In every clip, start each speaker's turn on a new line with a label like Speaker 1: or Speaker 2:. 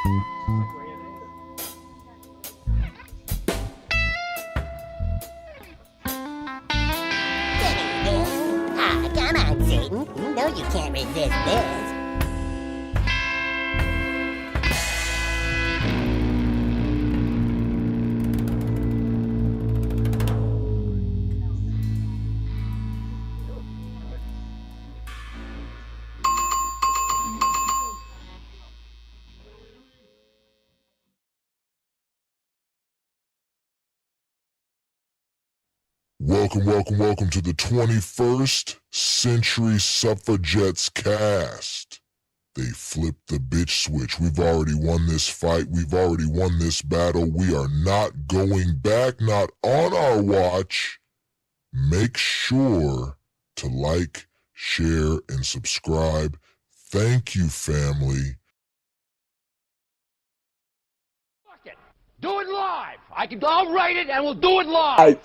Speaker 1: Come on, Satan. You know you can't resist this.
Speaker 2: Welcome to the 21st Century Suffragettes cast. They flipped the bitch switch. We've already won this fight. We've already won this battle. We are not going back, not on our watch. Make sure to like, share, and subscribe. Thank you, family.
Speaker 3: Fuck it. Do it live. I'll write it and we'll do it live.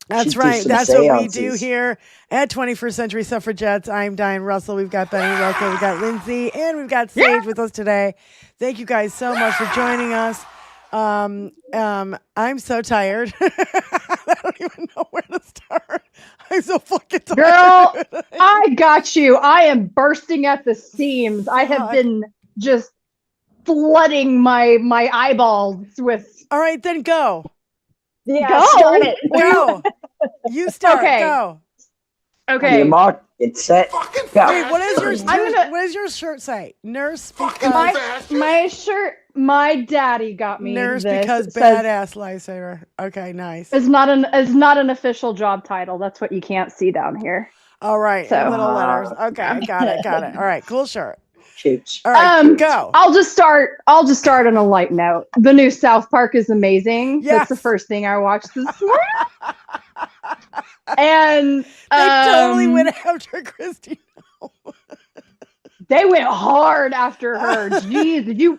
Speaker 4: That's right. That's what we do here at 21st Century Suffragettes. I'm Diane Russell. We've got Benny Russell. We've got Lindsay. And we've got Sage with us today. Thank you guys so much for joining us. I'm so tired. I don't even know where to start. I'm so fucking tired.
Speaker 5: Girl, I got you. I am bursting at the seams. I have been just flooding my eyeballs with...
Speaker 4: All right, then go.
Speaker 5: Yeah, go. Start it.
Speaker 4: Go. You start.
Speaker 5: Okay.
Speaker 4: Go.
Speaker 5: Okay.
Speaker 6: Mark, it's set. Go.
Speaker 4: Wait, what does your shirt say? Nurse because
Speaker 5: my shirt. My daddy got me
Speaker 4: nurse
Speaker 5: this.
Speaker 4: because badass lifesaver. Okay, nice.
Speaker 5: It's not an official job title. That's what you can't see down here.
Speaker 4: All right,
Speaker 5: so,
Speaker 4: little letters. Okay, got it. All right, cool shirt.
Speaker 6: Shoots.
Speaker 4: All right, go.
Speaker 5: I'll just start on a light note. The new South Park is amazing.
Speaker 4: Yes.
Speaker 5: That's the first thing I watched this morning. And
Speaker 4: they totally went after Christy.
Speaker 5: They went hard after her. Jeez, did you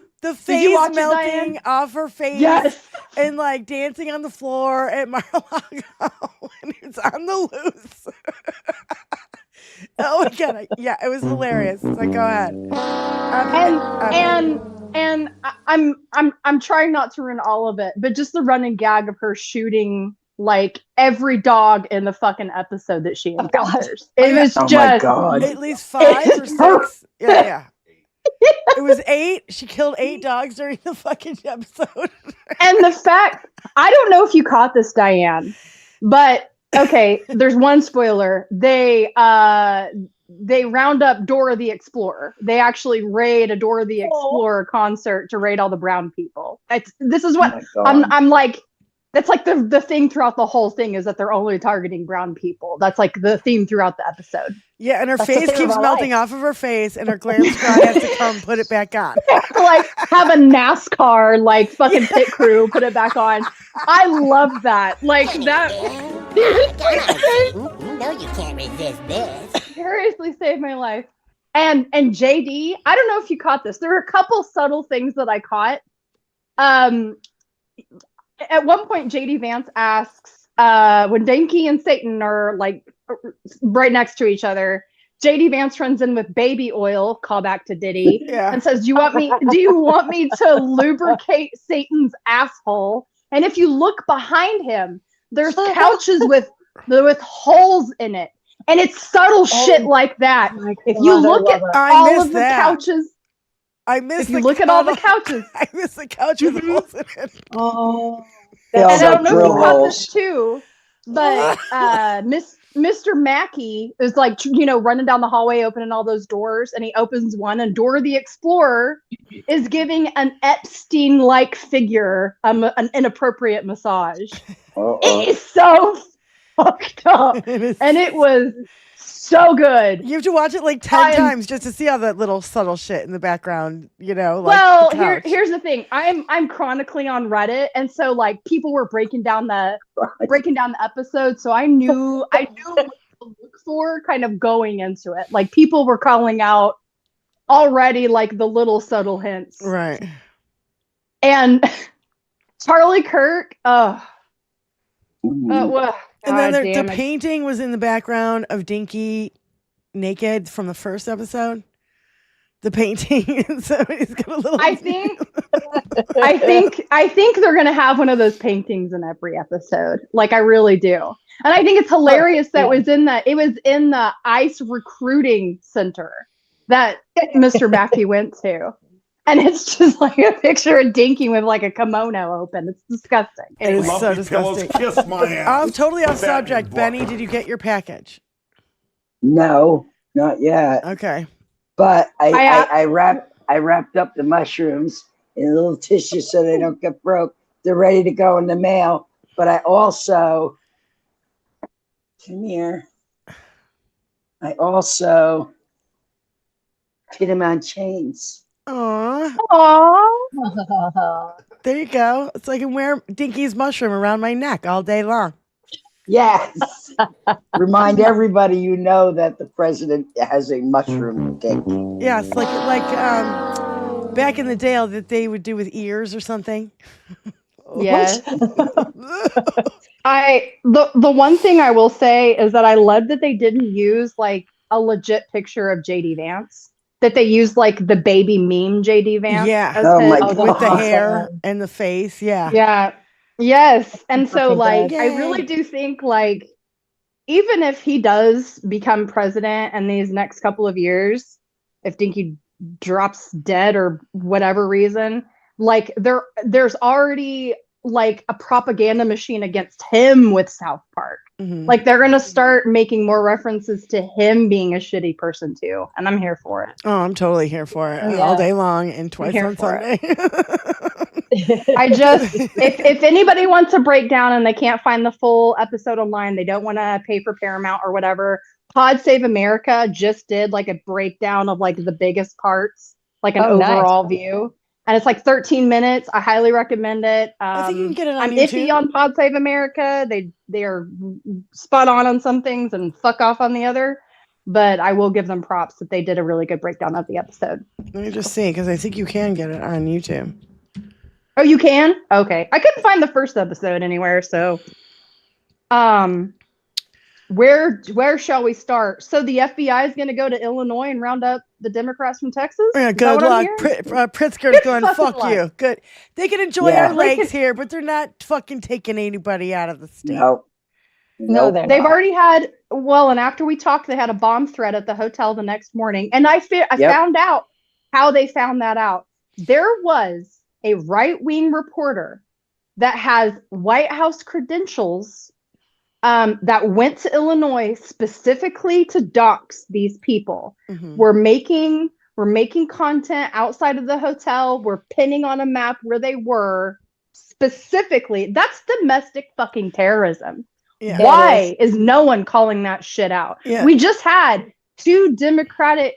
Speaker 4: melting off her face?
Speaker 5: Yes.
Speaker 4: And like dancing on the floor at Mar-a-Lago when it's on the loose. Oh my god! Yeah, it was hilarious. So go ahead.
Speaker 5: And I'm trying not to ruin all of it, but just the running gag of her shooting like every dog in the fucking episode that she encounters. It was just
Speaker 4: at least 5 or 6. Yeah. It was 8. She killed 8 dogs during the fucking episode.
Speaker 5: And the fact, I don't know if you caught this, Diane, but okay, there's one spoiler. They round up Dora the Explorer. They actually raid a Dora the Explorer concert to raid all the brown people. This is what I'm like. That's like the thing throughout the whole thing is that they're only targeting brown people. That's like the theme throughout the episode.
Speaker 4: Yeah, and her face keeps melting off of her face, and her glam squad has to come put it back on.
Speaker 5: Like have a NASCAR like fucking pit crew put it back on. I love that. Like that.
Speaker 1: You know you can't resist this.
Speaker 5: Seriously saved my life. And JD, I don't know if you caught this. There were a couple subtle things that I caught. At one point, JD Vance asks, when Dinky and Satan are like right next to each other, JD Vance runs in with baby oil, call back to Diddy, and says, do you want me to lubricate Satan's asshole? And if you look behind him, there's couches with holes in it. And it's subtle shit like that. If you look at all of the couches, look at all the couches.
Speaker 4: I miss the couch with holes in it.
Speaker 6: Oh,
Speaker 5: and I don't know if you caught this too, but Mr. Mackey is like, running down the hallway, opening all those doors, and he opens one, and Dora the Explorer is giving an Epstein-like figure an inappropriate massage. It is so fucked up, and it was so good.
Speaker 4: You have to watch it like 10 times just to see all that little subtle shit in the background, Like
Speaker 5: well, here's the thing. I'm chronically on Reddit, and so like people were breaking down the episode, so I knew what to look for kind of going into it. Like people were calling out already like the little subtle hints.
Speaker 4: Right.
Speaker 5: And Charlie Kirk, well,
Speaker 4: and then the painting was in the background of Dinky naked from the first episode. the painting. So he's got a little.
Speaker 5: I think they're gonna have one of those paintings in every episode. Like I really do. And I think it's hilarious that it was in the ICE recruiting center that Mr. Mackey went to. And it's just like a picture of Dinky with like a kimono open. It's disgusting.
Speaker 4: It is so
Speaker 7: Pillows,
Speaker 4: disgusting.
Speaker 7: kiss my ass.
Speaker 4: I'm totally off
Speaker 7: Put that in
Speaker 4: subject.
Speaker 7: your
Speaker 4: Benny,
Speaker 7: book.
Speaker 4: did you get your package?
Speaker 6: No, not yet.
Speaker 4: Okay.
Speaker 6: But I wrapped up the mushrooms in a little tissue so they don't get broke. They're ready to go in the mail. But I also, come here. I also put them on chains.
Speaker 4: Aww.
Speaker 5: Aww.
Speaker 4: There you go. So I can wear Dinky's mushroom around my neck all day long.
Speaker 6: Yes. Remind everybody you know that the president has a mushroom dick.
Speaker 4: Yes, like back in the day that they would do with ears or something.
Speaker 5: Yes. The one thing I will say is that I love that they didn't use like a legit picture of JD Vance. That they used like the baby meme JD Vance.
Speaker 4: Yeah.
Speaker 5: as
Speaker 6: Oh
Speaker 5: his-
Speaker 6: my
Speaker 4: With the
Speaker 6: God.
Speaker 4: hair and the face. Yeah.
Speaker 5: Yeah. Yes. And so
Speaker 8: Fucking
Speaker 5: like
Speaker 4: dead.
Speaker 5: I really do think like even if he does become president in these next couple of years, if Dinky drops dead or whatever reason, like there's already like a propaganda machine against him with South Park.
Speaker 4: Mhm.
Speaker 5: Like they're gonna start making more references to him being a shitty person too, and I'm here for it.
Speaker 4: Oh, I'm totally here for it.
Speaker 8: Yeah.
Speaker 4: All day long and twice
Speaker 5: here
Speaker 4: on
Speaker 5: for
Speaker 4: Sunday.
Speaker 5: I just if anybody wants a breakdown and they can't find the full episode online, they don't want to pay for Paramount or whatever. Pod Save America just did like a breakdown of like the biggest parts, like an
Speaker 8: Oh, nice.
Speaker 5: overall view. And it's like 13 minutes. I highly recommend it.
Speaker 4: I think you can get it on
Speaker 5: I'm
Speaker 4: YouTube.
Speaker 5: iffy on Pod Save America. They are spot on some things and fuck off on the other. But I will give them props that they did a really good breakdown of the episode.
Speaker 4: Let me just see, because I think you can get it on YouTube.
Speaker 5: Oh, you can? Okay. I couldn't find the first episode anywhere, so where shall we start? So the FBI is going to go to Illinois and round up the Democrats from Texas?
Speaker 4: Yeah,
Speaker 5: Is that
Speaker 4: good
Speaker 5: what I'm
Speaker 4: luck.
Speaker 5: hearing?
Speaker 4: Pritzker's going,
Speaker 5: fucking
Speaker 4: fuck
Speaker 5: luck.
Speaker 4: you. Good. They can enjoy
Speaker 6: Yeah.
Speaker 4: our lakes here, but they're not fucking taking anybody out of the state.
Speaker 6: No.
Speaker 8: No,
Speaker 6: Nope.
Speaker 8: they're
Speaker 5: They've
Speaker 8: not.
Speaker 5: already had, well, and after we talked, they had a bomb threat at the hotel the next morning. And I
Speaker 6: Yep.
Speaker 5: found out how they found that out. There was a right-wing reporter that has White House credentials that went to Illinois specifically to dox these people.
Speaker 4: Mhm.
Speaker 5: We're making content outside of the hotel. We're pinning on a map where they were specifically. That's domestic fucking terrorism.
Speaker 4: Yeah.
Speaker 8: Yeah.
Speaker 5: Why is no one calling that shit out?
Speaker 4: Yeah.
Speaker 5: We just had two Democrat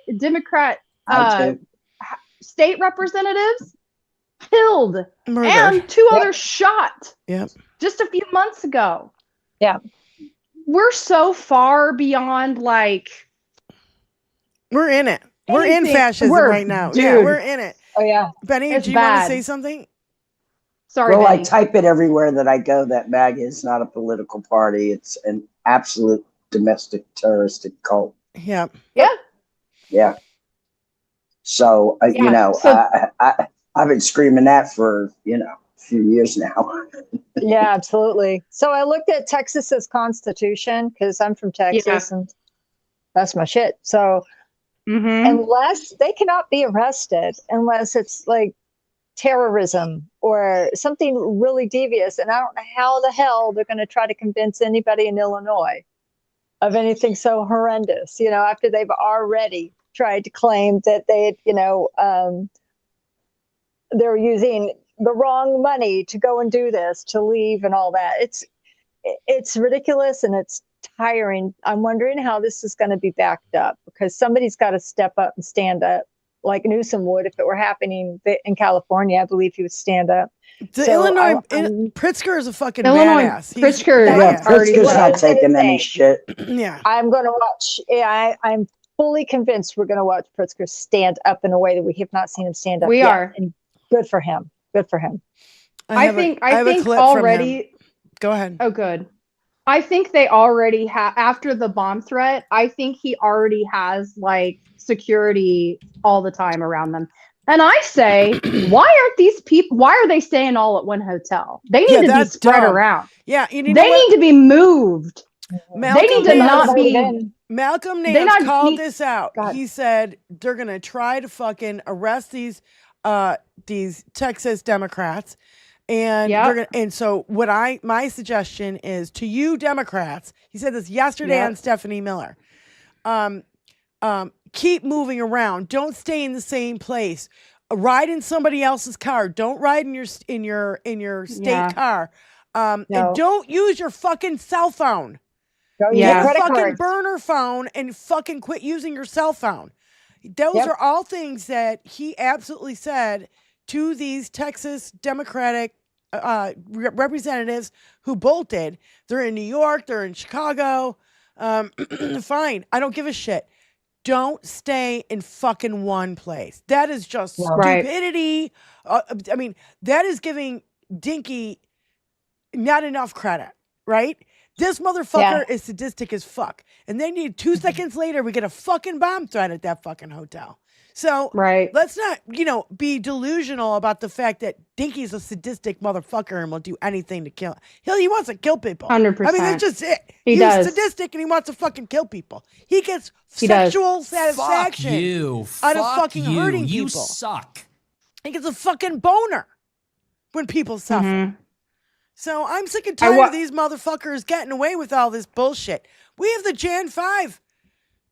Speaker 6: I too.
Speaker 5: state representatives killed
Speaker 4: Murdered.
Speaker 5: and two
Speaker 8: Yep.
Speaker 5: others shot
Speaker 4: Yep.
Speaker 5: just a few months ago.
Speaker 8: Yeah.
Speaker 5: We're so far beyond like
Speaker 4: We're in it. We're in
Speaker 5: anything.
Speaker 4: fascism
Speaker 5: We're-
Speaker 4: right now. Yeah,
Speaker 5: dude.
Speaker 4: we're in it.
Speaker 8: Oh yeah.
Speaker 4: Benny,
Speaker 5: It's
Speaker 4: do you want to
Speaker 5: bad.
Speaker 4: say something?
Speaker 5: sorry,
Speaker 6: Well, I
Speaker 5: Benny.
Speaker 6: type it everywhere that I go that MAGA is not a political party. It's an absolute domestic terroristic cult.
Speaker 4: Yeah.
Speaker 6: Yeah. So, you
Speaker 5: Yeah,
Speaker 6: know,
Speaker 5: so-
Speaker 6: I've been screaming that for, a few years now.
Speaker 8: Yeah, absolutely. So I looked at Texas's constitution because I'm from Texas and that's my shit. So
Speaker 5: Mhm.
Speaker 8: unless they cannot be arrested unless it's like terrorism or something really devious, and I don't know how the hell they're going to try to convince anybody in Illinois of anything so horrendous, after they've already tried to claim that they, they're using the wrong money to go and do this, to leave and all that. It's ridiculous and it's tiring. I'm wondering how this is going to be backed up, because somebody's got to step up and stand up, like Newsom would if it were happening in California. I believe he would stand up.
Speaker 4: The
Speaker 8: So
Speaker 4: Illinois
Speaker 8: I'm-
Speaker 4: Pritzker is a fucking
Speaker 5: Illinois
Speaker 4: badass.
Speaker 5: Pritzker
Speaker 8: Yeah,
Speaker 6: Yeah,
Speaker 5: is already
Speaker 6: Pritzker's
Speaker 8: what I
Speaker 6: not
Speaker 8: was gonna
Speaker 6: taking any
Speaker 8: say.
Speaker 6: shit.
Speaker 4: Yeah.
Speaker 8: I'm going to watch. Yeah, I'm fully convinced we're going to watch Pritzker stand up in a way that we have not seen him stand up.
Speaker 5: We
Speaker 8: yet.
Speaker 5: are.
Speaker 8: And good for him. Good for him.
Speaker 5: I
Speaker 4: have a-
Speaker 5: think
Speaker 4: have a clip from him.
Speaker 5: already.
Speaker 4: Go ahead.
Speaker 5: Oh, good. I think they already have, after the bomb threat, I think he already has like security all the time around them. And I say, why aren't these people, why are they staying all at one hotel? They need to be spread around.
Speaker 4: Yeah.
Speaker 5: They need to be moved.
Speaker 4: Malcolm
Speaker 5: they need to not be.
Speaker 4: Malcolm Nance called this out. He said they're going to try to fucking arrest these Texas Democrats. And they're gonna, and so my suggestion is to you Democrats, he said this yesterday on Stephanie Miller. Keep moving around. Don't stay in the same place. Ride in somebody else's car. Don't ride in your state car. And don't use your fucking cell phone. Use a fucking burner phone and fucking quit using your cell phone. Those are all things that he absolutely said to these Texas Democratic representatives who bolted. They're in New York. They're in Chicago. Fine. I don't give a shit. Don't stay in fucking one place. That is just stupidity. I mean, that is giving Dinky not enough credit, right? This motherfucker is sadistic as fuck. And then 2 seconds later, we get a fucking bomb threat at that fucking hotel. So let's not, be delusional about the fact that Dinky's a sadistic motherfucker and will do anything to kill. He wants to kill people.
Speaker 5: 100%.
Speaker 4: I mean, that's just it.
Speaker 5: He's
Speaker 4: sadistic and he wants to fucking kill people. He gets sexual satisfaction out of fucking hurting people.
Speaker 7: You suck.
Speaker 4: He gets a fucking boner when people suffer. So I'm sick and tired of these motherfuckers getting away with all this bullshit. We have the Jan 5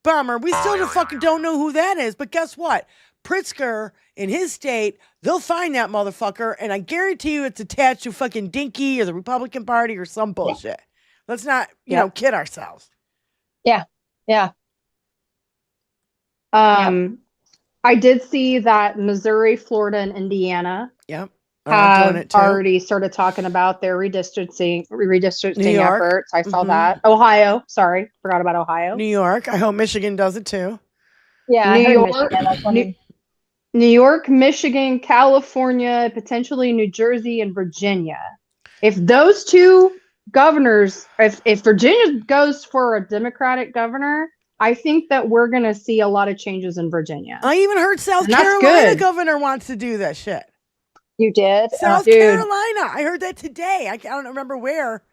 Speaker 4: bomber. We still fucking don't know who that is. But guess what? Pritzker in his state, they'll find that motherfucker. And I guarantee you it's attached to fucking Dinky or the Republican Party or some bullshit. Let's not, kid ourselves.
Speaker 8: Yeah.
Speaker 5: I did see that Missouri, Florida, and Indiana have already started talking about their redistricting efforts. I saw that. Ohio, forgot about Ohio.
Speaker 4: New York. I hope Michigan does it too.
Speaker 8: Yeah,
Speaker 5: New York, Michigan, California, potentially New Jersey, and Virginia. If those two governors, if Virginia goes for a Democratic governor, I think that we're going to see a lot of changes in Virginia.
Speaker 4: I even heard South Carolina governor wants to do that shit.
Speaker 8: You did?
Speaker 4: South Carolina. I heard that today. I don't remember where.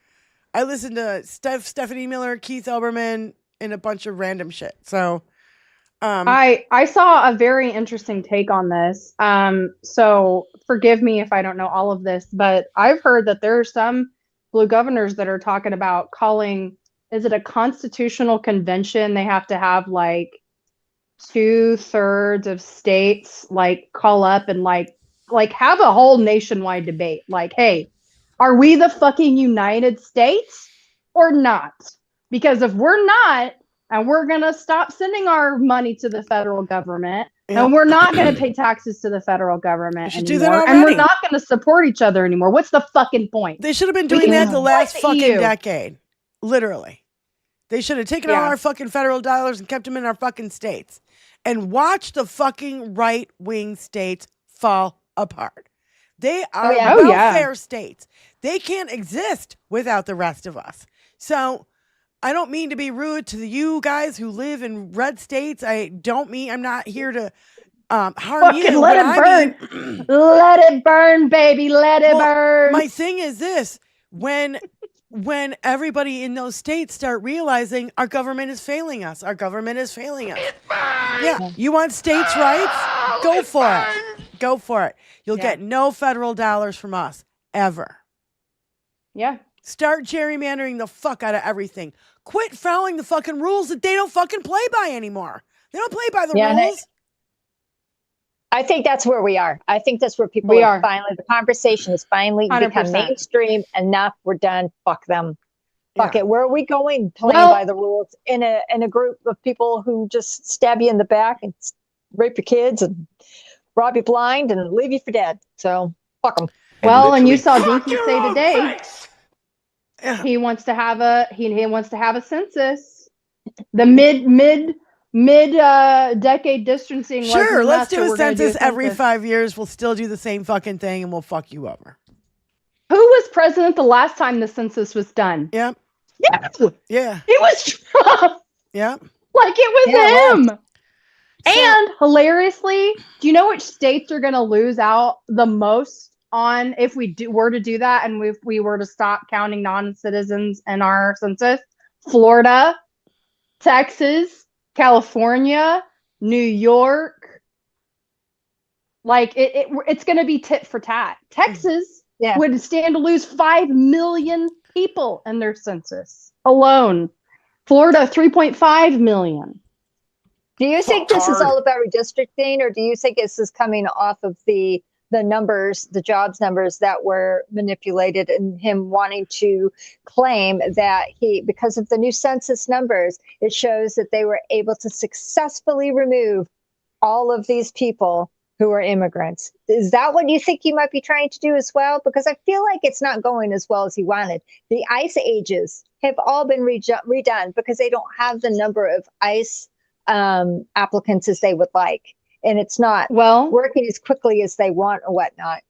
Speaker 4: I listened to Stephanie Miller, Keith Elberman, and a bunch of random shit. So
Speaker 5: I saw a very interesting take on this. So forgive me if I don't know all of this, but I've heard that there are some blue governors that are talking about calling, is it a constitutional convention? They have to have like 2/3 of states like call up and like have a whole nationwide debate. Like, hey, are we the fucking United States or not? Because if we're not, and we're going to stop sending our money to the federal government, and we're not going to pay taxes to the federal government anymore, and we're not going to support each other anymore, what's the fucking point?
Speaker 4: They should have been doing that the last fucking decade. Literally. They should have taken all our fucking federal dollars and kept them in our fucking states. And watch the fucking right-wing states fall apart. They are welfare states. They can't exist without the rest of us. So I don't mean to be rude to you guys who live in red states. I'm not here to harm you.
Speaker 5: Let it burn. Let it burn, baby. Let it burn.
Speaker 4: My thing is this. When everybody in those states start realizing our government is failing us. Yeah. You want states' rights? Go for it. Go for it. You'll get no federal dollars from us, ever.
Speaker 5: Yeah.
Speaker 4: Start gerrymandering the fuck out of everything. Quit following the fucking rules that they don't fucking play by anymore. They don't play by the rules.
Speaker 8: I think that's where we are. I think that's where people are finally, the conversation is finally 100%. Become mainstream. Enough. We're done. Fuck them. Fuck it. Where are we going? Playing by the rules in a group of people who just stab you in the back and rape your kids and rob you blind and leave you for dead. So fuck them.
Speaker 5: Well, and you saw Dinky say today he wants to have a census. The mid decade distancing.
Speaker 4: Sure, let's do a census every 5 years. We'll still do the same fucking thing and we'll fuck you over.
Speaker 5: Who was president the last time the census was done?
Speaker 4: Yep.
Speaker 5: Yeah.
Speaker 4: Yeah.
Speaker 5: It was Trump.
Speaker 4: Yeah.
Speaker 5: Like it was him. And hilariously, do you know which states are going to lose out the most on if we were to do that and if we were to stop counting non-citizens in our census? Florida, Texas, California, New York. Like it's going to be tit for tat. Texas would stand to lose 5 million people in their census alone. Florida, 3.5 million.
Speaker 8: Do you think this is all about redistricting, or do you think this is coming off of the numbers, the jobs numbers that were manipulated, and him wanting to claim that because of the new census numbers, it shows that they were able to successfully remove all of these people who are immigrants? Is that what you think he might be trying to do as well? Because I feel like it's not going as well as he wanted. The ICE ages have all been redone because they don't have the number of ICE applicants as they would like. And it's not working as quickly as they want or whatnot.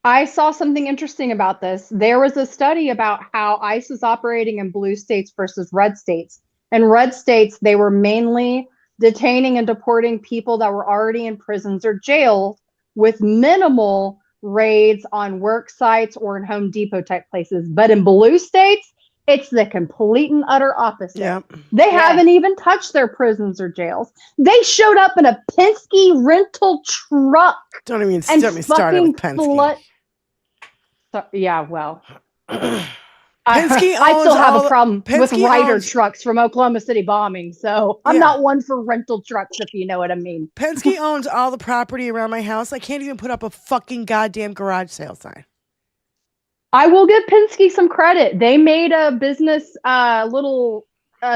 Speaker 5: I saw something interesting about this. There was a study about how ICE is operating in blue states versus red states. In red states, they were mainly detaining and deporting people that were already in prisons or jails with minimal raids on work sites or in Home Depot type places. But in blue states, it's the complete and utter opposite. Yep. They haven't even touched their prisons or jails. They showed up in a Penske rental truck.
Speaker 4: Don't even get me started with Penske.
Speaker 5: Well. I still have a problem with Ryder trucks from Oklahoma City bombing, so I'm not one for rental trucks, if you know what I mean.
Speaker 4: Penske owns all the property around my house. I can't even put up a fucking goddamn garage sale sign.
Speaker 5: I will give Penske some credit. They made a business little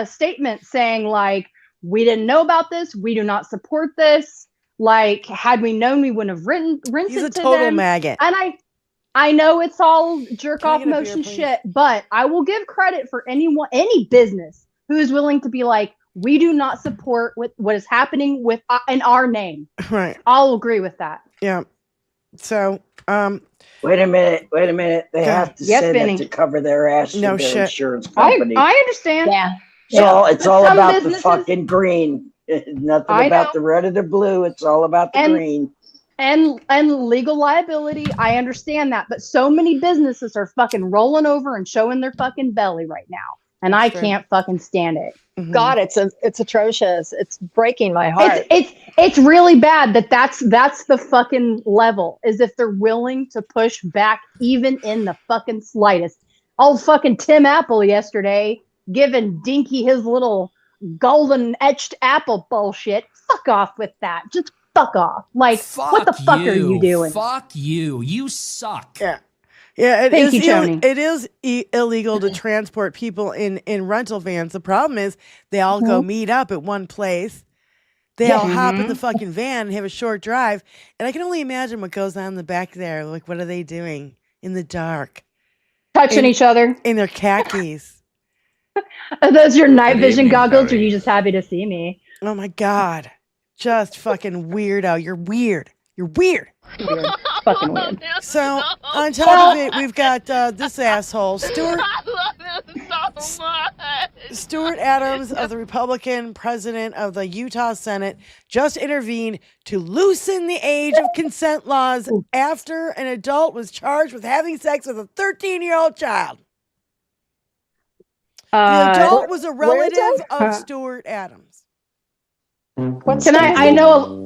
Speaker 5: statement saying, like, we didn't know about this. We do not support this. Like, had we known, we wouldn't have rented
Speaker 4: He's a
Speaker 5: to
Speaker 4: total
Speaker 5: them.
Speaker 4: maggot.
Speaker 5: And I know it's all jerk off motion shit, but I will give credit for any business who is willing to be like, we do not support what is happening with in our name.
Speaker 4: Right.
Speaker 5: I'll agree with that.
Speaker 4: Yeah. So,
Speaker 6: wait a minute. They have to say that to cover their ass to their insurance company.
Speaker 5: I understand.
Speaker 8: Yeah.
Speaker 6: So it's all about the fucking green. Nothing about the red or the blue. It's all about the green.
Speaker 5: And legal liability, I understand that, but so many businesses are fucking rolling over and showing their fucking belly right now, and I can't fucking stand it.
Speaker 8: Mm-hmm. God, it's atrocious. It's breaking my heart.
Speaker 5: It's really bad that's the fucking level, is if they're willing to push back even in the fucking slightest. Old fucking Tim Apple yesterday giving Dinky his little golden etched apple bullshit. Fuck off with that. Just fuck off. Like, what the fuck are you doing?
Speaker 7: Fuck you. You suck.
Speaker 4: Yeah. Yeah,
Speaker 5: Thank you, Tony.
Speaker 4: It is illegal to transport people in rental vans. The problem is they all go meet up at one place. They all hop in the fucking van and have a short drive. And I can only imagine what goes on in the back there. Like, what are they doing in the dark?
Speaker 5: Touching each other.
Speaker 4: In their khakis.
Speaker 5: Are those your night vision goggles, or are you just happy to see me?
Speaker 4: Oh, my God. Just fucking weirdo. You're weird. You're weird.
Speaker 5: Weird. Fucking weird.
Speaker 4: So, on top of it, we've got this asshole, Stuart Adams, of the Republican president of the Utah Senate, just intervened to loosen the age of consent laws after an adult was charged with having sex with a 13-year-old child. The adult was a relative of Stuart Adams.
Speaker 5: I know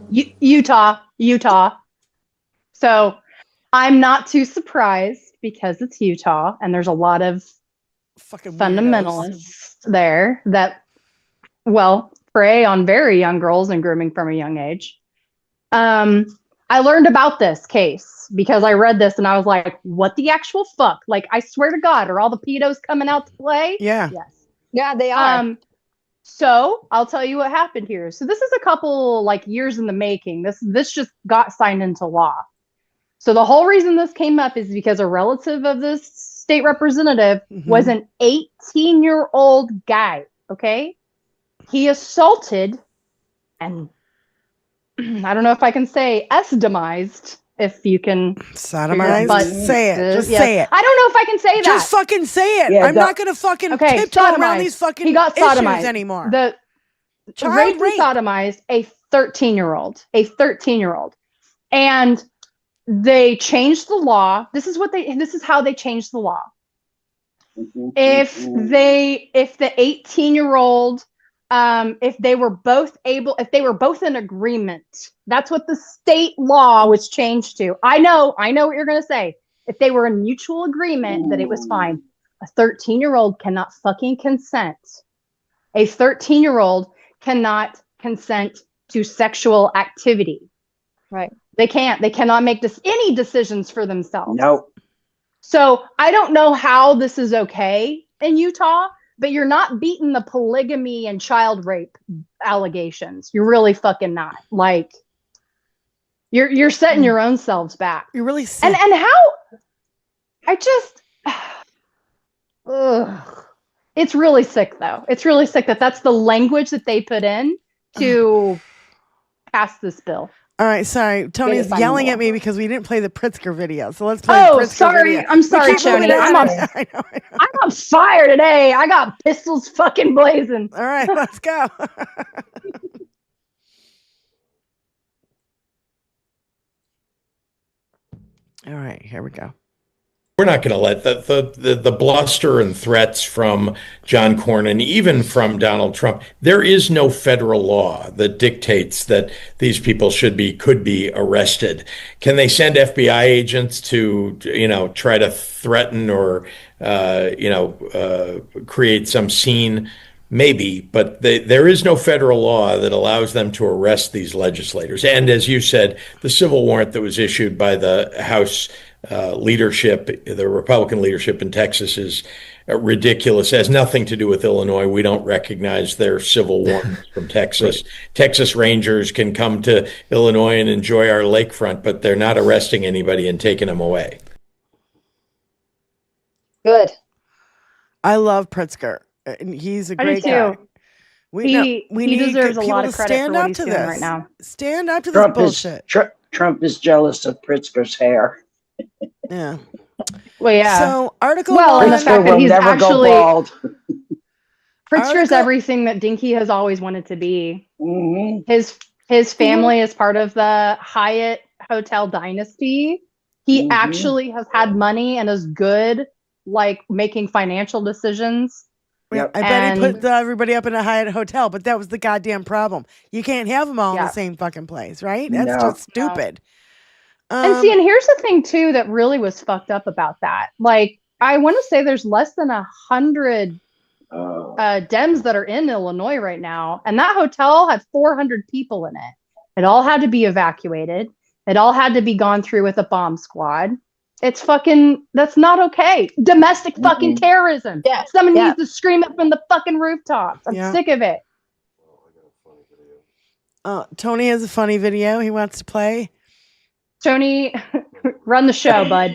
Speaker 5: Utah. So I'm not too surprised because it's Utah and there's a lot of fucking fundamentalists there that, prey on very young girls and grooming from a young age. I learned about this case because I read this and I was like, what the actual fuck? Like, I swear to God, are all the pedos coming out to play?
Speaker 4: Yeah.
Speaker 5: Yes.
Speaker 8: Yeah, they are.
Speaker 5: So I'll tell you what happened here. So this is a couple years in the making. This just got signed into law. So the whole reason this came up is because a relative of this state representative was an 18-year-old guy. Okay. He assaulted and I don't know if I can say esdomized if you can
Speaker 4: sodomize. Say it. Just say it.
Speaker 5: I don't know if I can say that.
Speaker 4: Just fucking say it. I'm not gonna fucking tiptoe around these fucking issues anymore.
Speaker 5: The raped and sodomized a 13-year-old. And they changed the law. This is how they changed the law. If the 18-year-old, if they were both in agreement, that's what the state law was changed to. I know what you're going to say. If they were in mutual agreement that it was fine. A 13-year-old cannot fucking consent. A 13-year-old cannot consent to sexual activity.
Speaker 8: Right.
Speaker 5: They can't. They cannot make any decisions for themselves.
Speaker 6: Nope.
Speaker 5: So I don't know how this is okay in Utah, but you're not beating the polygamy and child rape allegations. You're really fucking not. Like, you're setting your own selves back.
Speaker 4: You're really sick.
Speaker 5: And how? I just. It's really sick, though. It's really sick that that's the language that they put in to pass this bill.
Speaker 4: All right, sorry. Tony's yelling at me because we didn't play the Pritzker video. So let's play the Pritzker video.
Speaker 5: I'm sorry, Tony. I'm on fire today. I got pistols fucking blazing.
Speaker 4: All right, let's go. All right, here we go.
Speaker 9: We're not going to let the bluster and threats from John Cornyn, even from Donald Trump. There is no federal law that dictates that these people could be arrested. Can they send FBI agents to, try to threaten or, create some scene? Maybe, but there is no federal law that allows them to arrest these legislators. And as you said, the civil warrant that was issued by the House leadership, the Republican leadership in Texas, is ridiculous. It has nothing to do with Illinois. We don't recognize their civil warrants from Texas. Right. Texas Rangers can come to Illinois and enjoy our lakefront, but they're not arresting anybody and taking them away.
Speaker 8: Good.
Speaker 4: I love Pritzker. He's a great guy.
Speaker 5: He deserves a lot of credit for what he's doing right now.
Speaker 4: Stand up to this bullshit.
Speaker 6: Trump is jealous of Pritzker's hair.
Speaker 4: Yeah.
Speaker 5: Well, yeah.
Speaker 4: So article.
Speaker 5: Well, and the fact that he's actually
Speaker 6: bald.
Speaker 5: Pritzker's everything that Dinky has always wanted to be.
Speaker 6: Mm-hmm.
Speaker 5: His family is part of the Hyatt Hotel dynasty. He actually has had money and is good, like making financial decisions.
Speaker 4: Yep. I bet he put everybody up in a Hyatt hotel, but that was the goddamn problem. You can't have them all in the same fucking place, right? That's just stupid.
Speaker 5: And here's the thing too that really was fucked up about that. Like, I want to say there's less than 100 Dems that are in Illinois right now, and that hotel had 400 people in it. It all had to be evacuated. It all had to be gone through with a bomb squad. It's fucking, that's not okay. Domestic fucking terrorism. Yeah. Someone needs to scream it from the fucking rooftops. I'm sick of it.
Speaker 4: Tony has a funny video he wants to play.
Speaker 5: Tony, run the show, bud.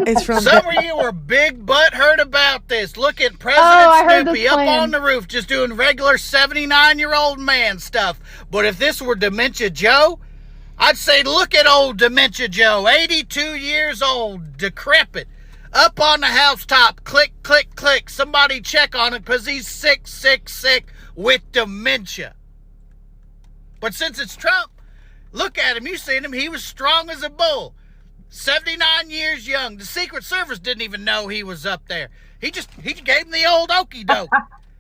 Speaker 4: It's from
Speaker 10: Some of you were big butthurt about this. Look at President Snoopy up on the roof just doing regular 79-year-old man stuff. But if this were Dementia Joe, I'd say, look at old Dementia Joe, 82 years old, decrepit, up on the housetop, click, click, click. Somebody check on him because he's sick with dementia. But since it's Trump, look at him. You seen him. He was strong as a bull, 79 years young. The Secret Service didn't even know he was up there. He gave him the old okey doke.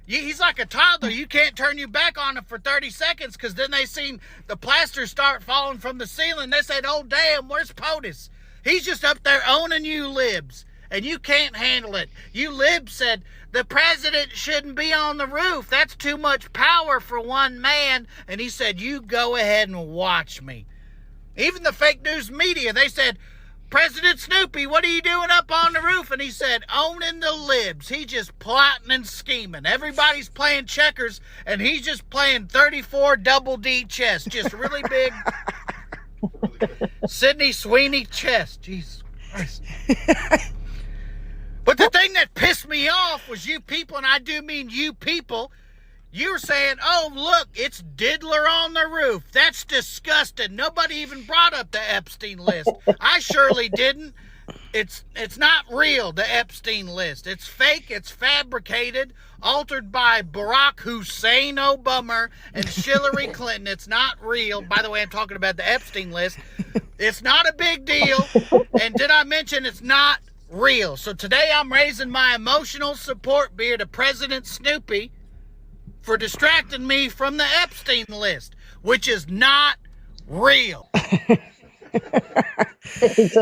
Speaker 10: He's like a toddler. You can't turn your back on him for 30 seconds because then they seen the plaster start falling from the ceiling. They said, oh, damn, where's POTUS? He's just up there owning you libs, and you can't handle it. You libs said the president shouldn't be on the roof. That's too much power for one man. And he said, you go ahead and watch me. Even the fake news media, they said, President Snoopy, what are you doing up on the roof? And he said, owning the libs. He's just plotting and scheming. Everybody's playing checkers, and he's just playing 34 double D chess. Just really big Sidney Sweeney chess. Jesus Christ. But the thing that pissed me off was you people, and I do mean you people, You were saying, oh, look, it's Diddler on the roof. That's disgusting. Nobody even brought up the Epstein list. I surely didn't. It's not real, the Epstein list. It's fake, it's fabricated, altered by Barack Hussein Obama and Hillary Clinton. It's not real. By the way, I'm talking about the Epstein list. It's not a big deal. And did I mention it's not real? So today I'm raising my emotional support beer to President Snoopy for distracting me from the Epstein list, which is not real.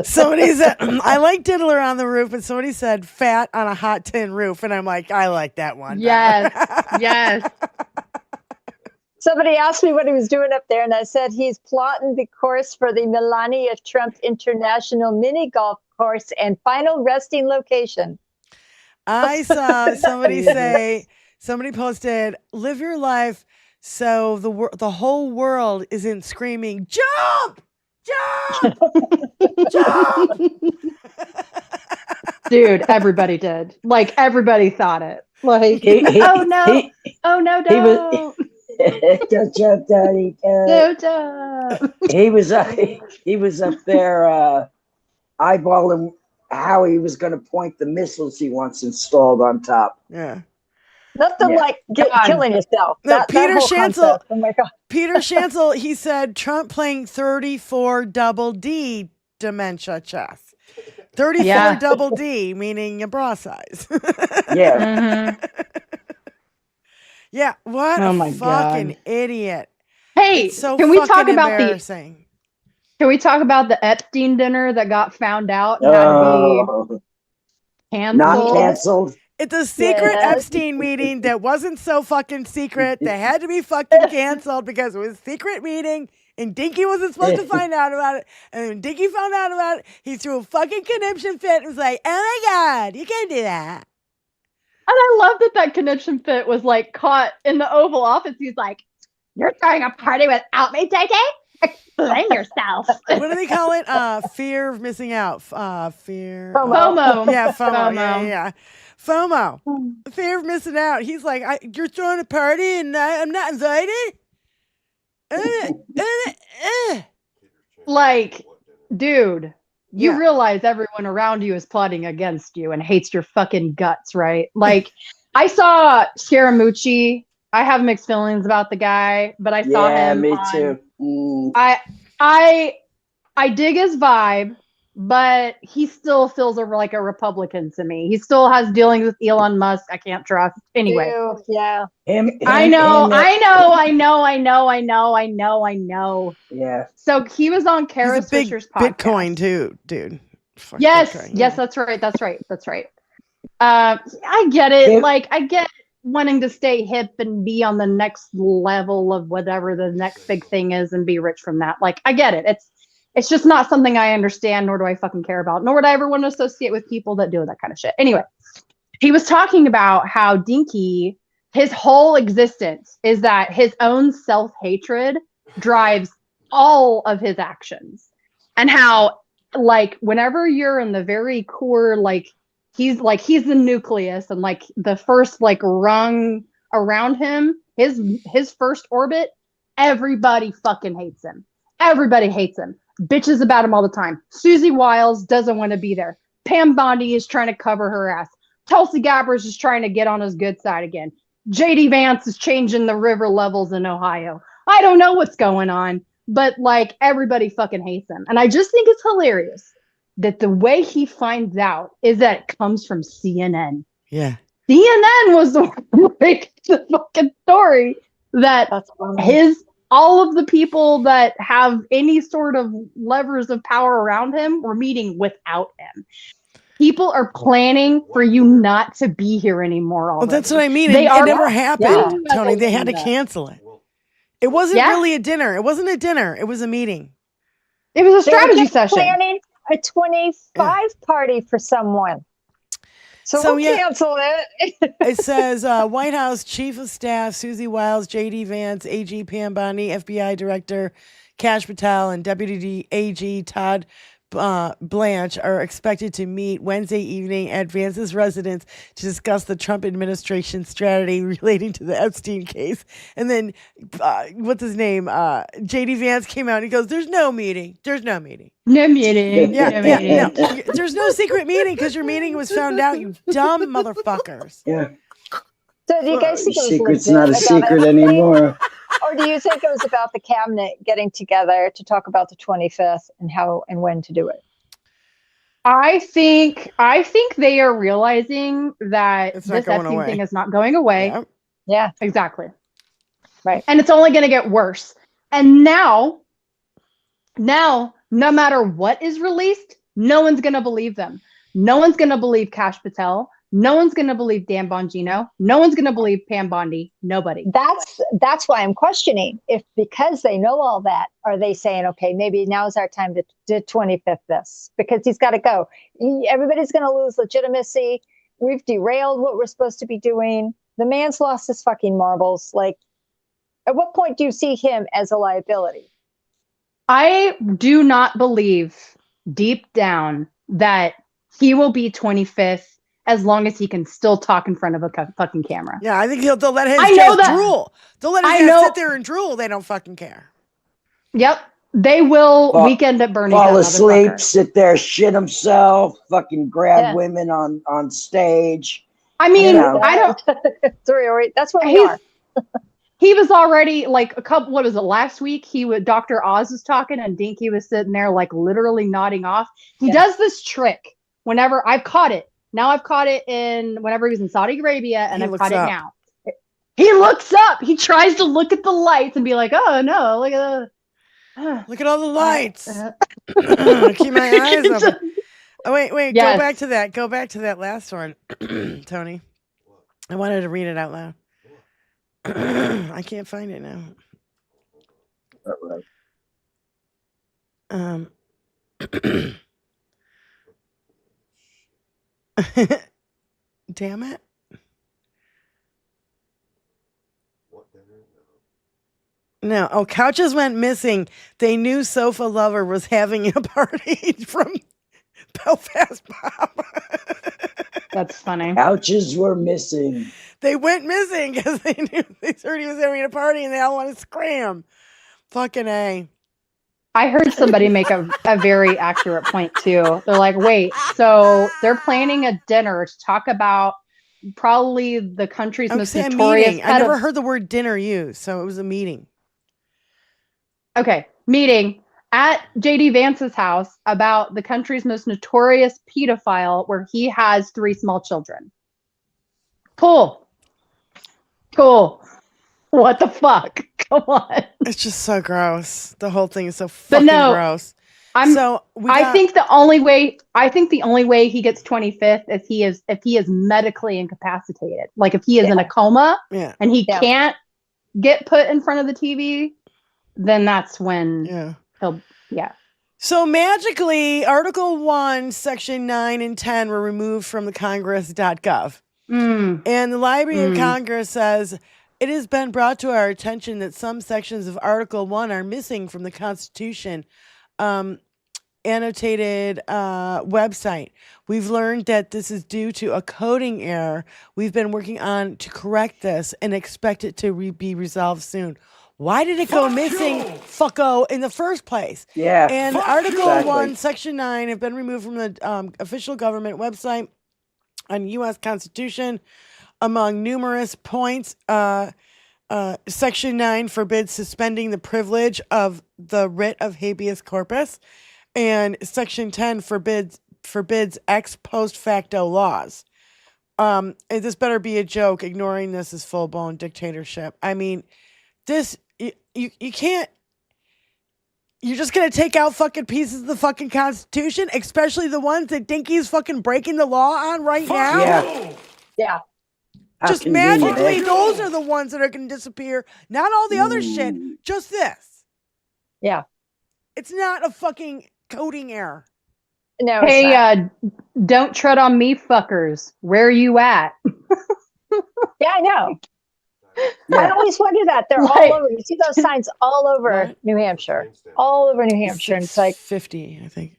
Speaker 4: Somebody said, I like Diddler on the roof, and somebody said fat on a hot tin roof, and I'm like, I like that one.
Speaker 5: Yes, yes.
Speaker 8: Somebody asked me what he was doing up there, and I said he's plotting the course for the Melania Trump International Mini Golf Course and final resting location.
Speaker 4: I saw somebody say, somebody posted, live your life so the whole world isn't screaming, jump! Jump! Jump!
Speaker 5: Dude, everybody did. Like, everybody thought it. Like, oh no, don't.
Speaker 6: Don't jump, Daddy.
Speaker 5: Don't jump.
Speaker 6: He was up there eyeballing how he was going to point the missiles he wants installed on top.
Speaker 4: Yeah.
Speaker 8: Nothing like killing yourself.
Speaker 4: Peter Shansel.
Speaker 8: Oh my God.
Speaker 4: Peter Shansel, he said Trump playing 34 double D dementia chess. 34 double D, meaning a bra size.
Speaker 6: Yeah.
Speaker 5: Mm-hmm.
Speaker 4: Yeah, what
Speaker 5: Oh
Speaker 4: a
Speaker 5: my
Speaker 4: fucking
Speaker 5: God.
Speaker 4: idiot.
Speaker 5: Hey,
Speaker 4: It's so
Speaker 5: can we talk
Speaker 4: fucking
Speaker 5: about
Speaker 4: embarrassing.
Speaker 5: Can we talk about the Epstein dinner that got found out and had to be canceled?
Speaker 6: Not canceled.
Speaker 4: It's a secret Epstein meeting that wasn't so fucking secret. That had to be fucking canceled because it was a secret meeting and Dinky wasn't supposed to find out about it. And when Dinky found out about it, he threw a fucking conniption fit and was like, oh my God, you can't do that.
Speaker 5: And I love that conniption fit was like caught in the Oval Office. He's like, "You're throwing a party without me, JJ? Explain yourself."
Speaker 4: What do they call it? Fear of missing out. Fear.
Speaker 5: FOMO.
Speaker 4: Yeah, FOMO.
Speaker 5: FOMO.
Speaker 4: Yeah. FOMO. Fear of missing out. He's like, you're throwing a party and I'm not invited?
Speaker 5: Like, dude, you realize everyone around you is plotting against you and hates your fucking guts, right? Like, I saw Scaramucci. I have mixed feelings about the guy, but I saw him.
Speaker 6: Yeah, me too.
Speaker 5: I dig his vibe, but he still feels like a Republican to me. He still has dealings with Elon Musk I can't trust. Anyway.
Speaker 8: Ew, yeah.
Speaker 5: I know.
Speaker 6: Yeah.
Speaker 5: So he was on Kara
Speaker 4: He's a big
Speaker 5: Swisher's podcast.
Speaker 4: Bitcoin too, dude. Fuck
Speaker 5: Yes,
Speaker 4: Bitcoin,
Speaker 5: yes, that's right. I get it.
Speaker 6: Yeah.
Speaker 5: Like, I get wanting to stay hip and be on the next level of whatever the next big thing is and be rich from that. Like, I get it. It's just not something I understand, nor do I fucking care about, nor would I ever want to associate with people that do that kind of shit. Anyway, he was talking about how Dinky, his whole existence is that his own self-hatred drives all of his actions. And how, like, whenever you're in the very core, like, he's the nucleus, and like the first like rung around him, his first orbit, everybody fucking hates him. Everybody hates him. Bitches about him all the time. Susie Wiles doesn't want to be there. Pam Bondi is trying to cover her ass. Tulsi Gabbard is trying to get on his good side again. JD Vance is changing the river levels in Ohio. I don't know what's going on, but like everybody fucking hates him. And I just think it's hilarious that the way he finds out is that it comes from CNN.
Speaker 4: Yeah.
Speaker 5: CNN was the one who breaks the fucking story that all of the people that have any sort of levers of power around him were meeting without him. People are planning for you not to be here anymore.
Speaker 4: Well, that's what I mean. It never happened, Tony. They had to cancel it. It wasn't really a dinner. It wasn't a dinner. It was a meeting.
Speaker 5: It was a strategy session.
Speaker 8: Planning a 25 party for someone. So we'll cancel it.
Speaker 4: It says White House Chief of Staff Susie Wiles, J.D. Vance, AG Pam Bondi, FBI Director Kash Patel, and Deputy AG Todd Blanche are expected to meet Wednesday evening at Vance's residence to discuss the Trump administration strategy relating to the Epstein case. And then, what's his name? JD Vance came out and he goes, "There's no meeting. There's no meeting.
Speaker 5: No meeting.
Speaker 4: Yeah, no. There's no secret meeting because your meeting was found out, you dumb motherfuckers."
Speaker 6: Yeah.
Speaker 8: So do you guys think
Speaker 6: secret's not a secret anymore?
Speaker 8: Or do you think it was about the cabinet getting together to talk about the 25th and how and when to do it?
Speaker 5: I think they are realizing that this Epstein thing is not going away.
Speaker 8: Yeah,
Speaker 5: exactly.
Speaker 8: Right.
Speaker 5: And it's only going to get worse. And now, no matter what is released, no one's going to believe them. No one's going to believe Kash Patel. No one's going to believe Dan Bongino. No one's going to believe Pam Bondi. Nobody.
Speaker 8: That's why I'm questioning if, because they know all that, are they saying, okay, maybe now's our time to do 25th this, because he's got to go. Everybody's going to lose legitimacy. We've derailed what we're supposed to be doing. The man's lost his fucking marbles. Like, at what point do you see him as a liability?
Speaker 5: I do not believe deep down that he will be 25th as long as he can still talk in front of a fucking camera.
Speaker 4: Yeah, I think they'll let his ass drool. They'll let his ass sit there and drool. They don't fucking care.
Speaker 5: Yep. They will weekend at Bernie.
Speaker 6: Fall asleep, sit there, shit himself, fucking grab women on stage.
Speaker 5: I mean, I don't.
Speaker 8: Sorry, that's what we are.
Speaker 5: He was already like what was it, last week? Dr. Oz was talking and Dinky was sitting there like literally nodding off. He does this trick whenever I've caught it. Now I've caught it whenever he was in Saudi Arabia, and I've caught it now. He looks up. He tries to look at the lights and be like, "Oh no, look
Speaker 4: at all the lights." Keep my eyes open. Oh wait, yes. Go back to that last one, Tony. I wanted to read it out loud. I can't find it now. Damn it. No. Oh, couches went missing. They knew Sofa Lover was having a party from Belfast Pop.
Speaker 5: That's funny.
Speaker 6: Couches were missing.
Speaker 4: They went missing because they heard he was having a party and they all want to scram. Fucking A.
Speaker 5: I heard somebody make a very accurate point too. They're like, wait, so they're planning a dinner to talk about probably the country's most notorious.
Speaker 4: I never heard the word dinner used, so it was a meeting.
Speaker 5: Okay, meeting at JD Vance's house about the country's most notorious pedophile, where he has 3 small children. Cool. What the fuck? Come on.
Speaker 4: It's just so gross. The whole thing is so fucking gross.
Speaker 5: I think the only way he gets 25th is if he is medically incapacitated. Like if he is in a coma and he can't get put in front of the TV, then that's when he'll
Speaker 4: So magically, Article 1, Section 9 and 10 were removed from the Congress.gov. And the Library of Congress says, it has been brought to our attention that some sections of Article 1 are missing from the Constitution annotated website. We've learned that this is due to a coding error. We've been working on to correct this and expect it to be resolved soon. Why did it go missing, fucko, in the first place?
Speaker 6: Yeah.
Speaker 4: And Article 1, Section 9 have been removed from the official government website on U.S. Constitution. Among numerous points, Section 9 forbids suspending the privilege of the writ of habeas corpus, and Section 10 forbids ex post facto laws. And this better be a joke. Ignoring this is full-blown dictatorship. I mean, this, you can't, you're just going to take out fucking pieces of the fucking Constitution, especially the ones that Dinky's fucking breaking the law on right now?
Speaker 8: Yeah.
Speaker 4: Just magically, those are the ones that are going to disappear. Not all the other shit, just this.
Speaker 8: Yeah.
Speaker 4: It's not a fucking coding error.
Speaker 8: No.
Speaker 5: Hey, don't tread on me, fuckers. Where are you at?
Speaker 8: Yeah, I know. I always wonder that. They're all over. You see those signs all over New Hampshire. All over New Hampshire. And it's like
Speaker 4: 50, I think.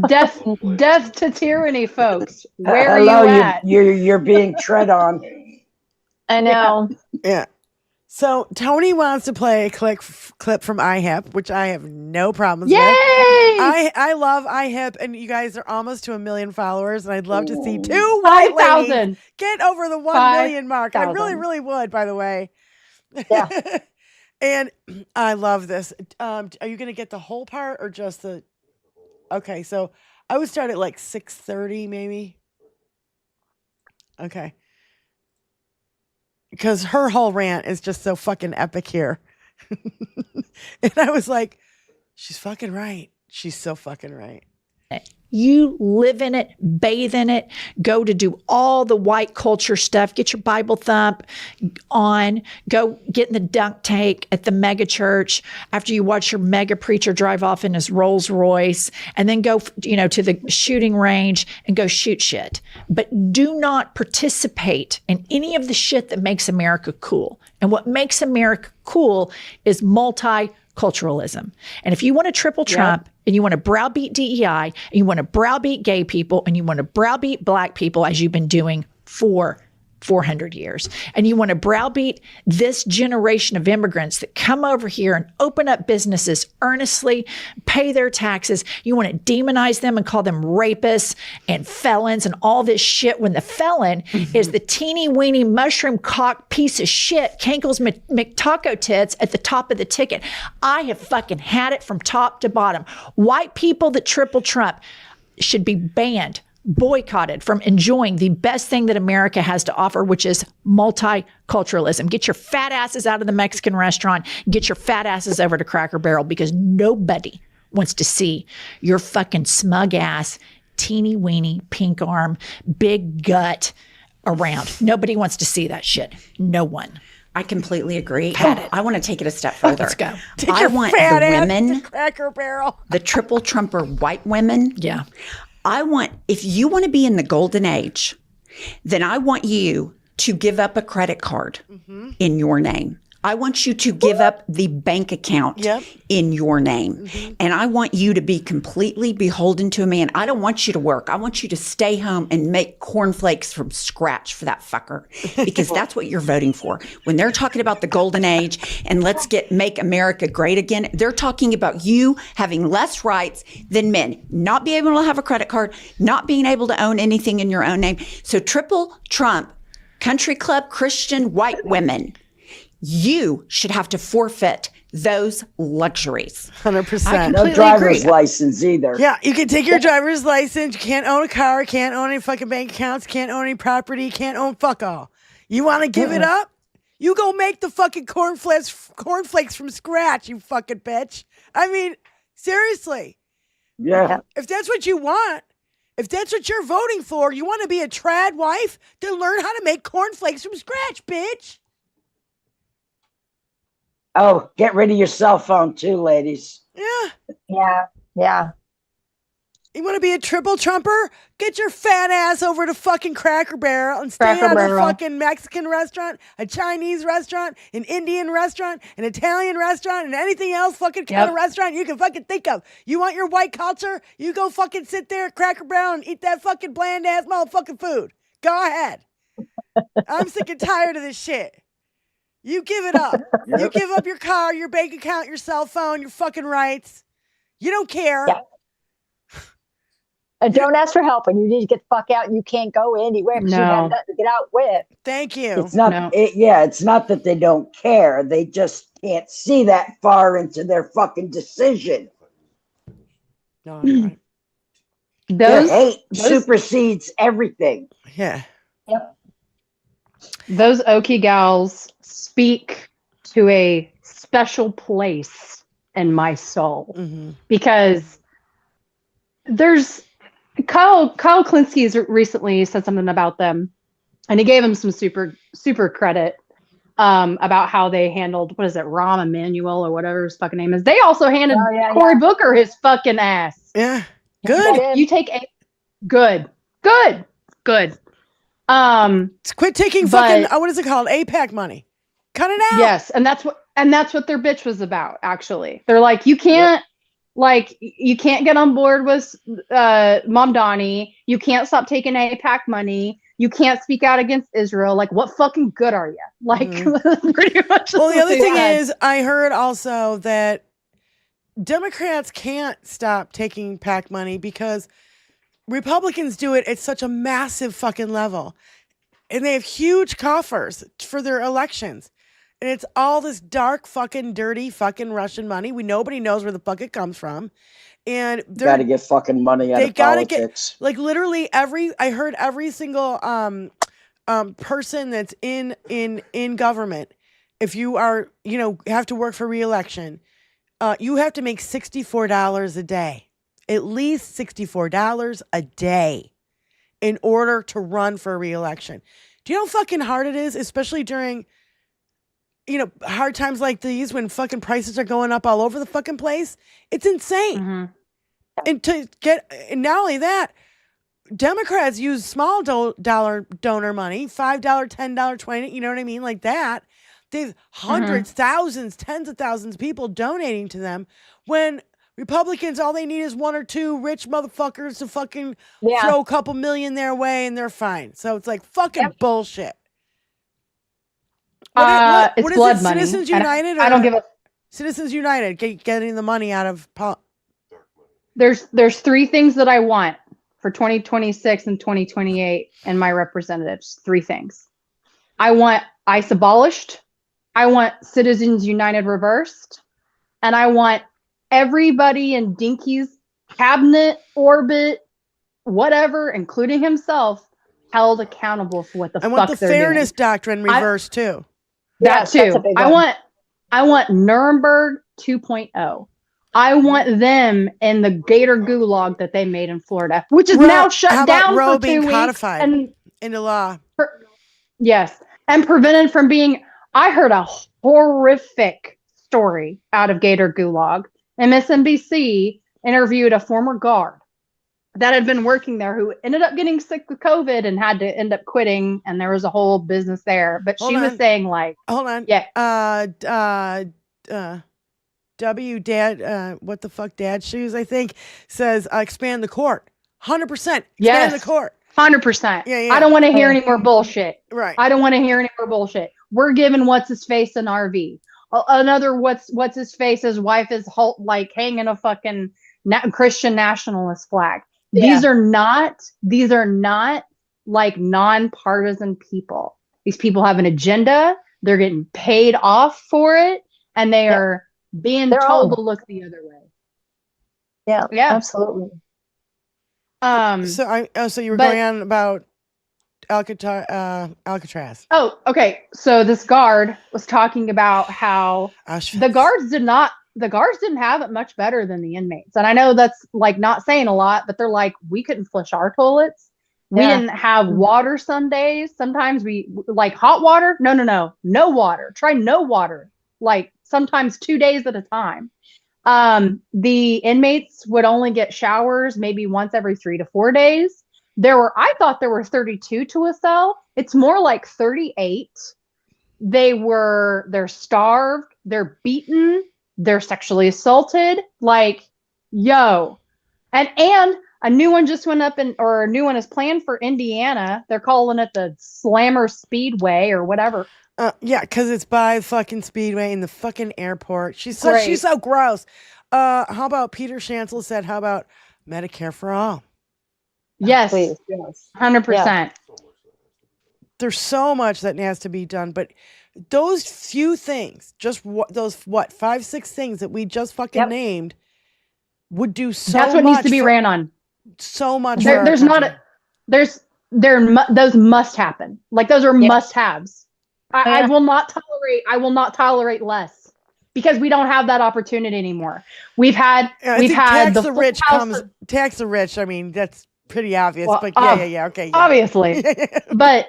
Speaker 5: Death to tyranny, folks. Where are you at?
Speaker 6: You're being tread on.
Speaker 8: I know.
Speaker 4: Yeah. So Tony wants to play a clip from IHIP, which I have no problems with. I love IHIP, and you guys are almost to 1 million followers, and I'd love to see 2 white ladies get over the 1 million mark. I really, really would, by the way.
Speaker 8: Yeah.
Speaker 4: And I love this. Are you going to get the whole part or just the... Okay, so I would start at like 6:30 maybe. Okay. Because her whole rant is just so fucking epic here. And I was like, she's fucking right. She's so fucking right.
Speaker 11: You live in it, bathe in it, go to do all the white culture stuff, get your Bible thump on, go get in the dunk tank at the mega church after you watch your mega preacher drive off in his Rolls Royce, and then go, to the shooting range and go shoot shit. But do not participate in any of the shit that makes America cool. And what makes America cool is multiculturalism. And if you want to triple Trump, and you want to browbeat DEI, and you want to browbeat gay people, and you want to browbeat black people, as you've been doing for 400 years, and you want to browbeat this generation of immigrants that come over here and open up businesses earnestly, pay their taxes. You want to demonize them and call them rapists and felons and all this shit, when the felon is the teeny weeny mushroom cock piece of shit, Kankles McTaco tits at the top of the ticket. I have fucking had it from top to bottom. White people that triple Trump should be banned, boycotted from enjoying the best thing that America has to offer, which is multiculturalism. Get your fat asses out of the Mexican restaurant. Get your fat asses over to Cracker Barrel, because nobody wants to see your fucking smug ass, teeny weeny, pink arm, big gut around. Nobody wants to see that shit. No one.
Speaker 12: I completely agree. I want to take it a step further.
Speaker 11: Let's go.
Speaker 12: I want the women,
Speaker 4: Cracker Barrel,
Speaker 12: the triple Trumper white women.
Speaker 11: Yeah.
Speaker 12: I want, if you want to be in the golden age, then I want you to give up a credit card in your name. I want you to give up the bank account in your name. And I want you to be completely beholden to a man. I don't want you to work. I want you to stay home and make cornflakes from scratch for that fucker, because that's what you're voting for. When they're talking about the golden age and make America great again, they're talking about you having less rights than men, not being able to have a credit card, not being able to own anything in your own name. So triple Trump, country club, Christian, white women, you should have to forfeit those luxuries.
Speaker 4: 100%.
Speaker 6: No driver's license either.
Speaker 4: Yeah, you can take your driver's license. You can't own a car. Can't own any fucking bank accounts. Can't own any property. Can't own fuck all. You want to give it up? You go make the fucking cornflakes from scratch, you fucking bitch. I mean, seriously.
Speaker 6: Yeah.
Speaker 4: If that's what you want, if that's what you're voting for, you want to be a trad wife, then learn how to make cornflakes from scratch, bitch.
Speaker 6: Oh, get rid of your cell phone too, ladies.
Speaker 8: Yeah.
Speaker 4: You want to be a triple Trumper? Get your fat ass over to fucking Cracker Barrel and stay at a fucking Mexican restaurant, a Chinese restaurant, an Indian restaurant, an Italian restaurant, and anything else fucking kind of restaurant you can fucking think of. You want your white culture? You go fucking sit there at Cracker Barrel and eat that fucking bland ass motherfucking food. Go ahead. I'm sick and tired of this shit. You give it up. You give up your car, your bank account, your cell phone, your fucking rights. You don't care.
Speaker 8: Yeah. And don't ask for help, and you need to get the fuck out, and you can't go anywhere because you have nothing to get out with.
Speaker 4: Thank you.
Speaker 6: It's not. It's not that they don't care. They just can't see that far into their fucking decision.
Speaker 4: No, right.
Speaker 6: Their hate supersedes everything.
Speaker 4: Yeah.
Speaker 5: Yep. Those Okie gals speak to a special place in my soul because there's Kyle Klinsky has recently said something about them, and he gave him some super credit about how they handled, what is it, Rahm Emanuel or whatever his fucking name is. They also handed Cory Booker his fucking ass.
Speaker 4: Yeah. Good.
Speaker 5: You take a good.
Speaker 4: Quit taking fucking what is it called? APAC money. Cut it out.
Speaker 5: Yes, and that's what their bitch was about. Actually, they're like, you can't. Like, you can't get on board with Mom Donnie. You can't stop taking AIPAC money. You can't speak out against Israel. Like, what fucking good are you? Like, pretty much.
Speaker 4: Well, the other thing is, I heard also that Democrats can't stop taking PAC money because Republicans do it at such a massive fucking level. And they have huge coffers for their elections. And it's all this dark, fucking, dirty, fucking Russian money. Nobody knows where the fuck it comes from. And they
Speaker 13: got to get fucking money out of politics.
Speaker 4: Like literally I heard every single person that's in government, if you are, have to work for re-election, you have to make $64 a day, at least $64 a day in order to run for re-election. Do you know how fucking hard it is, especially during hard times like these when fucking prices are going up all over the fucking place? It's insane.
Speaker 5: Mm-hmm.
Speaker 4: And not only that, Democrats use small dollar donor money, $5, $10, $20, you know what I mean? Like that. They've hundreds, thousands, tens of thousands of people donating to them when Republicans, all they need is one or two rich motherfuckers to fucking throw a couple million their way and they're fine. So it's like fucking bullshit. What
Speaker 5: it's
Speaker 4: is
Speaker 5: blood
Speaker 4: it?
Speaker 5: money.
Speaker 4: Citizens United?
Speaker 5: I don't give a.
Speaker 4: Citizens United getting the money out of.
Speaker 5: There's three things that I want for 2026 and 2028 and my representatives. Three things. I want ICE abolished. I want Citizens United reversed, and I want everybody in Dinky's cabinet, orbit, whatever, including himself, held accountable for what the fuck they're doing.
Speaker 4: I want the fairness doctrine reversed too.
Speaker 5: That too. I want Nuremberg 2.0. I want them in the Gator Gulag that they made in Florida, which is now shut down for 2 weeks
Speaker 4: codified
Speaker 5: and
Speaker 4: into law.
Speaker 5: Yes, and prevented from being. I heard a horrific story out of Gator Gulag. MSNBC interviewed a former guard that had been working there who ended up getting sick with COVID and had to end up quitting, and there was a whole business there. But she was saying like,
Speaker 4: hold on, what the fuck, dad shoes, I think, says expand the court, 100%. Expand the court,
Speaker 5: 100%.
Speaker 4: Yeah.
Speaker 5: I don't want to hear any more bullshit.
Speaker 4: Right.
Speaker 5: I don't want to hear any more bullshit. We're giving what's his face an RV. Another what's his face, his wife is like hanging a fucking Christian nationalist flag. Yeah. These are not like nonpartisan people. These people have an agenda. They're getting paid off for it, and they are being told to look the other way.
Speaker 8: Yeah, absolutely.
Speaker 4: So you were going on about Alcatraz.
Speaker 5: Oh, okay. So this guard was talking about how the guards didn't have it much better than the inmates. And I know that's like not saying a lot, but they're like, we couldn't flush our toilets. We didn't have water some days. Sometimes we like hot water. No water. Try no water. Like sometimes 2 days at a time. The inmates would only get showers maybe once every 3 to 4 days. I thought there were 32 to a cell. It's more like 38. They're starved. They're beaten. They're sexually assaulted. Like, yo. And a new one just went up or a new one is planned for Indiana. They're calling it the Slammer Speedway or whatever.
Speaker 4: Yeah, because it's by fucking Speedway in the fucking airport. She's so gross. How about Peter Shancel said, how about Medicare for all?
Speaker 5: Yes.
Speaker 8: Please. Yes.
Speaker 5: 100%.
Speaker 8: Yeah.
Speaker 4: There's so much that has to be done, but those few things, just those 5-6 things that we just fucking named would do so much.
Speaker 5: That's what needs to be ran on.
Speaker 4: So much.
Speaker 5: Those must happen. Like those are must-haves. I will not tolerate less because we don't have that opportunity anymore. We've had
Speaker 4: tax the rich. I mean, that's pretty obvious, but okay.
Speaker 5: Obviously. but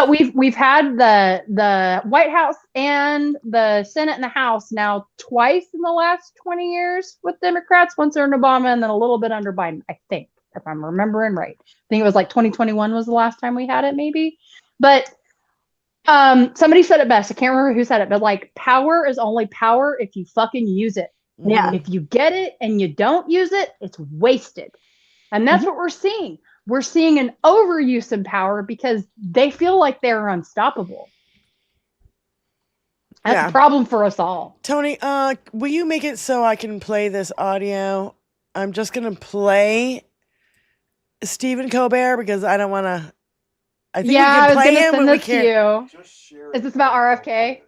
Speaker 5: we've had the White House and the Senate and the House now twice in the last 20 years with Democrats, once under Obama and then a little bit under Biden, I think. if I'm remembering right. I think it was like 2021 was the last time we had it, maybe. But somebody said it best. I can't remember who said it, but like power is only power if you fucking use it.
Speaker 8: Yeah.
Speaker 5: If you get it and you don't use it, it's wasted. And that's what we're seeing. We're seeing an overuse of power because they feel like they're unstoppable. That's a problem for us all.
Speaker 4: Tony, will you make it so I can play this audio? I'm just going to play Stephen Colbert because I don't want to. I think we can play him when we can.
Speaker 5: Is this about RFK?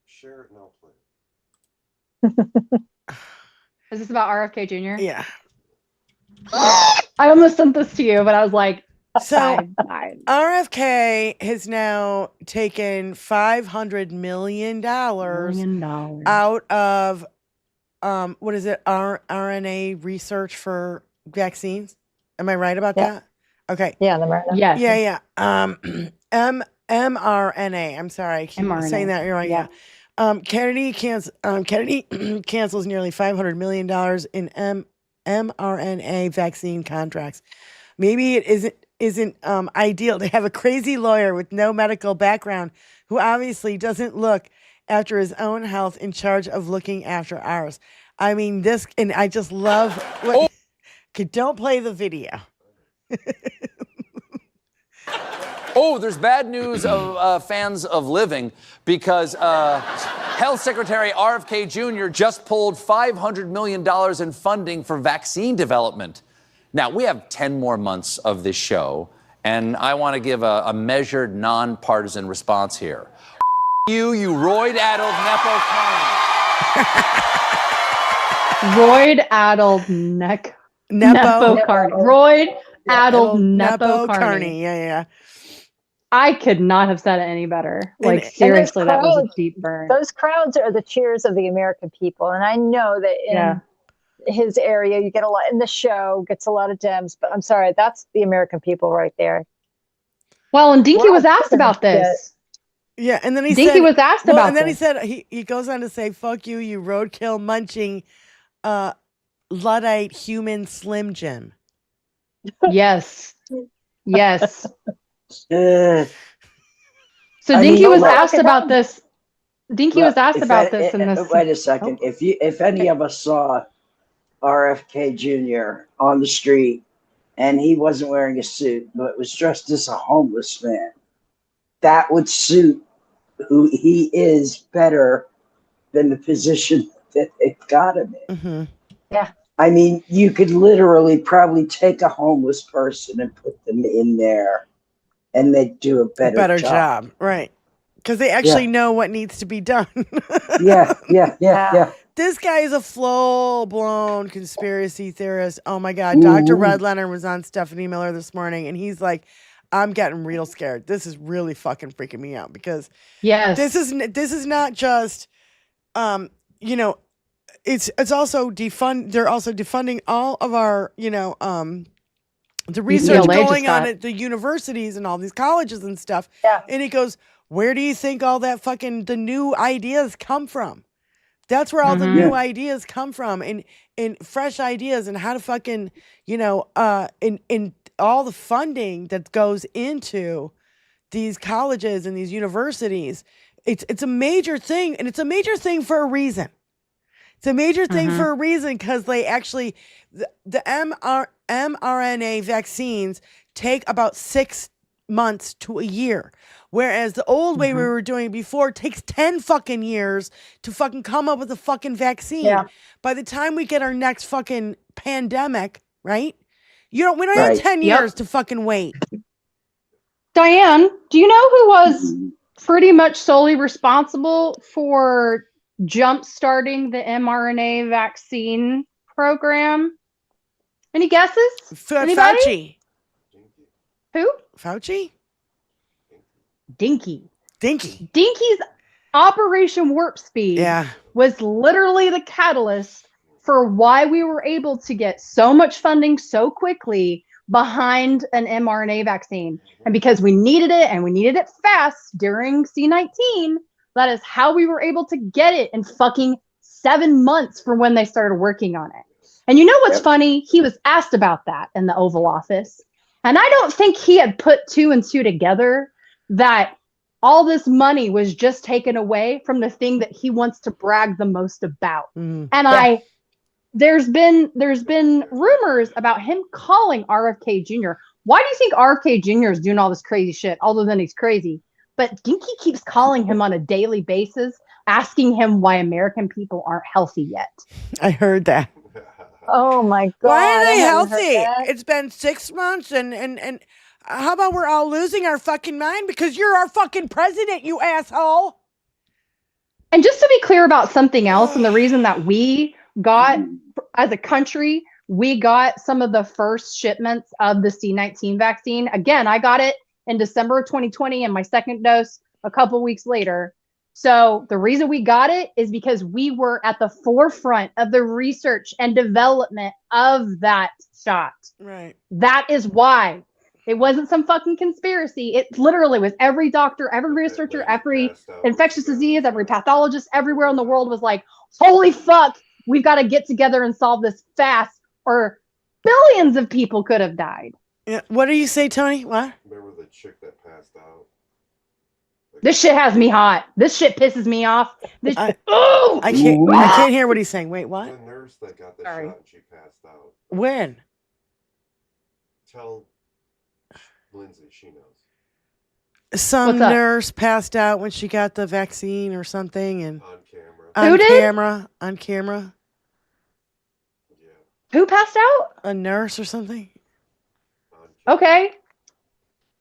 Speaker 14: Share it and I'll play.
Speaker 5: Is this about RFK Jr.?
Speaker 4: Yeah.
Speaker 5: I almost sent this to you, but I was like,
Speaker 4: so RFK has now taken $500 million out of what is it? RNA research for vaccines. Am I right about that? Okay.
Speaker 8: Yeah, the mRNA.
Speaker 5: Yeah.
Speaker 4: mRNA. I'm sorry, I keep saying that right. Yeah. Kennedy cancels nearly $500 million in mRNA vaccine contracts. Maybe it isn't ideal to have a crazy lawyer with no medical background who obviously doesn't look after his own health in charge of looking after ours. I mean, this, and I just love what. Okay, don't play the video.
Speaker 15: Oh, there's bad news of fans of Living because Health Secretary RFK Jr. just pulled $500 million in funding for vaccine development. Now, we have 10 more months of this show, and I want to give a measured, nonpartisan response here. You roid-addled Nepo Carney.
Speaker 5: Roid-addled Nepo Carney. Roid-addled Nepo Carney.
Speaker 4: Yeah.
Speaker 5: I could not have said it any better. Like, seriously, that was a deep burn.
Speaker 8: Those crowds are the cheers of the American people. And I know that in his area, you get a lot, in the show, gets a lot of Dems. But I'm sorry, that's the American people right there.
Speaker 5: Well, and Dinky was asked about this.
Speaker 4: Yeah, and then he
Speaker 5: Dinky was asked about
Speaker 4: and then
Speaker 5: this.
Speaker 4: he said, he goes on to say, fuck you, you roadkill munching Luddite human Slim Jim.
Speaker 5: Yes. So Dinky was asked about this. Dinky was asked about this in this.
Speaker 6: Wait a second. If any of us saw RFK Jr. on the street and he wasn't wearing a suit but was dressed as a homeless man, that would suit who he is better than the position that it got him in.
Speaker 4: Mm-hmm.
Speaker 5: Yeah.
Speaker 6: I mean, you could literally probably take a homeless person and put them in there and they'd do a better
Speaker 4: job. Right. Because they actually know what needs to be done.
Speaker 6: Yeah.
Speaker 4: This guy is a full-blown conspiracy theorist. Oh, my God. Dr. Redlener was on Stephanie Miller this morning, and he's like, I'm getting real scared. This is really fucking freaking me out because this is not just, it's also they're also defunding all of our, the research going on at the universities and all these colleges and stuff.
Speaker 8: Yeah.
Speaker 4: And he goes, where do you think all that the new ideas come from? That's where all the new ideas come from and fresh ideas and how to fucking, in all the funding that goes into these colleges and these universities. It's a major thing, and it's a major thing for a reason. It's a major thing for a reason because they actually, the mRNA vaccines take about 6 months to a year. Whereas the old way we were doing before takes 10 fucking years to fucking come up with a fucking vaccine. Yeah. By the time we get our next fucking pandemic, right? We don't have 10 years to fucking wait.
Speaker 5: Diane, do you know who was pretty much solely responsible for jump-starting the mRNA vaccine program? Any guesses?
Speaker 4: Fauci.
Speaker 5: Who?
Speaker 4: Fauci?
Speaker 5: Dinky.
Speaker 4: Dinky's
Speaker 5: Operation Warp Speed was literally the catalyst for why we were able to get so much funding so quickly behind an mRNA vaccine. And because we needed it and we needed it fast during C-19, that is how we were able to get it in fucking 7 months from when they started working on it. And you know what's funny? He was asked about that in the Oval Office. And I don't think he had put 2 and 2 together that all this money was just taken away from the thing that he wants to brag the most about. And there's been rumors about him calling RFK Jr. Why do you think RFK Jr. is doing all this crazy shit, other than he's crazy? But Dinky keeps calling him on a daily basis, asking him why American people aren't healthy yet.
Speaker 4: I heard that.
Speaker 8: Oh my God.
Speaker 4: Why are they healthy? It's been 6 months and how about we're all losing our fucking mind because you're our fucking president, you asshole.
Speaker 5: And just to be clear about something else, and the reason that we got, as a country, we got some of the first shipments of the C-19 vaccine. Again, I got it in December of 2020 and my second dose a couple weeks later. So the reason we got it is because we were at the forefront of the research and development of that shot.
Speaker 4: Right.
Speaker 5: That is why. It wasn't some fucking conspiracy. It literally was every doctor, every researcher, every infectious disease, every pathologist everywhere in the world was like, holy fuck, we've got to get together and solve this fast or billions of people could have died.
Speaker 4: Yeah. What do you say, Tony? What?
Speaker 14: Remember the chick that passed out?
Speaker 5: This shit has me hot. This shit pisses me off.
Speaker 4: I can't hear what he's saying. Wait, what?
Speaker 14: The nurse that got the shot and she passed out.
Speaker 4: When?
Speaker 14: Tell Lindsay, she knows.
Speaker 4: Some nurse passed out when she got the vaccine or something, and on camera.
Speaker 14: Yeah.
Speaker 5: Who passed out?
Speaker 4: A nurse or something.
Speaker 5: Okay.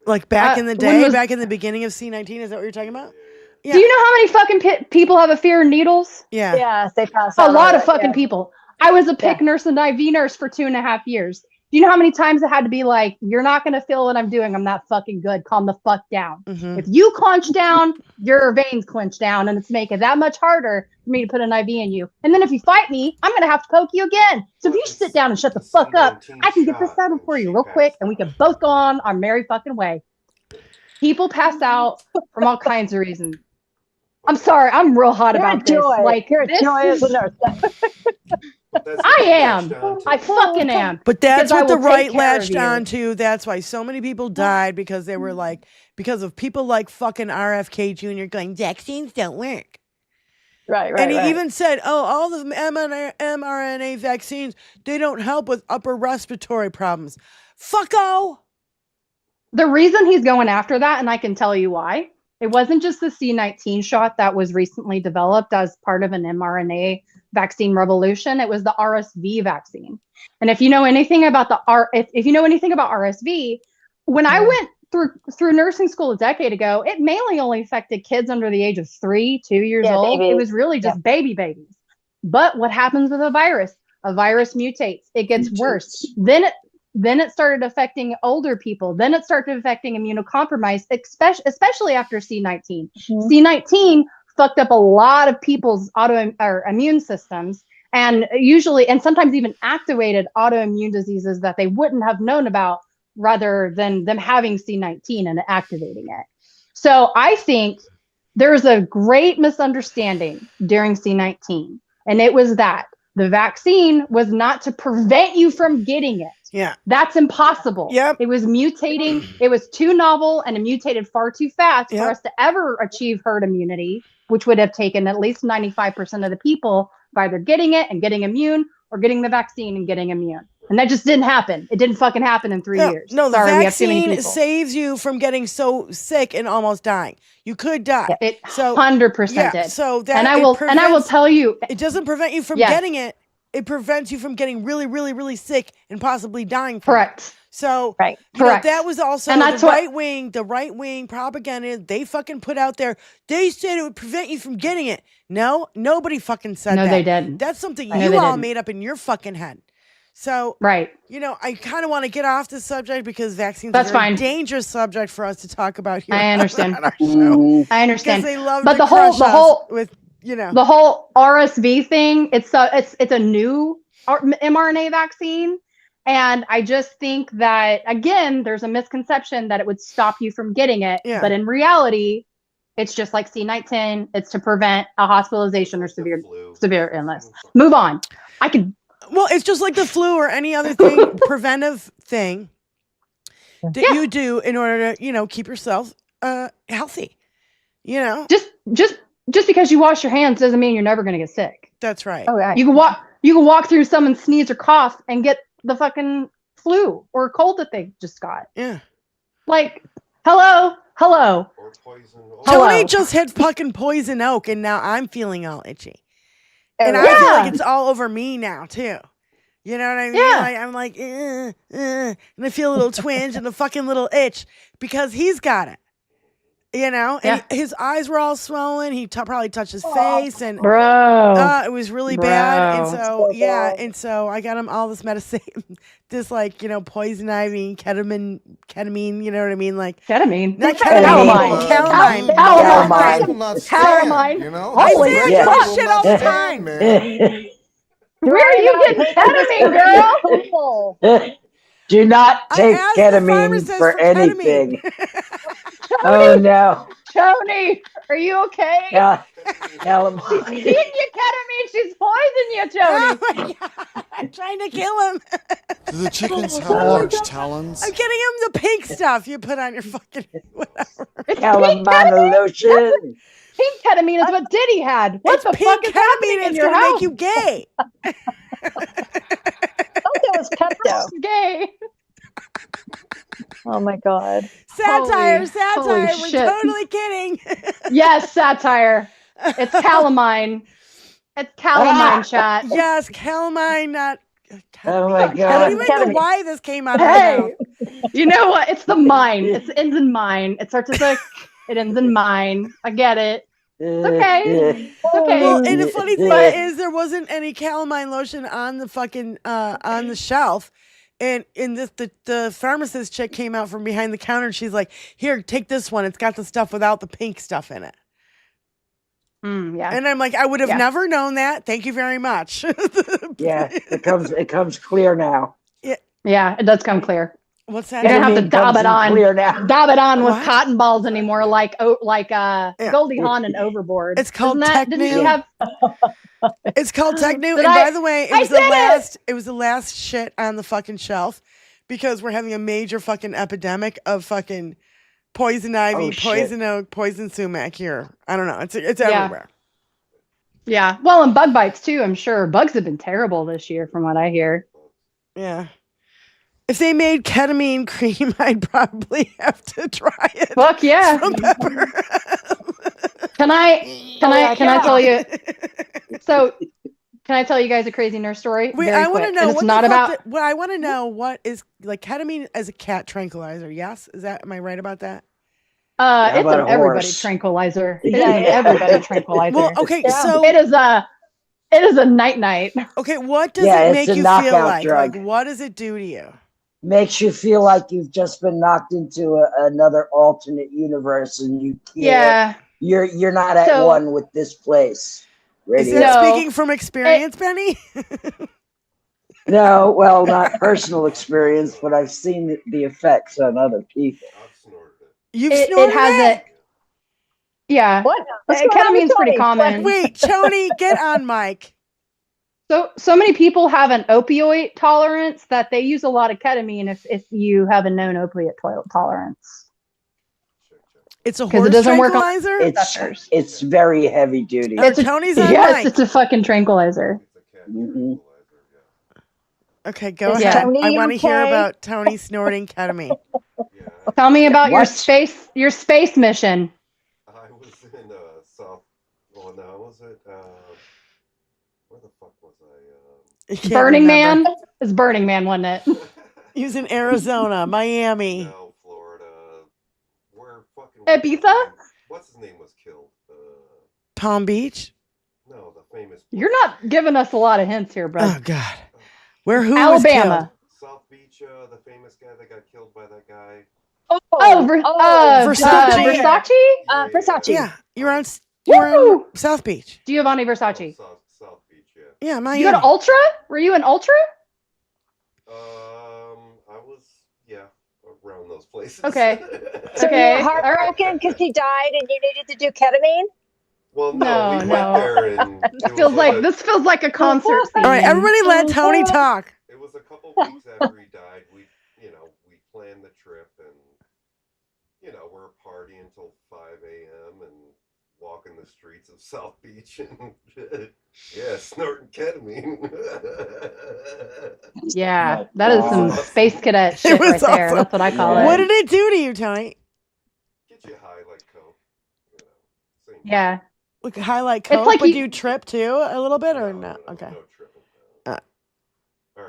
Speaker 4: Like back in the day, back in the beginning of C-19, is that what you're talking about?
Speaker 5: Yeah. Do you know how many fucking people have a fear of needles?
Speaker 4: Yeah.
Speaker 8: Yeah, they pass out.
Speaker 5: A lot of fucking people. I was a PIC nurse and IV nurse for 2.5 years. Do you know how many times I had to be like, you're not going to feel what I'm doing. I'm not fucking good. Calm the fuck down.
Speaker 4: Mm-hmm.
Speaker 5: If you clench down, your veins clench down, and it's making it that much harder for me to put an IV in you. And then if you fight me, I'm going to have to poke you again. So if you sit down and shut the fuck up, I can get this settled for you real quick, and we can both go on our merry fucking way. People pass out from all kinds of reasons. I'm sorry. I'm real hot about this. Like,
Speaker 8: you're a joy as a nurse.
Speaker 5: I am. I fucking am.
Speaker 4: But that's what the right latched onto. That's why so many people died, because they were like, because of people like fucking RFK Jr. going, vaccines don't work.
Speaker 8: Right.
Speaker 4: And he even said, all the mRNA vaccines, they don't help with upper respiratory problems. Fucko.
Speaker 5: The reason he's going after that, and I can tell you why, it wasn't just the C-19 shot that was recently developed as part of an mRNA vaccine revolution. It was the RSV vaccine. And if you know anything about if you know anything about RSV, when I went through nursing school a decade ago, it mainly only affected kids under the age of 3, 2 years old.
Speaker 8: Babies.
Speaker 5: It was really just babies. But what happens with a virus? A virus mutates. It gets worse. Then it started affecting older people. Then it started affecting immunocompromised, especially after C-19.
Speaker 8: Mm-hmm.
Speaker 5: C-19 fucked up a lot of people's immune systems, and sometimes even activated autoimmune diseases that they wouldn't have known about, rather than them having C-19 and activating it. So I think there's a great misunderstanding during C-19, and it was that the vaccine was not to prevent you from getting it.
Speaker 4: Yeah.
Speaker 5: That's impossible.
Speaker 4: Yep.
Speaker 5: It was mutating. It was too novel, and it mutated far too fast for us to ever achieve herd immunity, which would have taken at least 95% of the people by either getting it and getting immune, or getting the vaccine and getting immune. And that just didn't happen. It didn't fucking happen in 3 years.
Speaker 4: No, the
Speaker 5: Sorry, we have too many
Speaker 4: vaccine
Speaker 5: people.
Speaker 4: saves you from getting so sick and almost dying. You could die.
Speaker 5: Yeah, it 100% did.
Speaker 4: So that
Speaker 5: and I will tell you,
Speaker 4: it doesn't prevent you from getting it. It prevents you from getting really, really, really sick and possibly dying from it. So
Speaker 5: Correct.
Speaker 4: That was also
Speaker 5: and
Speaker 4: the right wing propaganda they fucking put out there. They said it would prevent you from getting it. No, nobody fucking said that.
Speaker 5: No, they didn't.
Speaker 4: That's something you all made up in your fucking head. So, I kind of want to get off this subject, because vaccines are a very dangerous subject for us to talk about here.
Speaker 5: I understand.
Speaker 4: On our show.
Speaker 5: I understand.
Speaker 4: Because they love
Speaker 5: but
Speaker 4: to
Speaker 5: the
Speaker 4: crush us
Speaker 5: whole
Speaker 4: with,
Speaker 5: the whole RSV thing, it's a new mRNA vaccine. And I just think that, again, there's a misconception that it would stop you from getting it.
Speaker 4: Yeah.
Speaker 5: But in reality, it's just like C-19. It's to prevent a hospitalization or severe illness. Move on.
Speaker 4: Well, it's just like the flu or any other thing, preventive thing that you do in order to, keep yourself healthy.
Speaker 5: Just because you wash your hands doesn't mean you're never going to get sick.
Speaker 4: That's right.
Speaker 8: Oh, right.
Speaker 5: You can walk through someone sneeze or cough and get the fucking flu or cold that they just got.
Speaker 4: Yeah.
Speaker 5: Like, hello.
Speaker 14: Or poison oak.
Speaker 4: Tony just had fucking poison oak, and now I'm feeling all itchy. And I feel like it's all over me now, too. You know what I mean?
Speaker 5: Yeah.
Speaker 4: Like, I'm like, and I feel a little twinge and a fucking little itch because he's got it. And his eyes were all swollen. He probably touched his face, and it was really bad. And so, and so I got him all this medicine, this poison ivy, ketamine. You know what I mean? Like
Speaker 5: ketamine,
Speaker 4: not
Speaker 5: calamine.
Speaker 4: I say that shit all the time,
Speaker 5: man. Where are you getting ketamine, girl?
Speaker 6: Do not take ketamine for anything. Oh no,
Speaker 5: Tony, are you okay?
Speaker 6: Yeah,
Speaker 5: she's eating you ketamine. She's poisoning you, Tony.
Speaker 4: Oh my God. I'm trying to kill him.
Speaker 16: Do the chickens have large talons?
Speaker 4: I'm getting him the pink stuff you put on your fucking whatever.
Speaker 6: Calamine lotion.
Speaker 5: Pink ketamine is what Diddy had. What the fuck is happening in your house?
Speaker 4: Make you gay.
Speaker 8: I thought that was Pepto.
Speaker 5: Gay.
Speaker 8: Oh my God.
Speaker 4: Satire.
Speaker 5: Holy
Speaker 4: We're
Speaker 5: shit.
Speaker 4: totally kidding.
Speaker 5: Yes, satire. It's calamine. It's calamine, chat.
Speaker 4: Yes, calamine, not.
Speaker 6: Oh my God.
Speaker 4: I don't even know why this came out of my mouth.
Speaker 5: You know what? It's the mine. It ends in mine. It starts with a. It ends in mine. I get it. It's okay. It's okay.
Speaker 4: Well, and the funny thing is, there wasn't any calamine lotion on the fucking on the shelf. And in this, the pharmacist chick came out from behind the counter and she's like, "Here, take this one. It's got the stuff without the pink stuff in it."
Speaker 5: Yeah.
Speaker 4: And I'm like, I would have never known that. Thank you very much.
Speaker 6: Yeah, it comes clear now.
Speaker 5: Yeah, it does come clear.
Speaker 4: What's that?
Speaker 5: You don't have to dab it on.
Speaker 6: Clear now.
Speaker 5: Dab it on with cotton balls anymore, like Goldie Hawn and Overboard.
Speaker 4: It's called
Speaker 5: Didn't she have?
Speaker 4: It's called Techno. And by the way, it was the last shit on the fucking shelf because we're having a major fucking epidemic of fucking poison ivy, poison oak, poison sumac here. I don't know. It's everywhere.
Speaker 5: Yeah. Well, and bug bites too, I'm sure. Bugs have been terrible this year from what I hear.
Speaker 4: Yeah. If they made ketamine cream, I'd probably have to try it.
Speaker 5: Fuck yeah.
Speaker 4: From Pepper.
Speaker 5: Can I tell you? So, can I tell you guys a crazy nurse story?
Speaker 4: Wait, I want to know.
Speaker 5: It's not about.
Speaker 4: I want to know what is like ketamine as a cat tranquilizer. Yes, am I right about that?
Speaker 5: It's an everybody tranquilizer. It is an everybody tranquilizer.
Speaker 4: Well, okay, so
Speaker 5: it is a night.
Speaker 4: Okay, what does it make you feel like?
Speaker 6: Drug.
Speaker 4: Like, what does it do to you?
Speaker 6: Makes you feel like you've just been knocked into another alternate universe, and you can't.
Speaker 5: Yeah.
Speaker 6: You're not at one with this place.
Speaker 4: Is that speaking from experience, Benny?
Speaker 6: No, well, not personal experience, but I've seen the effects on other people.
Speaker 4: You've snorted
Speaker 5: it has it. Yeah.
Speaker 8: What?
Speaker 5: Ketamine's pretty common.
Speaker 4: Wait, Tony, get on mic.
Speaker 5: So many people have an opioid tolerance that they use a lot of ketamine if you have a known opiate tolerance.
Speaker 4: It's a horse tranquilizer?
Speaker 6: It's very heavy duty.
Speaker 4: Tony's on mic.
Speaker 5: It's a fucking tranquilizer.
Speaker 6: Mm-hmm.
Speaker 4: Okay, go ahead. I want to hear about Tony snorting ketamine.
Speaker 5: Tell me about your space mission.
Speaker 14: I was in South. Oh no, was it? Where the fuck was I?
Speaker 5: Burning Man? It's Burning Man, wasn't it?
Speaker 4: He was in Arizona, Miami.
Speaker 14: No, Florida. Where fucking?
Speaker 5: Ibiza?
Speaker 14: What's his name was killed?
Speaker 4: Palm Beach?
Speaker 14: No, the famous.
Speaker 5: You're not giving us a lot of hints here, bro.
Speaker 4: Oh God. Who
Speaker 5: Alabama.
Speaker 4: was killed?
Speaker 14: South Beach, the famous guy that got killed by that guy.
Speaker 5: Versace?
Speaker 8: Versace.
Speaker 4: Yeah, you're on South Beach.
Speaker 5: Giovanni Versace.
Speaker 14: South Beach, yeah.
Speaker 4: Yeah, Miami.
Speaker 5: You go to Ultra? Were you in Ultra?
Speaker 14: I was, around those places.
Speaker 5: Okay.
Speaker 8: So you were heartbroken because he died and you needed to do ketamine?
Speaker 14: Well, no, we went there and
Speaker 5: this feels like a concert scene.
Speaker 4: All right, everybody, let Tony talk.
Speaker 14: It was a couple weeks after he died. We planned the trip, and we're partying until 5 a.m. and walking the streets of South Beach and snorting ketamine.
Speaker 5: Yeah, that is some space cadet shit right there. That's what I call it.
Speaker 4: What did it do to you, Tony?
Speaker 14: Get you high like coke.
Speaker 5: Yeah.
Speaker 4: Like high like coke, like you trip too a little bit, or no? Okay.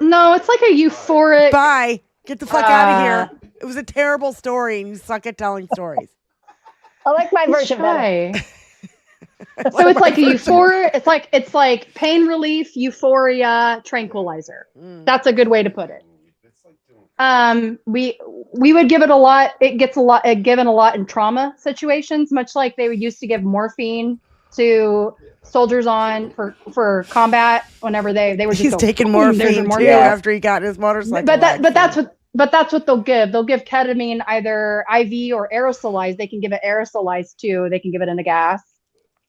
Speaker 5: No, it's like a euphoric.
Speaker 4: Bye. Get the fuck out of here. It was a terrible story, and you suck at telling stories.
Speaker 8: I like my version better.
Speaker 5: So it's like a euphoria. It's like pain relief, euphoria, tranquilizer. That's a good way to put it. We would give it a lot. It gets given a lot in trauma situations, much like they would used to give morphine to soldiers for combat whenever they were just.
Speaker 4: He's taking morphine too after he got his motorcycle.
Speaker 5: But that's what they'll give. They'll give ketamine either IV or aerosolized. They can give it aerosolized too. They can give it in a gas,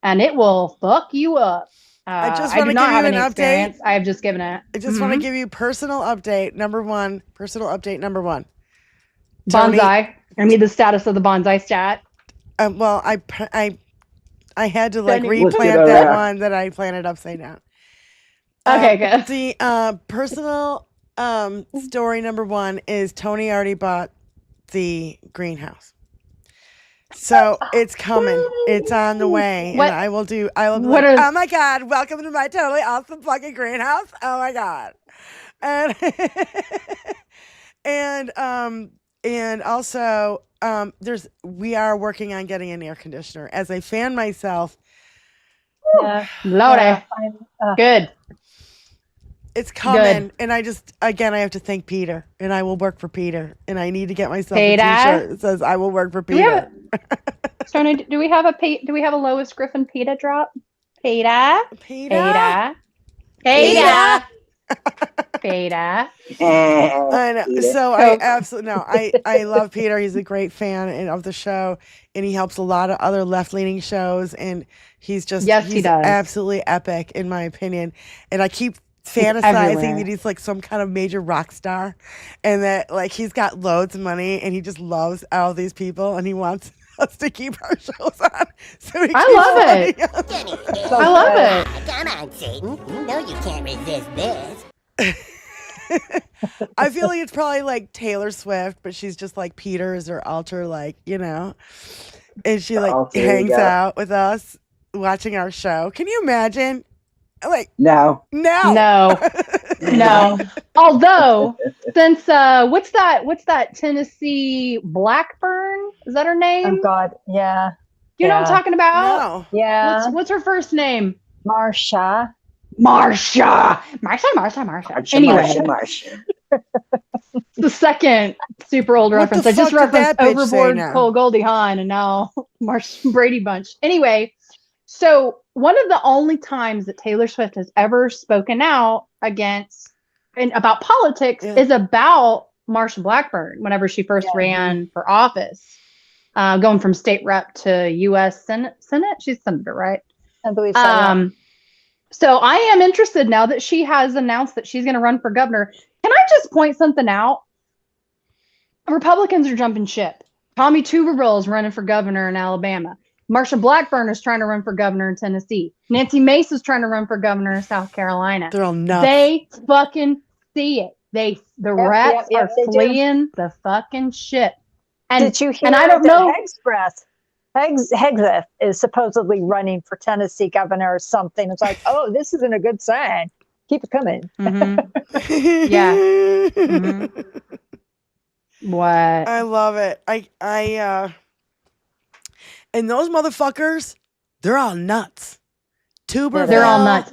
Speaker 5: and it will fuck you up.
Speaker 4: I just want to give you an update.
Speaker 5: I've just given it.
Speaker 4: I just want to give you personal update number one.
Speaker 5: Bonsai. I need the status of the bonsai stat.
Speaker 4: Well, I had to replant that one that I planted upside down.
Speaker 5: Okay, good.
Speaker 4: The personal story number one is Tony already bought the greenhouse. So it's coming. It's on the way.
Speaker 5: What?
Speaker 4: And I will be like, oh my God, welcome to my totally awesome fucking greenhouse. Oh my God. And also we are working on getting an air conditioner. As a fan myself.
Speaker 5: Yeah. Lordy. Good.
Speaker 4: It's coming. And I have to thank Peter, and I will work for Peter, and I need to get myself a t-shirt that says I will work for Peter.
Speaker 5: Do we have a Lois Griffin PETA drop? PETA. I
Speaker 4: know. So I absolutely I love Peter. He's a great fan of the show, and he helps a lot of other left-leaning shows, and he's he does absolutely epic in my opinion. And I keep fantasizing that he's like some kind of major rock star, and that like he's got loads of money, and he just loves all these people, and he wants us to keep our shows on. So
Speaker 5: I love it. I love it.
Speaker 1: Come on, Satan. You know you can't resist this.
Speaker 4: I feel like it's probably like Taylor Swift, but she's just like Peter is her alter, and she hangs out with us watching our show. Can you imagine?
Speaker 6: No.
Speaker 5: Although, since what's that Tennessee Blackburn? Is that her name?
Speaker 8: Oh God, yeah.
Speaker 5: You know what I'm talking about?
Speaker 4: No.
Speaker 8: Yeah. What's
Speaker 5: her first name?
Speaker 8: Marsha.
Speaker 5: Anyway, the second super old reference. I just referenced Overboard, Cole Goldie Hawn, and now Brady Bunch. Anyway, so one of the only times that Taylor Swift has ever spoken out against and about politics is about Marsha Blackburn whenever she first ran for office, going from state rep to U.S. Senate. She's senator, right?
Speaker 8: I believe so. Yeah.
Speaker 5: So I am interested now that she has announced that she's going to run for governor. Can I just point something out? Republicans are jumping ship. Tommy Tuberville is running for governor in Alabama. Marsha Blackburn is trying to run for governor in Tennessee. Nancy Mace is trying to run for governor in South Carolina.
Speaker 4: They're all nuts.
Speaker 5: They fucking see it. The rats are fleeing the fucking shit. And,
Speaker 8: did you hear
Speaker 5: and I don't know.
Speaker 8: Hegseth is supposedly running for Tennessee governor or something. It's like, oh, this isn't a good sign. Keep it coming.
Speaker 5: Mm-hmm. Yeah. Mm-hmm. What?
Speaker 4: I love it. And those motherfuckers, they're all nuts. Tuberville.
Speaker 5: They're all nuts.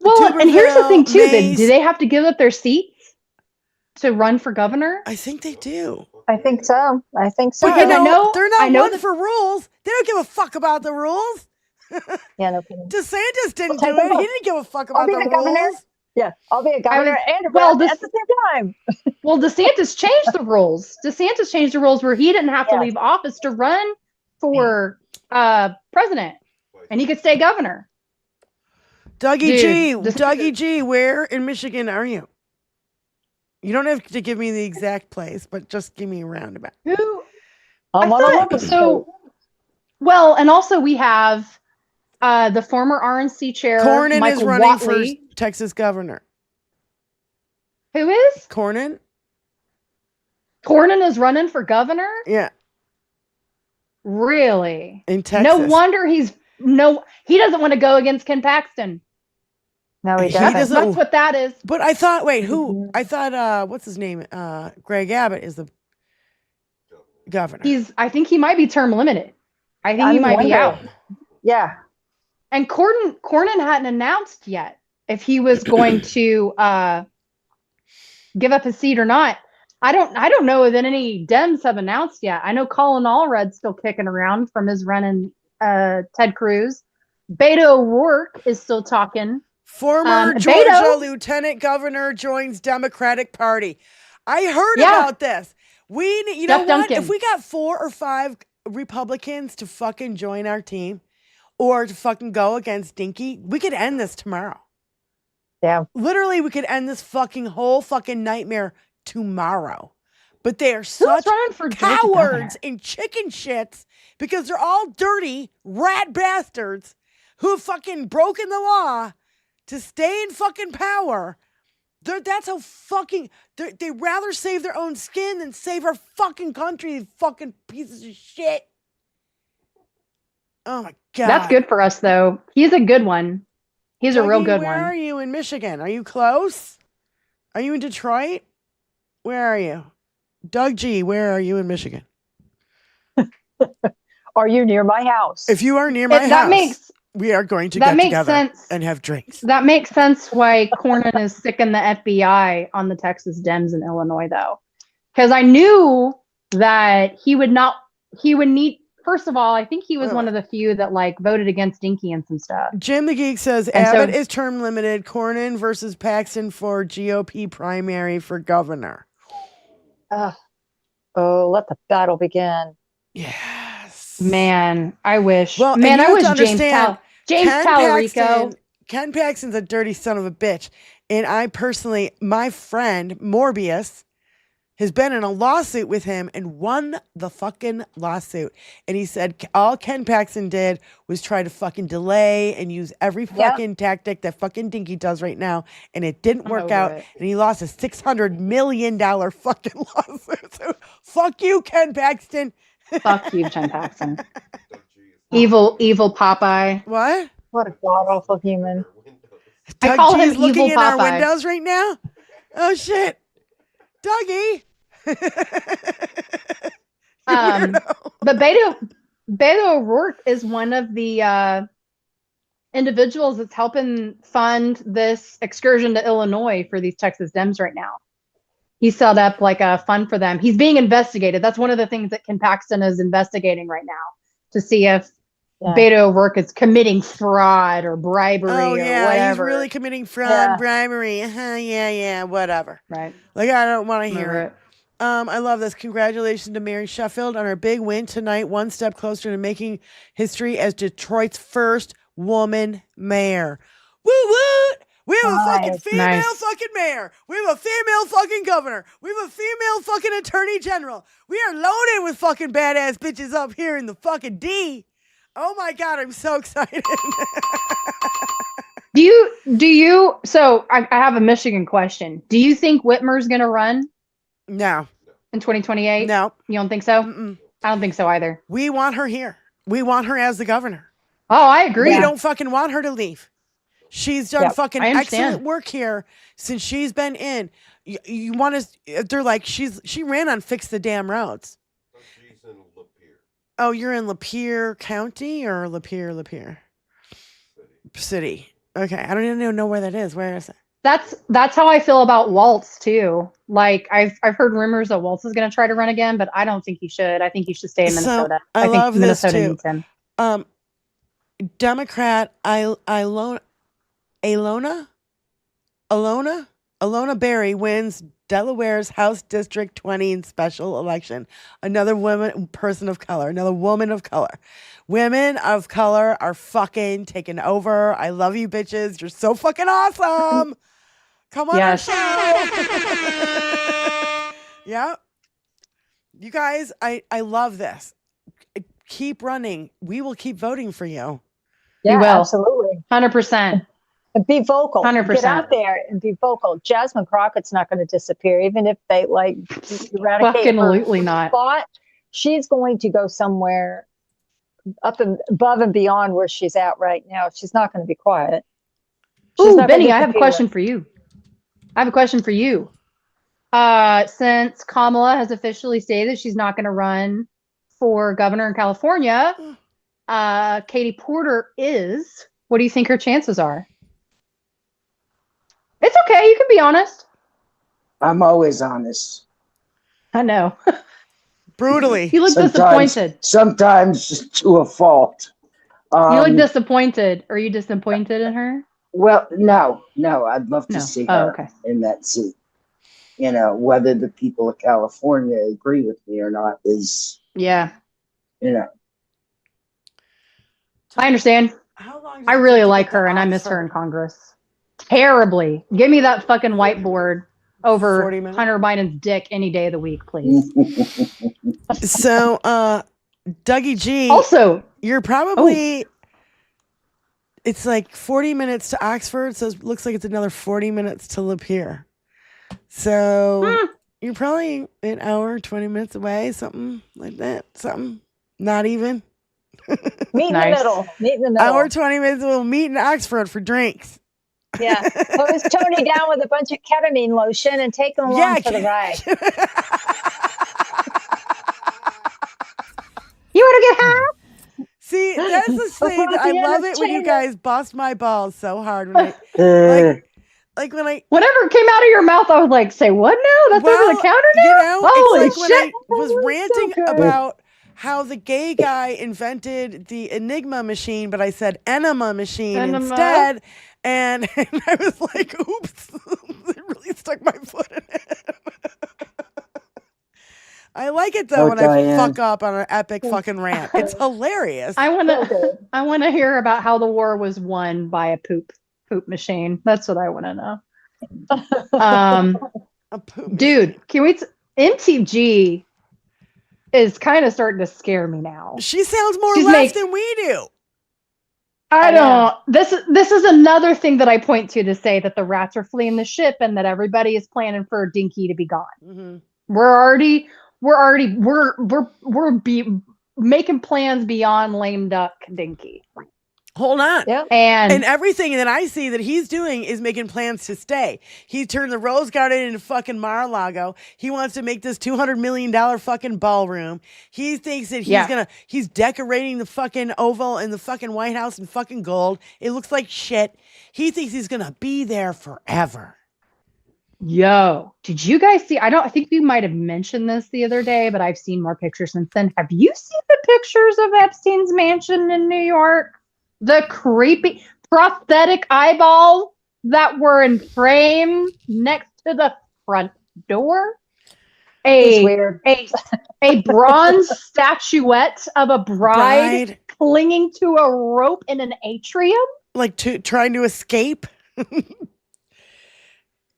Speaker 5: Well, and here's the thing too: do they have to give up their seats to run for governor?
Speaker 4: I think they do.
Speaker 8: I think so.
Speaker 4: Well, they're not one for rules. They don't give a fuck about the rules.
Speaker 8: Yeah, no kidding.
Speaker 4: DeSantis didn't do it. He didn't give a fuck about the rules.
Speaker 8: Governor. Yeah, I'll be a governor and a rep at the same time.
Speaker 5: Well, DeSantis changed the rules. DeSantis changed the rules where he didn't have to leave office to run for president. and he could stay governor.
Speaker 4: Dougie G, where in Michigan are you? You don't have to give me the exact place, but just give me a roundabout.
Speaker 5: Well, and also we have the former RNC chair,
Speaker 4: Cornyn
Speaker 5: Michael
Speaker 4: is running
Speaker 5: Whatley.
Speaker 4: for Texas governor.
Speaker 5: Who is?
Speaker 4: Cornyn.
Speaker 5: Cornyn is running for governor?
Speaker 4: Yeah.
Speaker 5: Really?
Speaker 4: In Texas.
Speaker 5: No wonder he doesn't want to go against Ken Paxton.
Speaker 8: No, he doesn't.
Speaker 5: That's what that is.
Speaker 4: But I thought, wait, who? I thought, what's his name? Greg Abbott is the governor.
Speaker 5: I think he might be term limited. I think he might be out.
Speaker 8: Yeah.
Speaker 5: And Cornyn hadn't announced yet if he was going to give up his seat or not. I don't know that any Dems have announced yet. I know Colin Allred's still kicking around from his run in Ted Cruz. Beto O'Rourke is still talking.
Speaker 4: Former Georgia lieutenant governor joins Democratic Party. I heard about this. You know what?
Speaker 5: Duncan.
Speaker 4: If we got 4 or 5 Republicans to fucking join our team or to fucking go against Dinky, we could end this tomorrow.
Speaker 8: Yeah.
Speaker 4: Literally, we could end this fucking whole fucking nightmare tomorrow. But they are such cowards and chicken shits because they're all dirty rat bastards who have fucking broken the law to stay in fucking power. That's how fucking... They rather save their own skin than save our fucking country, you fucking pieces of shit. Oh, my God.
Speaker 5: That's good for us, though. He's a good one. He's a real good one.
Speaker 4: Where are you in Michigan? Are you close? Are you in Detroit? Where are you? Doug G, where are you in Michigan?
Speaker 8: Are you near my house?
Speaker 4: If you are near my house... we are going to get together and have drinks.
Speaker 5: That makes sense why Cornyn is sicking the FBI on the Texas Dems in Illinois, though. Because I knew that he would need, first of all, I think he was one of the few that voted against Dinky and some stuff.
Speaker 4: Jim the Geek says Abbott is term limited. Cornyn versus Paxton for GOP primary for governor.
Speaker 8: Let the battle begin.
Speaker 4: Yes.
Speaker 5: Man, I wish.
Speaker 4: Well,
Speaker 5: man, I wish
Speaker 4: James
Speaker 5: Tallarico.
Speaker 4: Ken Paxton's a dirty son of a bitch. And I personally, my friend Morbius has been in a lawsuit with him and won the fucking lawsuit. And he said all Ken Paxton did was try to fucking delay and use every fucking tactic that fucking Dinky does right now. And it didn't work out. And he lost a $600 million fucking lawsuit. So fuck you, Ken Paxton.
Speaker 5: Fuck you, Ken Paxton. Evil Popeye.
Speaker 4: What?
Speaker 8: What a god awful human.
Speaker 5: I call him
Speaker 4: looking
Speaker 5: evil
Speaker 4: in
Speaker 5: Popeye.
Speaker 4: our windows right now. Oh shit, Dougie.
Speaker 5: But Beto O'Rourke is one of the individuals that's helping fund this excursion to Illinois for these Texas Dems right now. He set up a fund for them. He's being investigated. That's one of the things that Ken Paxton is investigating right now to see if Beto O'Rourke is committing fraud or bribery or whatever.
Speaker 4: He's really committing fraud, bribery. Whatever.
Speaker 5: Right.
Speaker 4: I don't want to hear it. I love this. Congratulations to Mary Sheffield on her big win tonight. One step closer to making history as Detroit's first woman mayor. Woo woo! We have a fucking female fucking mayor. We have a female fucking governor. We have a female fucking attorney general. We are loaded with fucking badass bitches up here in the fucking D. Oh my God, I'm so excited.
Speaker 5: So I have a Michigan question. Do you think Whitmer's going to run?
Speaker 4: No.
Speaker 5: In 2028?
Speaker 4: No.
Speaker 5: You don't think so?
Speaker 4: Mm-mm.
Speaker 5: I don't think so either.
Speaker 4: We want her here. We want her as the governor.
Speaker 5: Oh, I agree.
Speaker 4: We don't fucking want her to leave. She's done fucking excellent work here since she's been in. You want to? They're like she ran on Fix the Damn Roads.
Speaker 14: She's in Lapeer.
Speaker 4: Oh, you're in Lapeer County or Lapeer City. Okay, I don't even know where that is. Where is it?
Speaker 5: That's how I feel about Waltz too. I've heard rumors that Waltz is going to try to run again, but I don't think he should. I think he should stay in Minnesota.
Speaker 4: So, I love
Speaker 5: think Minnesota
Speaker 4: this too.
Speaker 5: Needs him.
Speaker 4: Democrat Ilona Alona Berry wins Delaware's House District 20 special election. Another person of color, another woman of color. Women of color are fucking taking over. I love you bitches. You're so fucking awesome. Come on our show. Yeah. You guys, I love this. Keep running. We will keep voting for you.
Speaker 8: Yeah,
Speaker 5: You will.
Speaker 8: absolutely.
Speaker 5: 100%.
Speaker 8: And be vocal.
Speaker 5: 100%.
Speaker 8: Get out there and be vocal. Jasmine Crockett's not going to disappear, even if they like eradicate
Speaker 5: Fucking
Speaker 8: her
Speaker 5: absolutely not.
Speaker 8: spot. She's going to go somewhere up and above and beyond where she's at right now. She's not going to be quiet.
Speaker 5: Ooh, Benny, I have a question for you. Since Kamala has officially stated she's not going to run for governor in California, Katie Porter is. What do you think her chances are? It's okay. You can be honest.
Speaker 6: I'm always honest.
Speaker 5: I know.
Speaker 4: Brutally.
Speaker 5: You look disappointed.
Speaker 6: Sometimes to a fault.
Speaker 5: You look disappointed. Are you disappointed in her?
Speaker 6: Well, no. I'd love to see her
Speaker 5: okay.
Speaker 6: in that seat. You know, whether the people of California agree with me or not is,
Speaker 5: Yeah.
Speaker 6: you know.
Speaker 5: I understand. I really like her, and I miss her in Congress. Terribly. Give me that fucking whiteboard over Hunter Biden's dick any day of the week, please.
Speaker 4: So, Dougie G.
Speaker 5: Also,
Speaker 4: you're probably. It's like 40 minutes to Oxford, so it looks like it's another 40 minutes to Lapeer. So you're probably an hour, 20 minutes away, something like that. Something. Not even.
Speaker 8: Meet in the middle. Meet in the middle.
Speaker 4: Hour, 20 minutes, we'll meet in Oxford for drinks.
Speaker 8: Yeah. Hose Tony down with a bunch of ketamine lotion and take him along for the ride.
Speaker 5: You want to get high?
Speaker 4: See, that's the thing. I love it when you guys bust my balls so hard. When I, like when I...
Speaker 5: Whatever came out of your mouth, I was like, say what now? That's over the counter now?
Speaker 4: You know,
Speaker 5: Holy
Speaker 4: it's like
Speaker 5: shit.
Speaker 4: when I was ranting about how the gay guy invented the Enigma machine, but I said enema machine instead. And I was like, oops, it really stuck my foot in it. I like it though when I fuck up on an epic fucking rant. It's hilarious.
Speaker 5: I want to hear about how the war was won by a poop machine. That's what I want to know. Dude, can we? MTG is kind of starting to scare me now.
Speaker 4: She sounds more left than we do.
Speaker 5: I don't. This is another thing that I point to say that the rats are fleeing the ship and that everybody is planning for Dinky to be gone.
Speaker 4: Mm-hmm.
Speaker 5: We're making plans beyond lame duck Dinky.
Speaker 4: Hold on.
Speaker 5: Yeah.
Speaker 4: And everything that I see that he's doing is making plans to stay. He turned the Rose Garden into fucking Mar-a-Lago. He wants to make this $200 million fucking ballroom. He thinks that he's decorating the fucking Oval and the fucking White House in fucking gold. It looks like shit. He thinks he's going to be there forever.
Speaker 5: Yo, did you guys see? I think we might have mentioned this the other day, but I've seen more pictures since then. Have you seen the pictures of Epstein's mansion in New York? The creepy prosthetic eyeballs that were in frame next to the front door. A bronze statuette of a bride clinging to a rope in an atrium.
Speaker 4: Like trying to escape.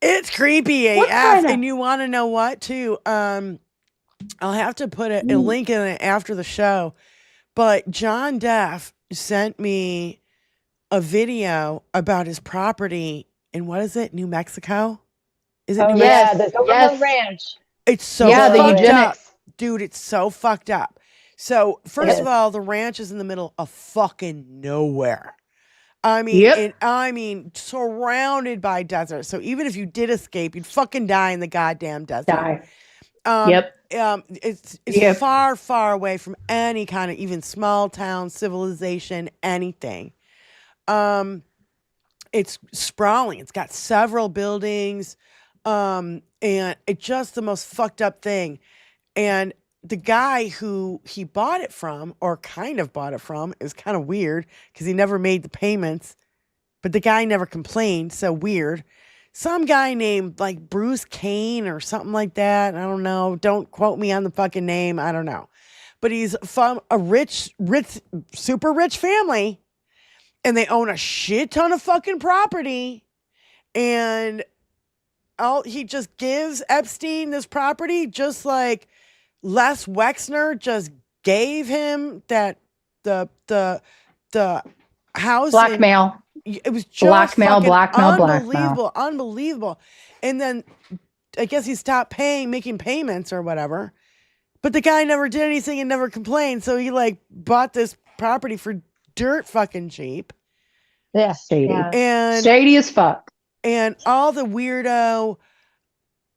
Speaker 4: It's creepy AF. And you want to know what too? I'll have to put a link in it after the show. But John Deff sent me a video about his property in New Mexico? Is it New Mexico?
Speaker 8: The Ranch.
Speaker 4: It's so fucked up. Dude, it's so fucked up. So, first of all, the ranch is in the middle of fucking nowhere. I mean, surrounded by desert. So even if you did escape, you'd fucking die in the goddamn desert. It's far, far away from any kind of even small town civilization, anything. It's sprawling. It's got several buildings, and it's just the most fucked up thing. And the guy who he bought it from, or kind of bought it from, is kind of weird because he never made the payments, but the guy never complained. So weird. some guy named like Bruce Kane or something like that. I don't know. Don't quote me on the fucking name. I don't know. But he's from a rich, super rich family, and they own a shit ton of fucking property. And he just gives Epstein this property, just like Les Wexner just gave him that the house.
Speaker 5: Blackmail.
Speaker 4: It was just
Speaker 5: blackmail.
Speaker 4: Unbelievable. And then I guess he stopped making payments or whatever. But the guy never did anything and never complained. So he like bought this property for dirt fucking cheap.
Speaker 5: Yeah, shady.
Speaker 4: And
Speaker 5: shady as fuck.
Speaker 4: And all the weirdo,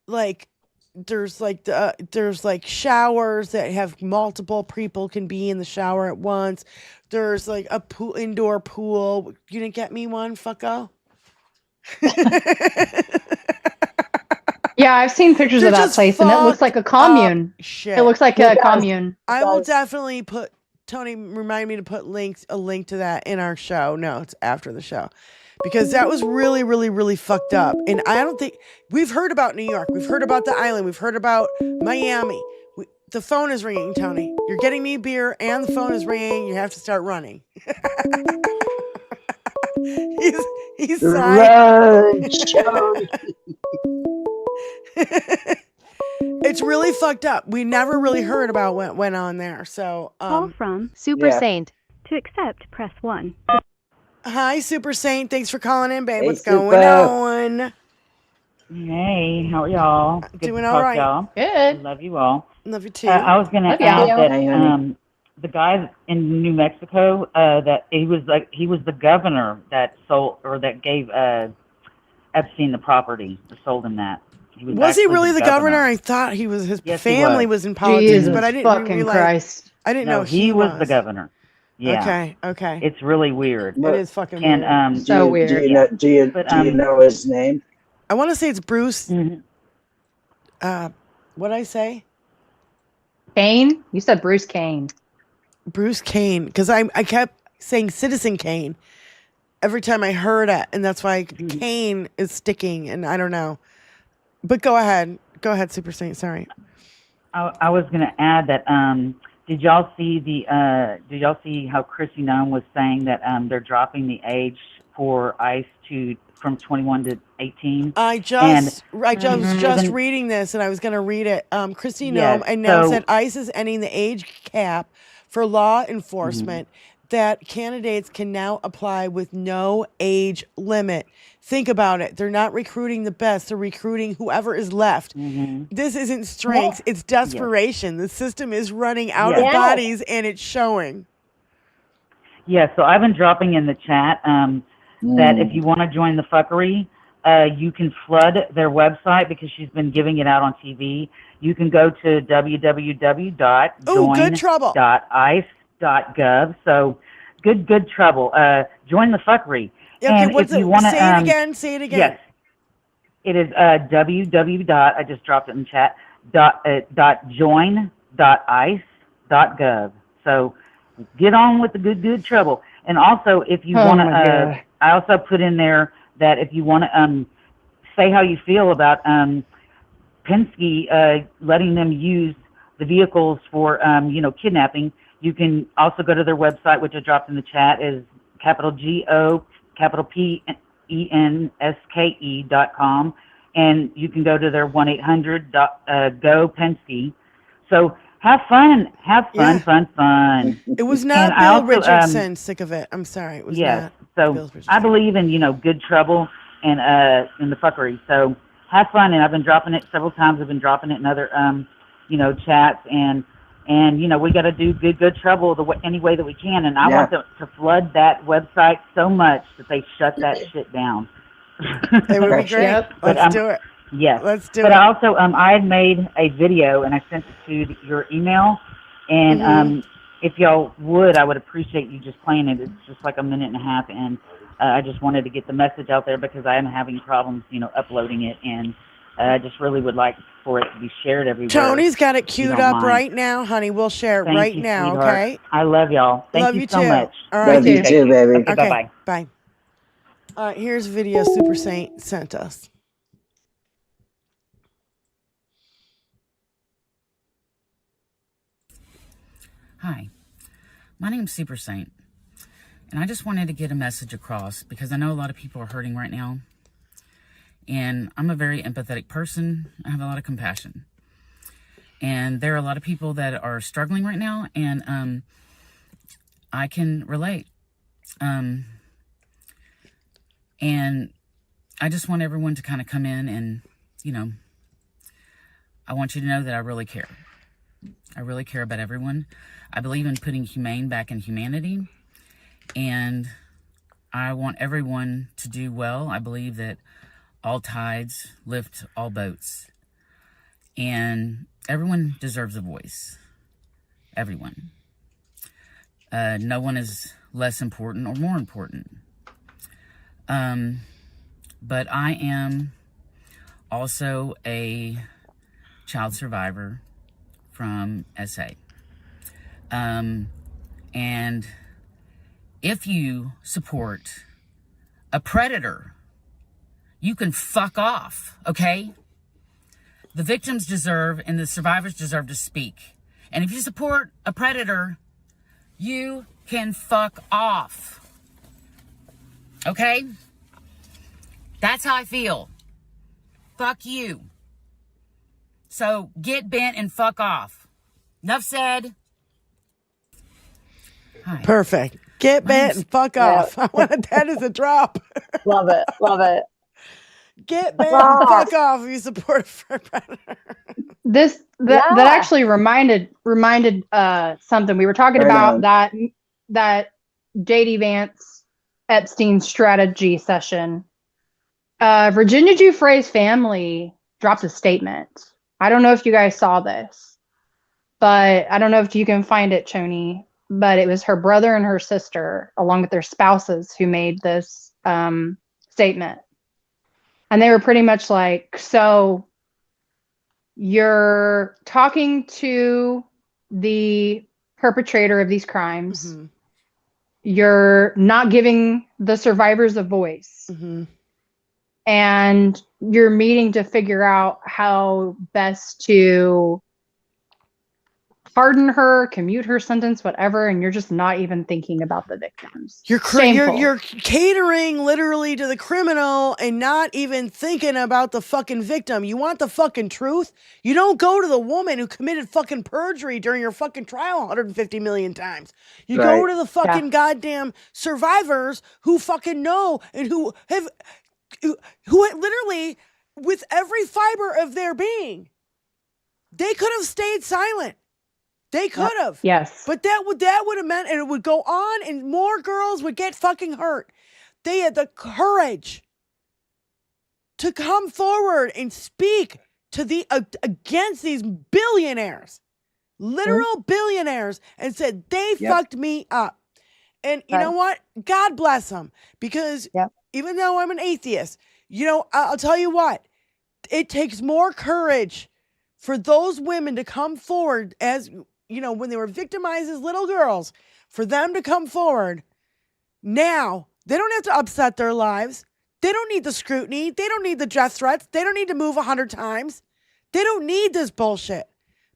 Speaker 4: like there's like showers that have multiple people can be in the shower at once. There's like a indoor pool. You didn't get me one, fucko?
Speaker 5: Yeah, I've seen pictures of that place, and it looks like a commune.
Speaker 4: Shit.
Speaker 5: It looks like a commune.
Speaker 4: I will definitely put, Tony, remind me to put a link to that in our show notes after the show. Because that was really, really, really fucked up. And I don't think, we've heard about New York. We've heard about the island. We've heard about Miami. The phone is ringing, Tony. You're getting me beer and the phone is ringing. You have to start running. he's
Speaker 6: Run,
Speaker 4: It's really fucked up. We never really heard about what went on there. So,
Speaker 17: call from Super Saint. To accept, press 1.
Speaker 4: Hi, Super Saint. Thanks for calling in, babe.
Speaker 6: Hey,
Speaker 4: What's going on?
Speaker 18: Hey, how are y'all? Good
Speaker 4: Doing
Speaker 18: to
Speaker 4: all
Speaker 18: talk,
Speaker 4: right.
Speaker 18: y'all.
Speaker 5: Good.
Speaker 18: Love you all.
Speaker 4: Love you too.
Speaker 18: I was going to
Speaker 5: Love
Speaker 18: add
Speaker 5: you.
Speaker 18: that the guy in New Mexico, that he was the governor that sold or that gave Epstein the property, or sold him that.
Speaker 4: Was he really the governor? I thought his
Speaker 18: Yes,
Speaker 4: family
Speaker 18: he
Speaker 4: was in politics,
Speaker 5: Jesus
Speaker 4: but I didn't
Speaker 5: fucking
Speaker 4: realize.
Speaker 5: Christ.
Speaker 4: I didn't
Speaker 18: No,
Speaker 4: know
Speaker 18: he was the governor. Yeah.
Speaker 4: Okay.
Speaker 18: It's really weird.
Speaker 4: It is fucking weird.
Speaker 18: And
Speaker 5: So weird.
Speaker 6: Do you know his name?
Speaker 4: I want to say it's Bruce.
Speaker 18: Mm-hmm.
Speaker 4: What'd I say?
Speaker 5: Kane? You said Bruce Kane.
Speaker 4: Bruce Kane, because I kept saying Citizen Kane every time I heard it, and that's why Kane is sticking, and I don't know. But go ahead, Super Saint. Sorry.
Speaker 18: I was going to add that. Did y'all see how Chrissy Nome was saying that they're dropping the age for ICE from 21 to 18?
Speaker 4: I was just reading this, and I was going to read it. Chrissy Nome announced that ICE is ending the age cap for law enforcement. That candidates can now apply with no age limit. Think about it. They're not recruiting the best. They're recruiting whoever is left. This isn't strength. It's desperation. The system is running out of bodies, and it's showing.
Speaker 18: Yeah, so I've been dropping in the chat that if you want to join the fuckery, you can flood their website because she's been giving it out on TV. You can go to www.join.ice.gov. So good trouble. Join the fuckery.
Speaker 4: Okay,
Speaker 18: and if you want to
Speaker 4: say it again.
Speaker 18: Yes, it is www. I just dropped it in chat. Join.ice.gov. So get on with the good trouble. And also, if you want to, I also put in there that if you want to say how you feel about Penske letting them use the vehicles for kidnapping. You can also go to their website, which I dropped in the chat, is PenSke.com, and you can go to their 1-800-GO-PENSKE. So have fun, fun.
Speaker 4: It was not Bill Richardson. Sick of it. I'm sorry. It was not.
Speaker 18: So I believe in good trouble and in the fuckery. So have fun, and I've been dropping it several times. I've been dropping it in other chats, and we got to do good trouble any way that we can. And I want to flood that website so much that they shut that shit down.
Speaker 4: It would be great. Let's do it.
Speaker 18: Yes.
Speaker 4: Let's do it.
Speaker 18: But I also, I had made a video and I sent it to your email. And if y'all would, I would appreciate you just playing it. It's just like a minute and a half. And I just wanted to get the message out there because I am having problems, uploading it. And I just really would like for it to be shared everywhere.
Speaker 4: Tony's got it queued up right now, honey. We'll share it right now,
Speaker 18: sweetheart.
Speaker 4: okay?
Speaker 18: I love y'all. Thank you so much.
Speaker 4: All right.
Speaker 6: Love you too, baby.
Speaker 18: Okay, bye-bye.
Speaker 4: Bye. All right, here's a video Super Saint sent us.
Speaker 19: Hi, my name's Super Saint, and I just wanted to get a message across because I know a lot of people are hurting right now, and I'm a very empathetic person. I have a lot of compassion, and there are a lot of people that are struggling right now, and I can relate, and I just want everyone to kind of come in and, you know, I want you to know that I really care. I really care about everyone. I believe in putting humane back in humanity, and I want everyone to do well. I believe that all tides lift all boats, and everyone deserves a voice. Everyone. No one is less important or more important. But I am also a child survivor from SA. And if you support a predator, you can fuck off, okay? The victims deserve and the survivors deserve to speak. And if you support a predator, you can fuck off. Okay? That's how I feel. Fuck you. So get bent and fuck off. Enough said. Hi.
Speaker 4: Perfect. Get bent and fuck off. I wanted that as a drop.
Speaker 8: Love it. Love it.
Speaker 4: Get bent and fuck off if you support a predator.
Speaker 5: That actually reminded something we were talking about, that JD Vance Epstein strategy session. Virginia Giuffre's family dropped a statement. I don't know if you guys saw this, but I don't know if you can find it, Choni, but it was her brother and her sister, along with their spouses, who made this statement. And they were pretty much like, so you're talking to the perpetrator of these crimes. Mm-hmm. You're not giving the survivors a voice. Mm-hmm. And you're meeting to figure out how best to pardon her, commute her sentence, whatever, and you're just not even thinking about the victims.
Speaker 4: You're catering literally to the criminal and not even thinking about the fucking victim. You want the fucking truth? You don't go to the woman who committed fucking perjury during your fucking trial 150 million times. You go to the fucking goddamn survivors who fucking know and who literally, with every fiber of their being, they could have stayed silent. They could have.
Speaker 5: Yes.
Speaker 4: But that would have meant, and it would go on, and more girls would get fucking hurt. They had the courage to come forward and speak to against these billionaires, literal billionaires, and said, they fucked me up. And you know what? God bless them. Because even though I'm an atheist, you know, I'll tell you what, it takes more courage for those women to come forward, as you know, when they were victimized as little girls, for them to come forward. Now, they don't have to upset their lives. They don't need the scrutiny. They don't need the death threats. They don't need to move 100 times. They don't need this bullshit.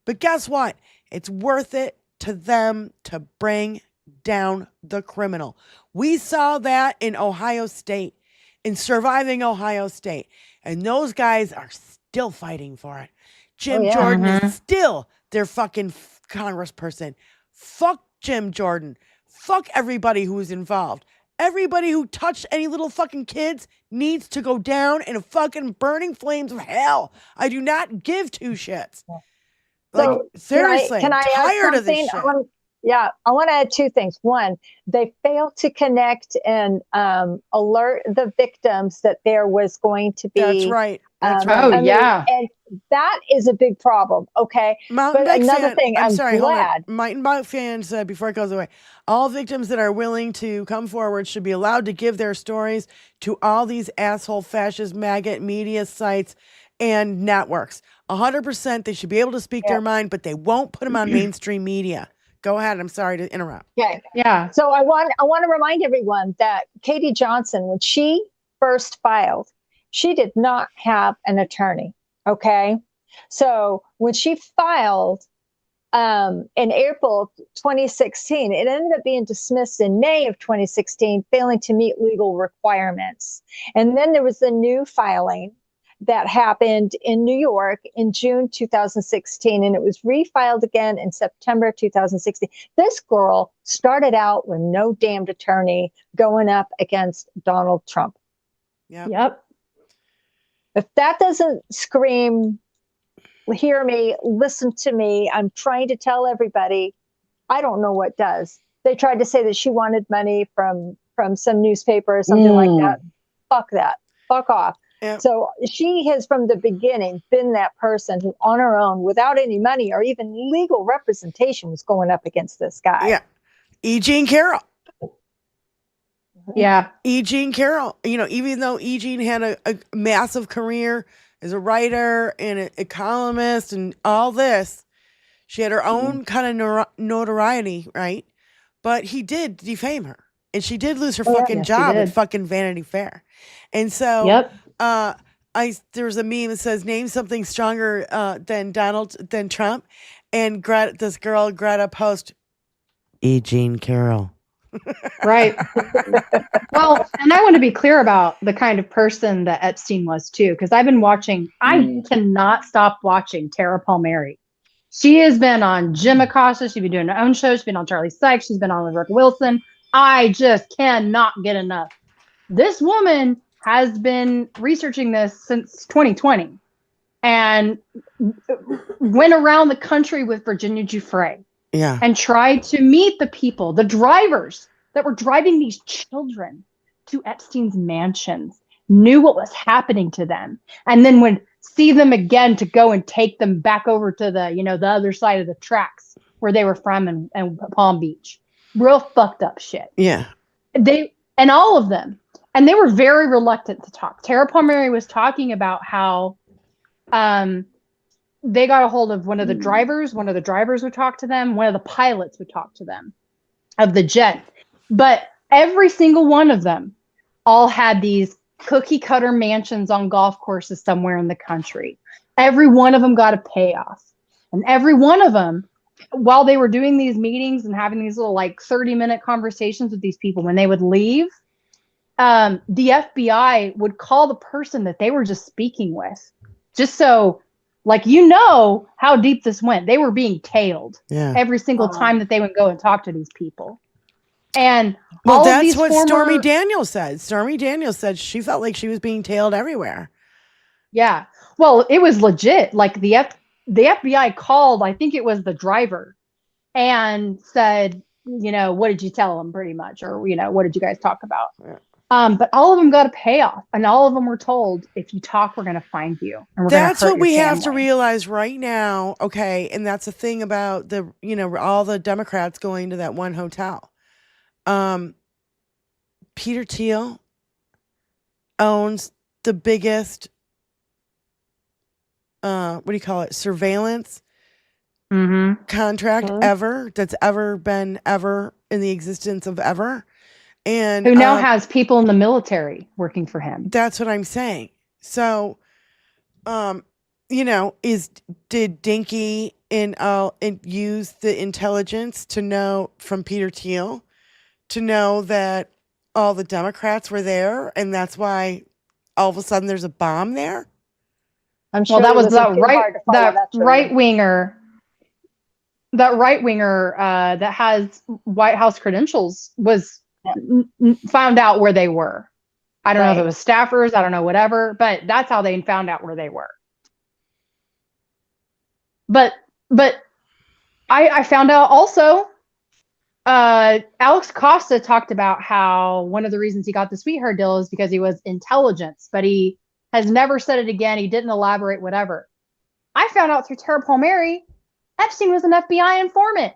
Speaker 4: But guess what? It's worth it to them to bring down the criminal. We saw that in Ohio State, in Surviving Ohio State. And those guys are still fighting for it. Jim Jordan is still their fucking congressperson. Fuck Jim Jordan. Fuck everybody who was involved. Everybody who touched any little fucking kids needs to go down in a fucking burning flames of hell. I do not give two shits. Like, seriously,
Speaker 8: can I
Speaker 4: tired of this shit.
Speaker 8: I want to add two things. One, they failed to connect and alert the victims that there was going to be.
Speaker 4: That's right. That's
Speaker 5: right.
Speaker 8: And that is a big problem. Okay.
Speaker 4: Mountain
Speaker 8: but another thing, I'm glad.
Speaker 4: Mountain Bike fans, before it goes away, all victims that are willing to come forward should be allowed to give their stories to all these asshole fascist maggot media sites and networks. 100%, they should be able to speak their mind, but they won't put them on mainstream media. Go ahead. I'm sorry to interrupt.
Speaker 8: Okay. Yeah. So I want to remind everyone that Katie Johnson, when she first filed, she did not have an attorney. Okay. So when she filed, in April 2016. It ended up being dismissed in May of 2016, failing to meet legal requirements. And then there was the new filing that happened in New York in June 2016, and it was refiled again in September 2016. This girl started out with no damned attorney going up against Donald Trump.
Speaker 5: Yep.
Speaker 8: If that doesn't scream, hear me, listen to me, I'm trying to tell everybody, I don't know what does. They tried to say that she wanted money from some newspaper or something like that. Fuck that. Fuck off. Yep. So she has from the beginning been that person who on her own, without any money or even legal representation, was going up against this guy.
Speaker 4: Yeah. E. Jean Carroll.
Speaker 5: Yeah.
Speaker 4: E. Jean Carroll. You know, even though E. Jean had a massive career as a writer and a columnist and all this, she had her own kind of notoriety, right? But he did defame her. And she did lose her fucking job at fucking Vanity Fair. And so there was a meme that says, name something stronger than Trump. And this girl, Greta, post E. Jean Carroll.
Speaker 5: Right. Well, and I want to be clear about the kind of person that Epstein was too, because I've been watching, I cannot stop watching Tara Palmieri. She has been on Jim Acosta. She's been doing her own show. She's been on Charlie Sykes. She's been on with Rick Wilson. I just cannot get enough. This woman has been researching this since 2020 and went around the country with Virginia Giuffre.
Speaker 4: Yeah.
Speaker 5: And tried to meet the people, the drivers that were driving these children to Epstein's mansions, knew what was happening to them, and then would see them again to go and take them back over to the other side of the tracks where they were from in Palm Beach. Real fucked up shit.
Speaker 4: Yeah.
Speaker 5: And all of them. And they were very reluctant to talk. Tara Palmieri was talking about how they got a hold of one of the drivers. One of the drivers would talk to them. One of the pilots would talk to them of the jet. But every single one of them all had these cookie cutter mansions on golf courses somewhere in the country. Every one of them got a payoff. And every one of them, while they were doing these meetings and having these little 30-minute conversations with these people, when they would leave, the FBI would call the person that they were just speaking with. Just so how deep this went. They were being tailed every single time that they would go and talk to these people. And
Speaker 4: that's what Stormy Daniels said. Stormy Daniels said she felt like she was being tailed everywhere.
Speaker 5: Yeah. Well, it was legit. The FBI called, I think it was the driver, and said, what did you tell them pretty much? Or, what did you guys talk about? Yeah. But all of them got a payoff, and all of them were told, if you talk, we're going to find you. And
Speaker 4: that's what we have to realize right now. Okay. And that's the thing about all the Democrats going to that one hotel. Peter Thiel owns the biggest, surveillance contract ever that's ever been in the existence of ever. And
Speaker 5: who now has people in the military working for him.
Speaker 4: That's what I'm saying. So, did Dinky use the intelligence to know from Peter Thiel to know that all the Democrats were there, and that's why all of a sudden there's a bomb there?
Speaker 5: I'm sure that was that right winger that has White House credentials was found out where they were. I don't know if it was staffers, I don't know, whatever, but that's how they found out where they were. But I found out also, Alex Costa talked about how one of the reasons he got the Sweetheart deal is because he was intelligence, but he has never said it again. He didn't elaborate, whatever. I found out through Tara Palmieri, Epstein was an FBI informant.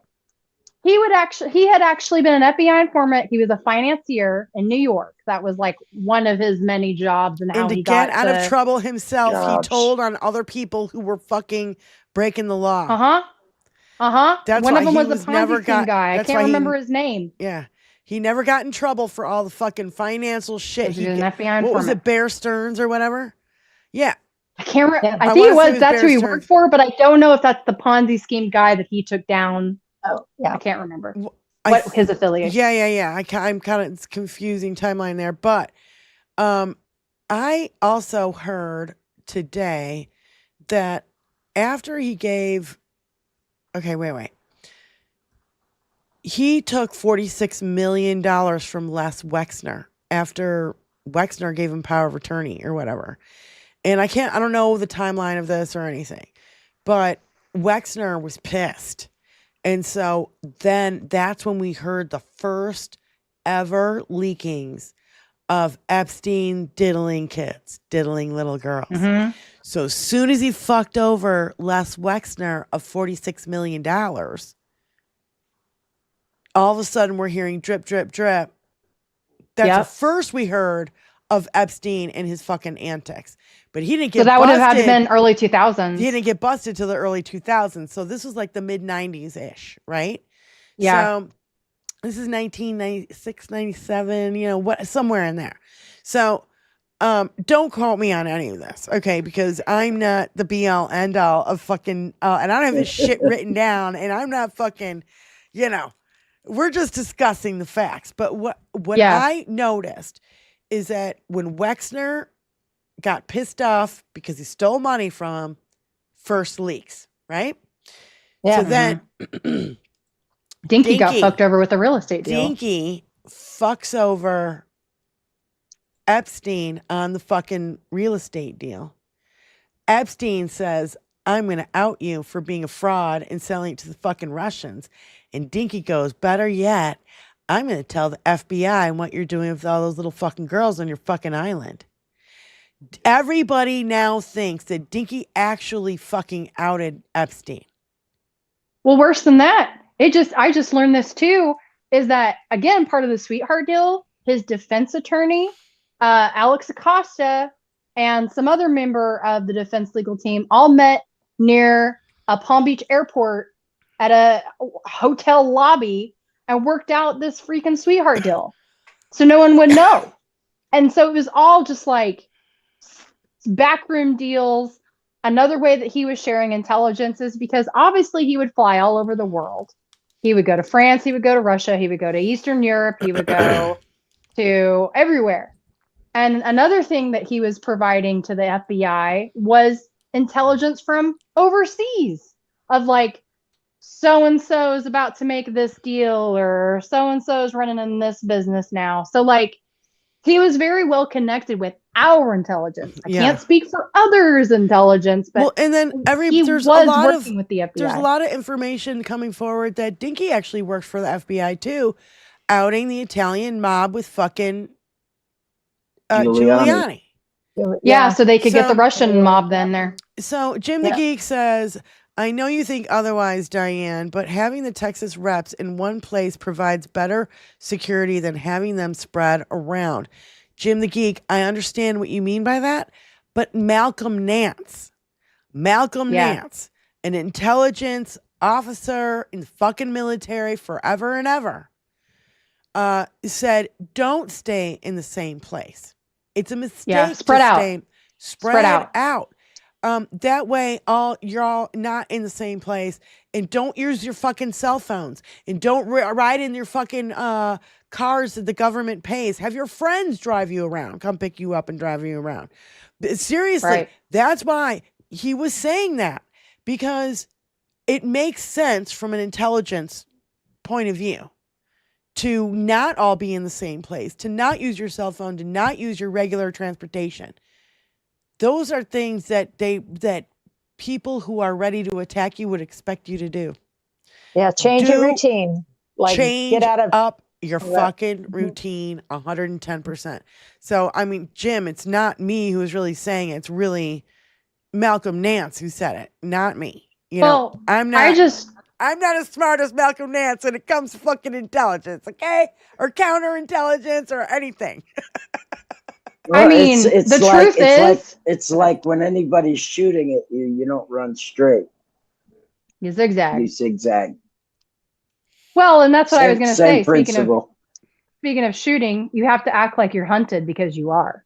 Speaker 5: He had actually been an FBI informant. He was a financier in New York. That was one of his many jobs. And
Speaker 4: to get out of trouble himself, he told on other people who were fucking breaking the law.
Speaker 5: That's one of them was a Ponzi scheme guy. I can't remember his name.
Speaker 4: Yeah. He never got in trouble for all the fucking financial shit.
Speaker 5: He was an FBI informant.
Speaker 4: What was it, Bear Stearns or whatever? Yeah.
Speaker 5: I can't remember. I think that's who he worked for, but I don't know if that's the Ponzi scheme guy that he took down.
Speaker 8: Oh, yeah.
Speaker 5: I can't remember what his affiliation.
Speaker 4: Yeah. I'm kind of, it's confusing timeline there, but I also heard today that after he gave, wait. He took $46 million from Les Wexner after Wexner gave him power of attorney or whatever. And I don't know the timeline of this or anything, but Wexner was pissed. And so then that's when we heard the first ever leakings of Epstein diddling kids, diddling little girls. Mm-hmm. So as soon as he fucked over Les Wexner of $46 million, all of a sudden we're hearing drip, drip, drip. That's the first we heard of Epstein and his fucking antics. But he didn't get busted.
Speaker 5: So that would have had to been early 2000s.
Speaker 4: He didn't get busted till the early 2000s. So this was like the mid 90s-ish, right?
Speaker 5: Yeah.
Speaker 4: So this is 1996, 97, somewhere in there. So don't quote me on any of this, okay? Because I'm not the be-all, end-all of fucking, and I don't have this shit written down, and I'm not fucking, we're just discussing the facts. But what I noticed is that when Wexner got pissed off because he stole money from him, first leaks, right?
Speaker 5: Yeah.
Speaker 4: So then
Speaker 5: Dinky got fucked over with a real estate deal.
Speaker 4: Dinky fucks over Epstein on the fucking real estate deal. Epstein says, I'm going to out you for being a fraud and selling it to the fucking Russians. And Dinky goes, better yet, I'm going to tell the FBI what you're doing with all those little fucking girls on your fucking island. Everybody now thinks that Dinky actually fucking outed Epstein.
Speaker 5: Well, worse than that, I just learned this too, is that, again, part of the sweetheart deal, his defense attorney, Alex Acosta, and some other member of the defense legal team all met near a Palm Beach airport at a hotel lobby and worked out this freaking sweetheart deal. So no one would know. And so it was all just like backroom deals. Another way that he was sharing intelligence is because obviously he would fly all over the world. He would go to France, he would go to Russia, he would go to Eastern Europe, he would go to everywhere. And another thing that he was providing to the FBI was intelligence from overseas of like, so-and-so is about to make this deal, or so-and-so is running in this business now. So like, he was very well connected with our intelligence. I can't speak for others' intelligence, but
Speaker 4: and then
Speaker 5: there's a lot working with the FBI.
Speaker 4: There's a lot of information coming forward that Dinky actually worked for the FBI too, outing the Italian mob with fucking Giuliani.
Speaker 5: Yeah, so they could get the Russian mob then there.
Speaker 4: So Jim the Geek says, I know you think otherwise, Diane, but having the Texas reps in one place provides better security than having them spread around. Jim the Geek, I understand what you mean by that, but Malcolm Nance, an intelligence officer in the fucking military forever and ever, said, don't stay in the same place. It's a mistake.
Speaker 5: Spread
Speaker 4: out. That way, you're all not in the same place, and don't use your fucking cell phones, and don't ride in your fucking cars that the government pays. Have your friends drive you around, come pick you up and drive you around. Seriously, that's why he was saying that, because it makes sense from an intelligence point of view to not all be in the same place, to not use your cell phone, to not use your regular transportation. Those are things that people who are ready to attack you would expect you to do.
Speaker 8: Yeah, change your routine. Like
Speaker 4: change up your fucking routine 110%. So, I mean, Jim, it's not me who is really saying it. It's really Malcolm Nance who said it, not me. I'm not as smart as Malcolm Nance when it comes to fucking intelligence, okay? Or counterintelligence or anything.
Speaker 6: Well, I mean, the truth is, it's like when anybody's shooting at you, you don't run straight.
Speaker 5: You zigzag.
Speaker 6: You zigzag.
Speaker 5: Well, and that's what I was going to say.
Speaker 6: Principle.
Speaker 5: Speaking of shooting, you have to act like you're hunted, because you are.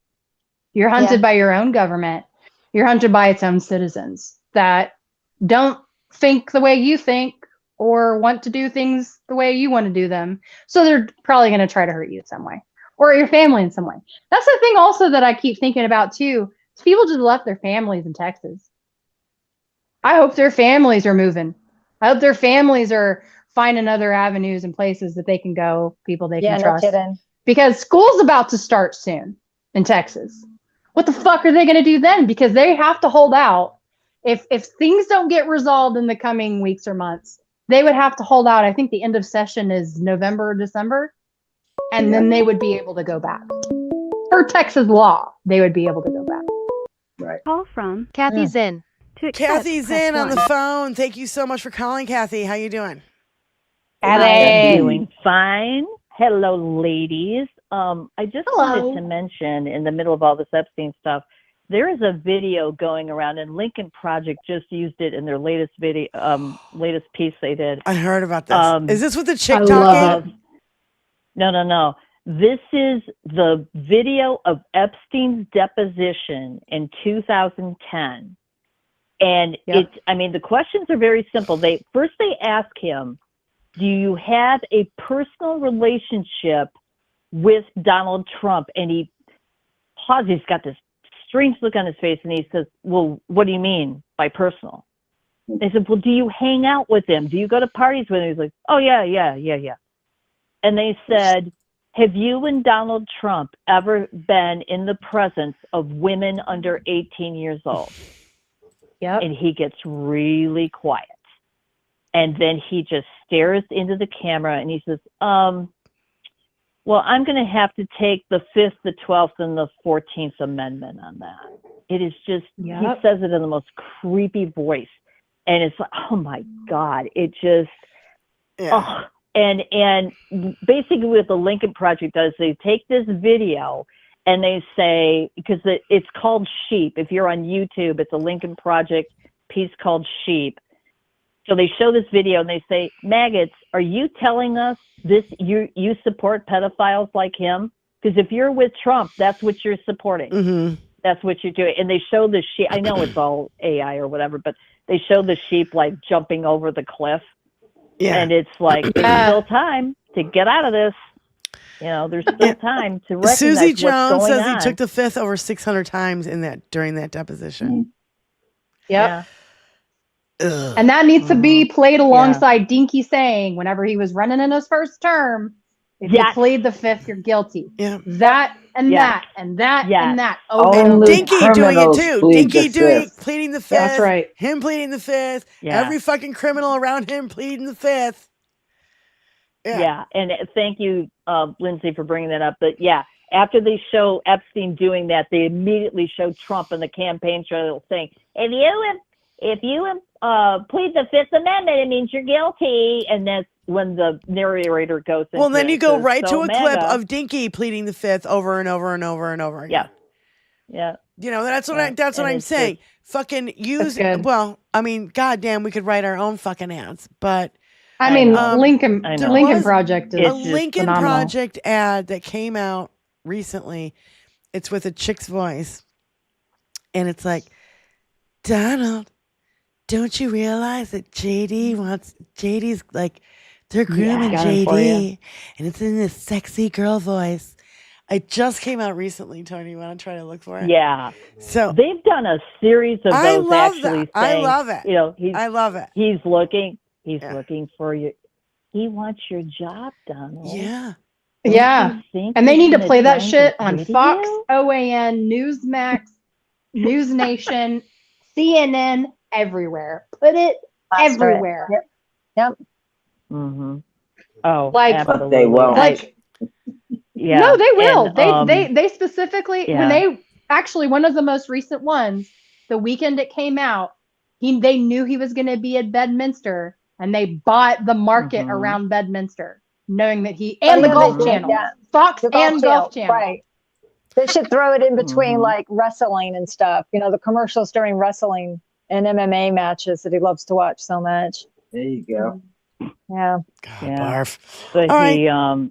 Speaker 5: You're hunted by your own government. You're hunted by its own citizens that don't think the way you think or want to do things the way you want to do them. So they're probably going to try to hurt you in some way or your family in some way. That's the thing also that I keep thinking about too. Is people just left their families in Texas. I hope their families are moving. I hope their families are finding other avenues and places that they can go, people they can trust.
Speaker 8: Kidding.
Speaker 5: Because school's about to start soon in Texas. What the fuck are they going to do then? Because they have to hold out. If things don't get resolved in the coming weeks or months, they would have to hold out. I think the end of session is November or December. And then they would be able to go back. Per Texas law, they would be able to go back.
Speaker 6: Right.
Speaker 17: Call from Kathy Zinn.
Speaker 4: Kathy's in on the phone. Thank you so much for calling, Kathy. How you doing?
Speaker 20: I'm doing fine. Hello, ladies. I just wanted to mention, in the middle of all this Epstein stuff, there is a video going around, and Lincoln Project just used it in their latest video, latest piece they did.
Speaker 4: I heard about this. Is this with the chick talking?
Speaker 20: No. This is the video of Epstein's deposition in 2010. And the questions are very simple. They ask him, do you have a personal relationship with Donald Trump? And he pauses. He's got this strange look on his face, and he says, well, what do you mean by personal? They said, well, do you hang out with him? Do you go to parties with him? He's like, oh, yeah. And they said, have you and Donald Trump ever been in the presence of women under 18 years old? Yep. And he gets really quiet. And then he just stares into the camera and he says, well, I'm going to have to take the 5th, the 12th, and the 14th Amendment on that. It is just, he says it in the most creepy voice. And it's like, oh my God, it just, and basically what the Lincoln Project does, they take this video and they say, because it's called Sheep. If you're on YouTube, it's a Lincoln Project piece called Sheep. So they show this video and they say, maggots, are you telling us this? You support pedophiles like him? Because if you're with Trump, that's what you're supporting. Mm-hmm. That's what you're doing. And they show the sheep. I know it's all AI or whatever, but they show the sheep like jumping over the cliff. Yeah. And it's like, there's still time to get out of this. You know, there's still time to recognize
Speaker 4: Susie Jones
Speaker 20: what's going
Speaker 4: says
Speaker 20: on.
Speaker 4: he took the 5th over 600 times during that deposition.
Speaker 5: Yep. And that needs to be played alongside Dinky saying whenever he was running in his first term, if you plead the 5th, you're guilty. Yeah. That and that and that and that.
Speaker 4: And Dinky doing it too. Dinky pleading the 5th.
Speaker 5: That's right.
Speaker 4: Him pleading the 5th.
Speaker 20: Yeah.
Speaker 4: Every fucking criminal around him pleading the 5th.
Speaker 20: Yeah. And thank you, Lindsay, for bringing that up. But after they show Epstein doing that, they immediately show Trump in the campaign trail saying, if you plead the 5th Amendment, it means you're guilty. And that's when the narrator goes into
Speaker 4: then you go right to a
Speaker 20: MAGA.
Speaker 4: clip of Dinky pleading the 5th over and over and over and over again.
Speaker 20: Yeah.
Speaker 4: You know, that's what I'm saying. Fucking use, well, I mean, goddamn, we could write our own fucking ads, but
Speaker 5: I mean, Lincoln Project is
Speaker 4: a Lincoln
Speaker 5: phenomenal.
Speaker 4: Project ad that came out recently. It's with a chick's voice, and it's like, Donald, don't you realize that JD's like, they're grooming JD, and it's in this sexy girl voice. It just came out recently, Tony. You want to try to look for it?
Speaker 20: Yeah.
Speaker 4: So
Speaker 20: they've done a series of those actually.
Speaker 4: I love it.
Speaker 20: You know,
Speaker 4: I love it.
Speaker 20: He's looking for you. He wants your job, Donald.
Speaker 4: Yeah.
Speaker 5: Yeah. And they need to play that shit on Fox, OAN, Newsmax, News Nation, CNN, everywhere. Put it everywhere.
Speaker 8: Yep.
Speaker 20: Mm-hmm. Oh,
Speaker 5: like
Speaker 20: absolutely.
Speaker 6: They won't.
Speaker 5: Like,
Speaker 20: yeah.
Speaker 5: No, they will.
Speaker 20: And,
Speaker 5: they specifically when they actually one of the most recent ones, the weekend it came out, they knew he was going to be at Bedminster, and they bought the market around Bedminster, knowing that he and the Golf Channel, Fox and Golf Channel,
Speaker 8: right? They should throw it in between like wrestling and stuff. You know, the commercials during wrestling and MMA matches that he loves to watch so much.
Speaker 6: There you go.
Speaker 8: Yeah.
Speaker 4: God, barf.
Speaker 20: But
Speaker 4: All
Speaker 20: he,
Speaker 4: right.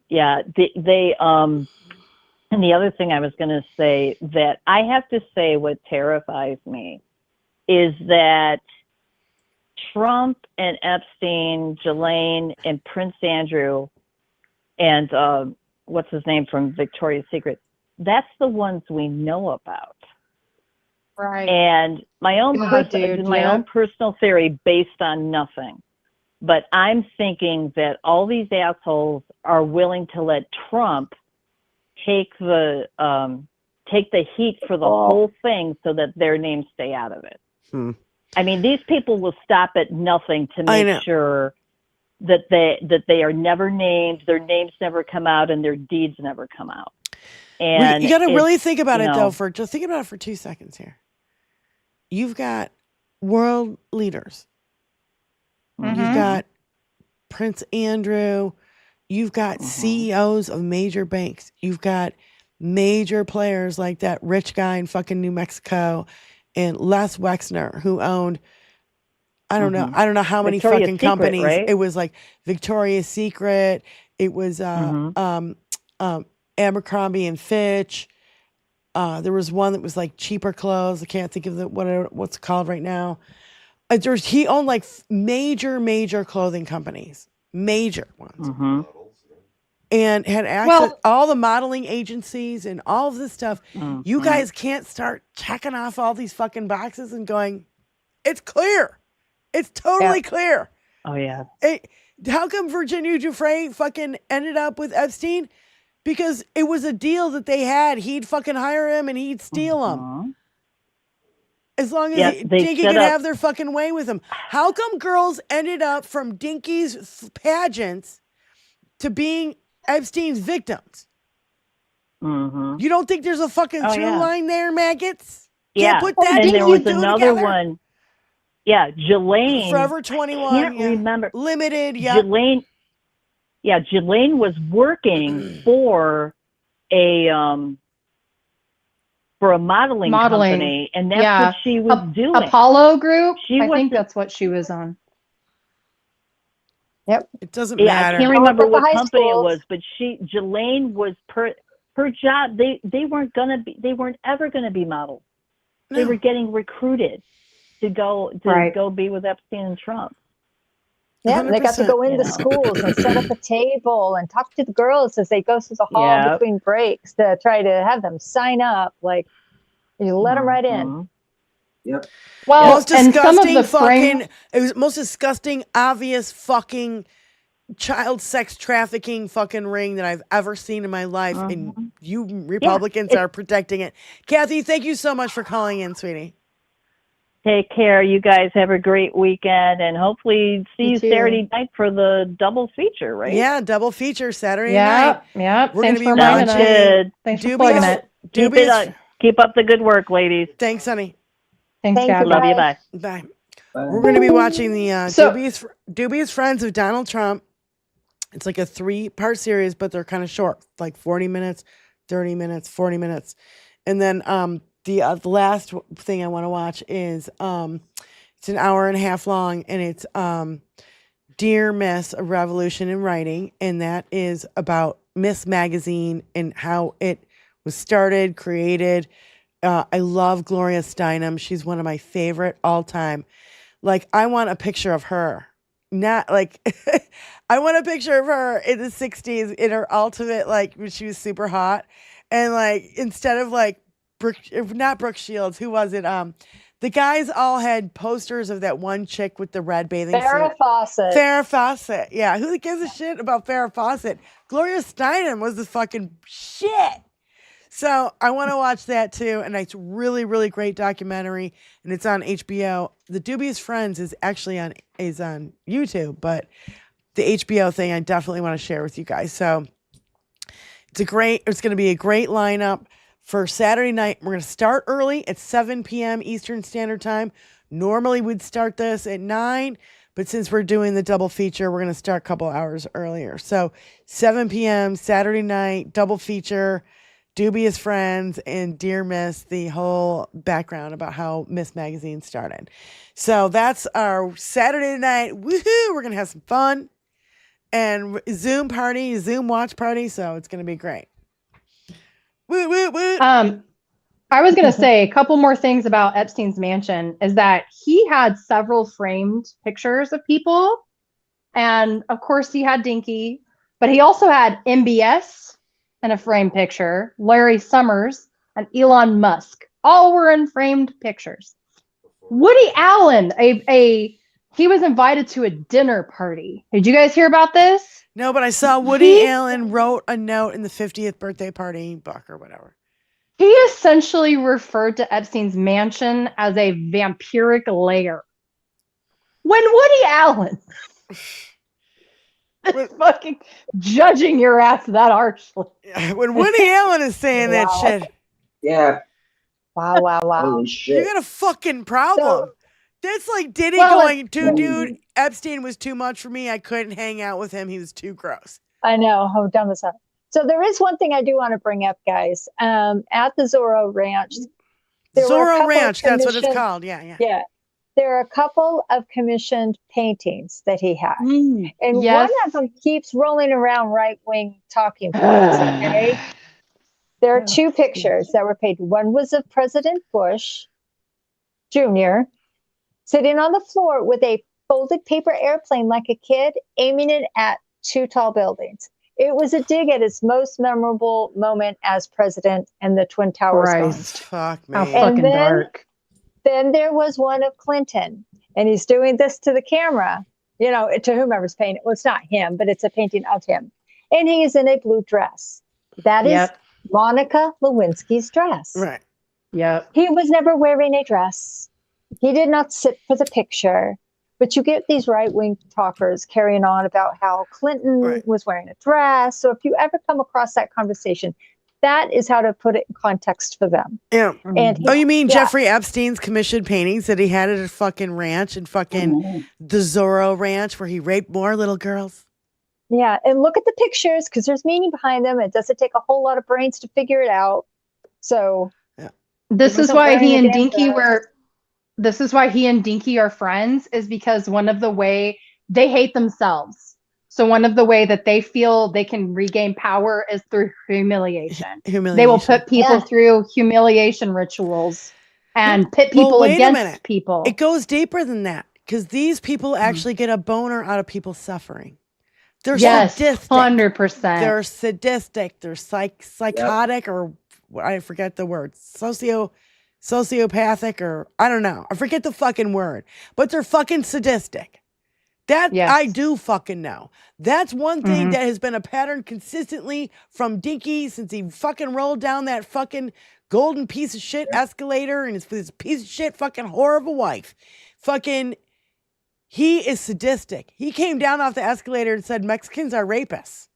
Speaker 20: And the other thing I was going to say that I have to say what terrifies me is that Trump and Epstein, Ghislaine and Prince Andrew and what's his name from Victoria's Secret, that's the ones we know about.
Speaker 5: Right.
Speaker 20: And my own personal theory based on nothing. But I'm thinking that all these assholes are willing to let Trump take the heat for the whole thing so that their names stay out of it. I mean, these people will stop at nothing to make sure that they are never named, their names never come out, and their deeds never come out. And
Speaker 4: you got to really think about it, though. Just think about it for 2 seconds here. You've got world leaders. You've got Prince Andrew. You've got CEOs of major banks. You've got major players like that rich guy in fucking New Mexico and Les Wexner, who owned, I don't know how many
Speaker 20: Victoria's
Speaker 4: fucking
Speaker 20: Secret,
Speaker 4: companies.
Speaker 20: right?
Speaker 4: It was like Victoria's Secret. It was Abercrombie and Fitch. There was one that was like cheaper clothes. I can't think of what's it called right now. He owned like major clothing companies, major ones, and had access all the modeling agencies and all of this stuff. You guys can't start checking off all these fucking boxes and going, it's clear, it's totally clear.
Speaker 20: Oh yeah.
Speaker 4: How come Virginia Giuffre fucking ended up with Epstein? Because it was a deal that they had. He'd fucking hire him and he'd steal him. As long as Dinky could have their fucking way with him. How come girls ended up from Dinky's pageants to being Epstein's victims? You don't think there's a fucking through line there, maggots? Can't put that
Speaker 20: and
Speaker 4: in.
Speaker 20: There was another one. Yeah, Ghislaine.
Speaker 4: Forever 21.
Speaker 20: Can't remember.
Speaker 4: Limited. Yeah.
Speaker 20: Ghislaine was working for a modeling company, and that's what she was doing.
Speaker 5: Apollo Group. I think that's what she was on.
Speaker 8: Yep.
Speaker 4: It doesn't matter.
Speaker 20: I can't remember what company it was, but Ghislaine was her job. They weren't ever gonna be models. No. They were getting recruited to go be with Epstein and Trump.
Speaker 8: Yeah, they got to go into schools and set up a table and talk to the girls as they go through the hall between breaks to try to have them sign up. Like, you let them right in.
Speaker 6: Yep.
Speaker 4: Well, most disgusting it was most disgusting, obvious fucking child sex trafficking fucking ring that I've ever seen in my life. And you Republicans are protecting it. Kathy, thank you so much for calling in, sweetie.
Speaker 20: Take care. You guys have a great weekend, and hopefully see you Saturday night for the double feature, right?
Speaker 4: Yeah, double feature Saturday night.
Speaker 5: Yeah.
Speaker 20: We're
Speaker 5: Thanks
Speaker 20: going to be
Speaker 5: watching. Thanks for plugging it.
Speaker 20: Keep up the good work, ladies.
Speaker 4: Thanks, honey.
Speaker 5: Thanks, Kathy.
Speaker 20: Love you. Bye.
Speaker 4: Bye. We're going to be watching the Dubious Friends of Donald Trump. It's like a 3-part series, but they're kind of short, like 40 minutes, 30 minutes, 40 minutes. And then the last thing I want to watch is it's an hour and a half long, and it's Dear Miss, A Revolution in Writing, and that is about Miss Magazine and how it was started, created. I love Gloria Steinem. She's one of my favorite all time. Like, I want a picture of her. Not like I want a picture of her in the 60s in her ultimate, like, when she was super hot. And like, instead of like not Brooke Shields, who was it? The guys all had posters of that one chick with the red bathing suit. Farrah Fawcett. Yeah. Who gives a shit about Farrah Fawcett? Gloria Steinem was the fucking shit. So I want to watch that too. And it's really, really great documentary, and it's on HBO. The Dubious Friends is actually on YouTube, but the HBO thing I definitely want to share with you guys. So it's going to be a great lineup for Saturday night. We're going to start early at 7 p.m. Eastern Standard Time. Normally we'd start this at 9, but since we're doing the double feature, we're going to start a couple hours earlier. So 7 p.m. Saturday night, double feature, Dubious Friends and Dear Miss, the whole background about how Miss Magazine started. So that's our Saturday night. Woohoo! We're going to have some fun and Zoom watch party. So it's going to be great.
Speaker 5: I was going to say a couple more things about Epstein's mansion is that he had several framed pictures of people. And of course, he had Dinky, but he also had MBS in a framed picture, Larry Summers, and Elon Musk. All were in framed pictures. Woody Allen, he was invited to a dinner party. Did you guys hear about this?
Speaker 4: No, but I saw Woody Allen wrote a note in the 50th birthday party book or whatever.
Speaker 5: He essentially referred to Epstein's mansion as a vampiric lair. When Woody Allen is fucking judging your ass that harshly.
Speaker 4: When Woody Allen is saying that shit.
Speaker 6: Yeah.
Speaker 8: Wow.
Speaker 6: Holy shit.
Speaker 4: You got a fucking problem. That's like Diddy going, dude, Epstein was too much for me. I couldn't hang out with him. He was too gross.
Speaker 8: I know. How dumb is that? So there is one thing I do want to bring up, guys. At the Zorro Ranch.
Speaker 4: Zorro Ranch, that's what it's called. Yeah.
Speaker 8: Yeah. There are a couple of commissioned paintings that he had. And one of them keeps rolling around right-wing talking points, okay? There are two pictures that were painted. One was of President Bush Jr. sitting on the floor with a folded paper airplane like a kid, aiming it at two tall buildings. It was a dig at his most memorable moment as president and the Twin Towers.
Speaker 5: Christ.
Speaker 4: Fuck me.
Speaker 5: How fucking dark.
Speaker 8: Then there was one of Clinton, and he's doing this to the camera, to whomever's painting. Well, it's not him, but it's a painting of him. And he is in a blue dress. That is Monica Lewinsky's dress.
Speaker 4: Right.
Speaker 5: Yep.
Speaker 8: He was never wearing a dress. He did not sit for the picture. But you get these right-wing talkers carrying on about how Clinton was wearing a dress. So if you ever come across that conversation, that is how to put it in context for them.
Speaker 4: Yeah.
Speaker 8: And
Speaker 4: you mean Jeffrey Epstein's commissioned paintings that he had at a fucking ranch and fucking the Zorro Ranch where he raped more little girls?
Speaker 8: Yeah. And look at the pictures because there's meaning behind them. It doesn't take a whole lot of brains to figure it out. So
Speaker 5: this is why he and Dinky are friends, is because one of the way they hate themselves. So one of the way that they feel they can regain power is through humiliation. They will put people through humiliation rituals and pit people against people.
Speaker 4: It goes deeper than that because these people actually get a boner out of people suffering. They're sadistic.
Speaker 5: 100%.
Speaker 4: They're sadistic. They're psychotic or I forget the word. Sociopathic or I don't know. I forget the fucking word. But they're fucking sadistic. That I do fucking know. That's one thing that has been a pattern consistently from Dinky since he fucking rolled down that fucking golden piece of shit escalator and his piece of shit fucking whore of a wife. Fucking, he is sadistic. He came down off the escalator and said Mexicans are rapists.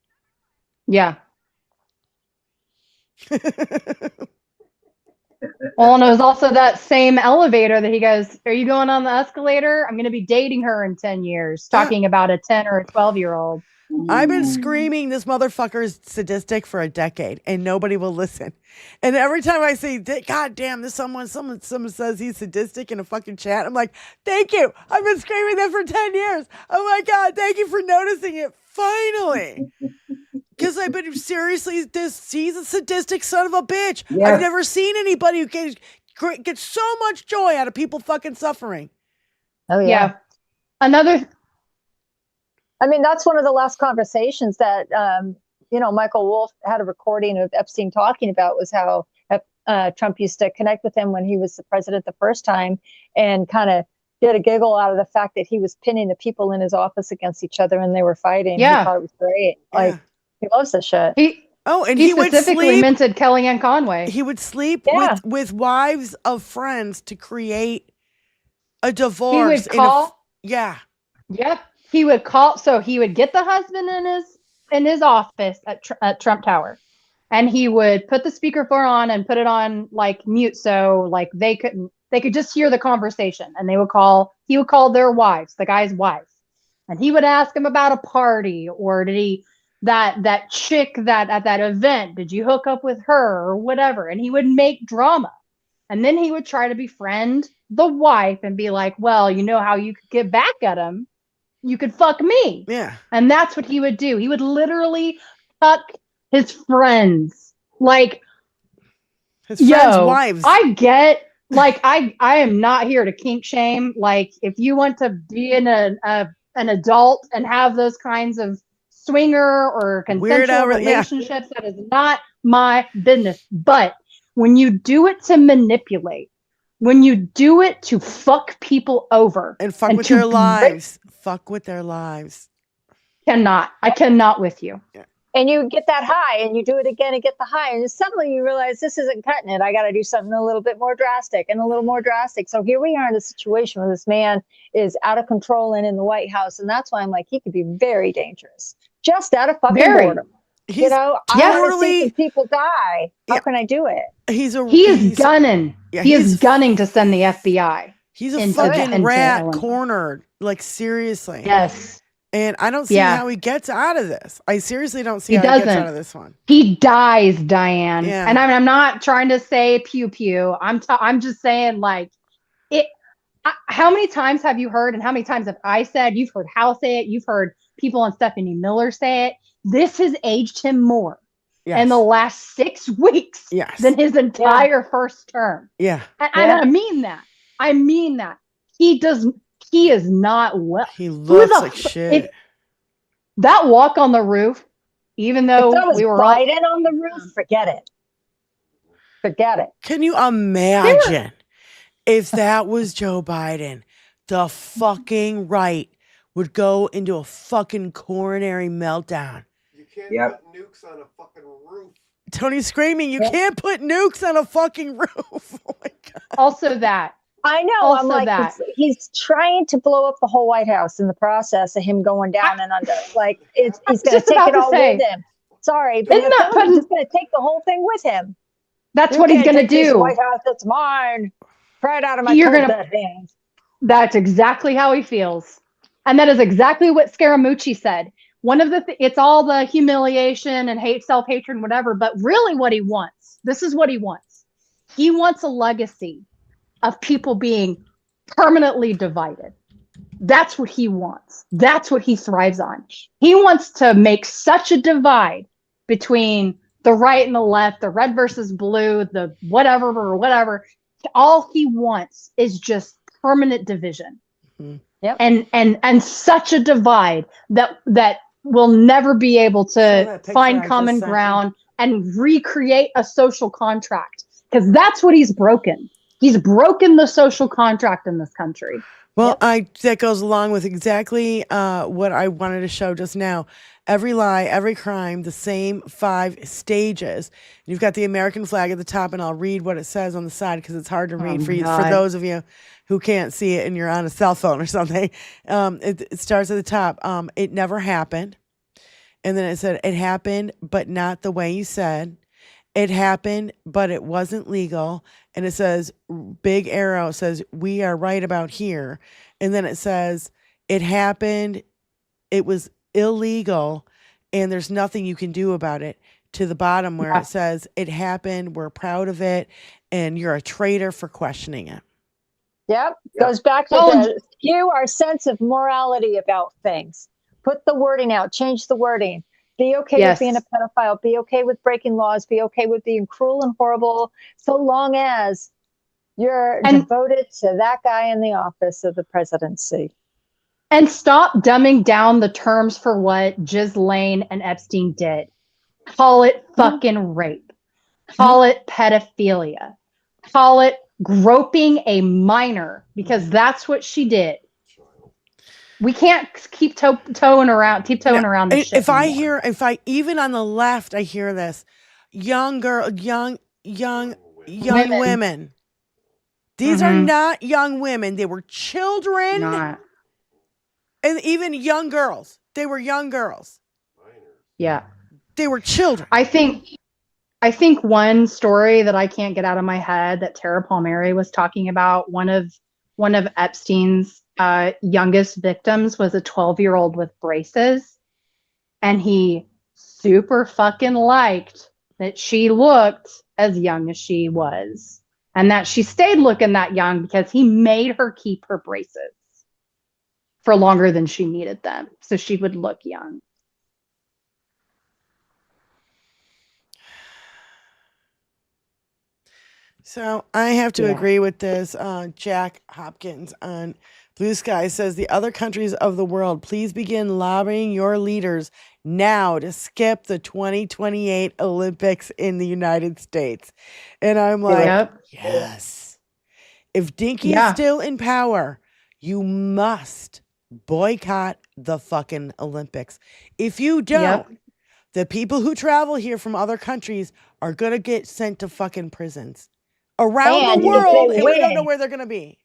Speaker 5: Yeah. Well, and it was also that same elevator that he goes, are you going on the escalator? I'm going to be dating her in 10 years, talking about a 10 or a 12-year-old.
Speaker 4: I've been screaming this motherfucker is sadistic for a decade and nobody will listen. And every time I say, God damn, this someone says he's sadistic in a fucking chat, I'm like, thank you. I've been screaming that for 10 years. Oh my God, thank you for noticing it. Finally. Because I've been seriously, he's a sadistic son of a bitch. Yeah. I've never seen anybody who gets so much joy out of people fucking suffering.
Speaker 8: Oh, yeah. That's one of the last conversations that, Michael Wolff had a recording of Epstein talking about was how Trump used to connect with him when he was the president the first time and kind of get a giggle out of the fact that he was pinning the people in his office against each other and they were fighting.
Speaker 5: Yeah.
Speaker 8: He thought it was great.
Speaker 5: Yeah.
Speaker 8: He loves this shit.
Speaker 5: He specifically minted Kellyanne Conway.
Speaker 4: He would sleep with wives of friends to create a divorce.
Speaker 5: He would call.
Speaker 4: Yep.
Speaker 5: He would call. So he would get the husband in his office at Trump Tower, and he would put the speakerphone on and put it on like mute, so like they could just hear the conversation. And he would call their wives, the guy's wife, and he would ask him about a party or did he. That chick that at that event, did you hook up with her or whatever? And he would make drama. And then he would try to befriend the wife and be like, well, you know how you could get back at him? You could fuck me.
Speaker 4: Yeah.
Speaker 5: And that's what he would do. He would literally fuck his friends. Like,
Speaker 4: His friends' wives.
Speaker 5: I get, like, I am not here to kink shame. Like, if you want to be in an adult and have those kinds of swinger or consensual relationships, that is not my business. But when you do it to manipulate, when you do it to fuck people over
Speaker 4: and fuck with their lives,
Speaker 5: I cannot with you.
Speaker 4: Yeah.
Speaker 8: And you get that high and you do it again and get the high. And suddenly you realize this isn't cutting it. I got to do something a little bit more drastic and a little more drastic. So here we are in a situation where this man is out of control and in the White House. And that's why I'm like, he could be very dangerous. Just out of fucking boredom. You know, I want to see people die. How can I do it?
Speaker 5: He is gunning. Yeah, he is gunning to send the FBI.
Speaker 4: He's a fucking rat cornered. Like, seriously.
Speaker 5: Yes.
Speaker 4: And I don't see how he gets out of this. I seriously don't see how he gets out of this one.
Speaker 5: He dies, Diane. Yeah. And I'm not trying to say pew pew. I'm just saying, like, it. How many times have you heard, and how many times have I said? You've heard Hal say it. You've heard people on Stephanie Miller say it. This has aged him more in the last 6 weeks than his entire first term.
Speaker 4: Yeah.
Speaker 5: And I mean that. I mean that. He is not well.
Speaker 4: He looks like shit.
Speaker 5: That walk on the roof, even though we were
Speaker 8: Biden on the roof, forget it. Forget it.
Speaker 4: Can you imagine if that was Joe Biden? The fucking right would go into a fucking coronary meltdown.
Speaker 14: You can't put nukes on a fucking roof.
Speaker 4: Tony's screaming, you can't put nukes on a fucking roof. Oh my God.
Speaker 5: Also that.
Speaker 8: I know. Also I'm like, he's trying to blow up the whole White House in the process of him going down and under. Like, he's going to take it all with him. Sorry, but he's just going to take the whole thing with him.
Speaker 5: That's what he's going to do.
Speaker 8: White House, that's mine. Pry it out of my hands.
Speaker 5: That's exactly how he feels. And that is exactly what Scaramucci said. One of it's all the humiliation and hate, self-hatred, and whatever. But really what he wants, this is what he wants. He wants a legacy of people being permanently divided. That's what he wants. That's what he thrives on. He wants to make such a divide between the right and the left, the red versus blue, the whatever or whatever. All he wants is just permanent division.
Speaker 8: Mm-hmm. Yep.
Speaker 5: And such a divide that will never be able to find common ground and recreate a social contract, because that's what he's broken. He's broken the social contract in this country.
Speaker 4: Well, that goes along with exactly what I wanted to show just now. Every lie, every crime, the same 5 stages. You've got the American flag at the top, and I'll read what it says on the side because it's hard to read for those of you who can't see it and you're on a cell phone or something. It starts at the top. It never happened. And then it said, it happened, but not the way you said. It happened, but it wasn't legal. And it says, big arrow says, we are right about here. And then it says, it happened, it was illegal, and there's nothing you can do about it. To the bottom where it says, it happened, we're proud of it, and you're a traitor for questioning it.
Speaker 8: Yep. Goes back to our sense of morality about things. Put the wording out, change the wording. Be okay with being a pedophile. Be okay with breaking laws. Be okay with being cruel and horrible, so long as you're devoted to that guy in the office of the presidency.
Speaker 5: And stop dumbing down the terms for what Ghislaine and Epstein did. Call it fucking rape. Call it pedophilia. Call it groping a minor, because that's what she did. We can't keep tiptoeing around this shit.
Speaker 4: If I even on the left, I hear this. Young women. These are not young women. They were children. And even young girls. They were young girls.
Speaker 5: Yeah.
Speaker 4: They were children.
Speaker 5: I think one story that I can't get out of my head that Tara Palmieri was talking about, one of Epstein's youngest victims was a 12-year-old with braces, and he super fucking liked that she looked as young as she was, and that she stayed looking that young because he made her keep her braces for longer than she needed them so she would look young.
Speaker 4: So I have to agree with this. Jack Hopkins on Blue Sky says the other countries of the world, please begin lobbying your leaders now to skip the 2028 Olympics in the United States. And I'm like, yes. If Dinky is still in power, you must boycott the fucking Olympics. If you don't, the people who travel here from other countries are going to get sent to fucking prisons around the world, and we don't know where they're going to be.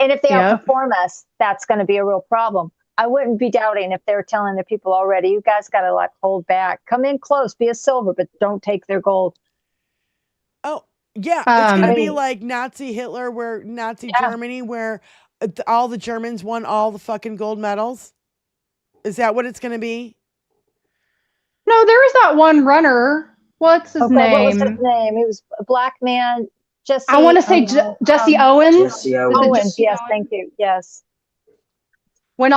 Speaker 8: And if they outperform us, that's going to be a real problem. I wouldn't be doubting if they're telling the people already, you guys got to like hold back. Come in close, be a silver, but don't take their gold.
Speaker 4: Oh, yeah. It's going to be like Nazi Hitler, where Nazi Germany, where all the Germans won all the fucking gold medals. Is that what it's going to be?
Speaker 5: No, there was that one runner. What's his name?
Speaker 8: What was his name? He was a black man. Jesse.
Speaker 5: I want to say Jesse Owens.
Speaker 6: Jesse Owens.
Speaker 8: Yes, thank you. Yes.
Speaker 5: When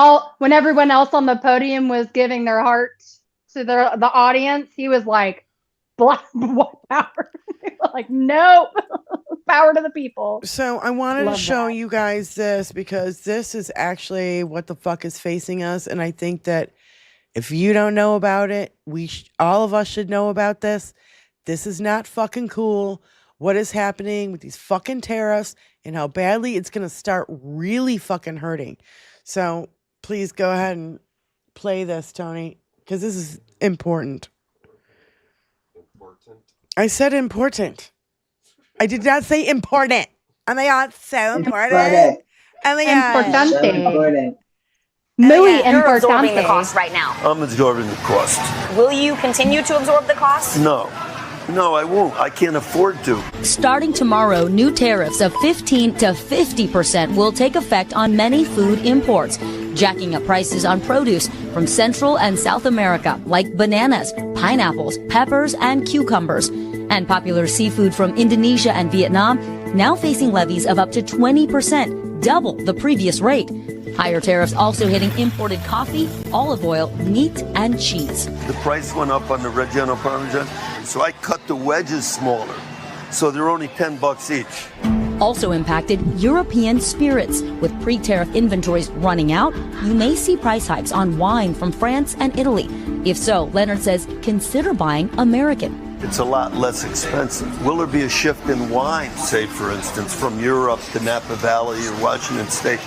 Speaker 5: everyone else on the podium was giving their hearts to the audience, he was like, "Black power." Like, no, power to the people.
Speaker 4: So I wanted to show you guys this because this is actually what the fuck is facing us, and I think that if you don't know about it, all of us should know about this. This is not fucking cool. What is happening with these fucking tariffs and how badly it's going to start really fucking hurting. So please go ahead and play this, Tony, because this is important. I said important. I did not say important. And they are so important. And they are
Speaker 5: importante.
Speaker 21: Muy importante. Absorbing the cost right now.
Speaker 22: I'm absorbing the cost.
Speaker 21: Will you continue to absorb the cost?
Speaker 22: No, I won't. I can't afford to.
Speaker 23: Starting tomorrow, new tariffs of 15 to 50% will take effect on many food imports, jacking up prices on produce from Central and South America, like bananas, pineapples, peppers, and cucumbers. And popular seafood from Indonesia and Vietnam now facing levies of up to 20%, double the previous rate. Higher tariffs also hitting imported coffee, olive oil, meat, and cheese.
Speaker 22: The price went up on the Reggiano Parmesan, so I cut the wedges smaller. So they're only $10 each.
Speaker 23: Also impacted European spirits. With pre-tariff inventories running out, you may see price hikes on wine from France and Italy. If so, Leonard says consider buying American.
Speaker 22: It's a lot less expensive. Will there be a shift in wine, say, for instance, from Europe to Napa Valley or Washington State?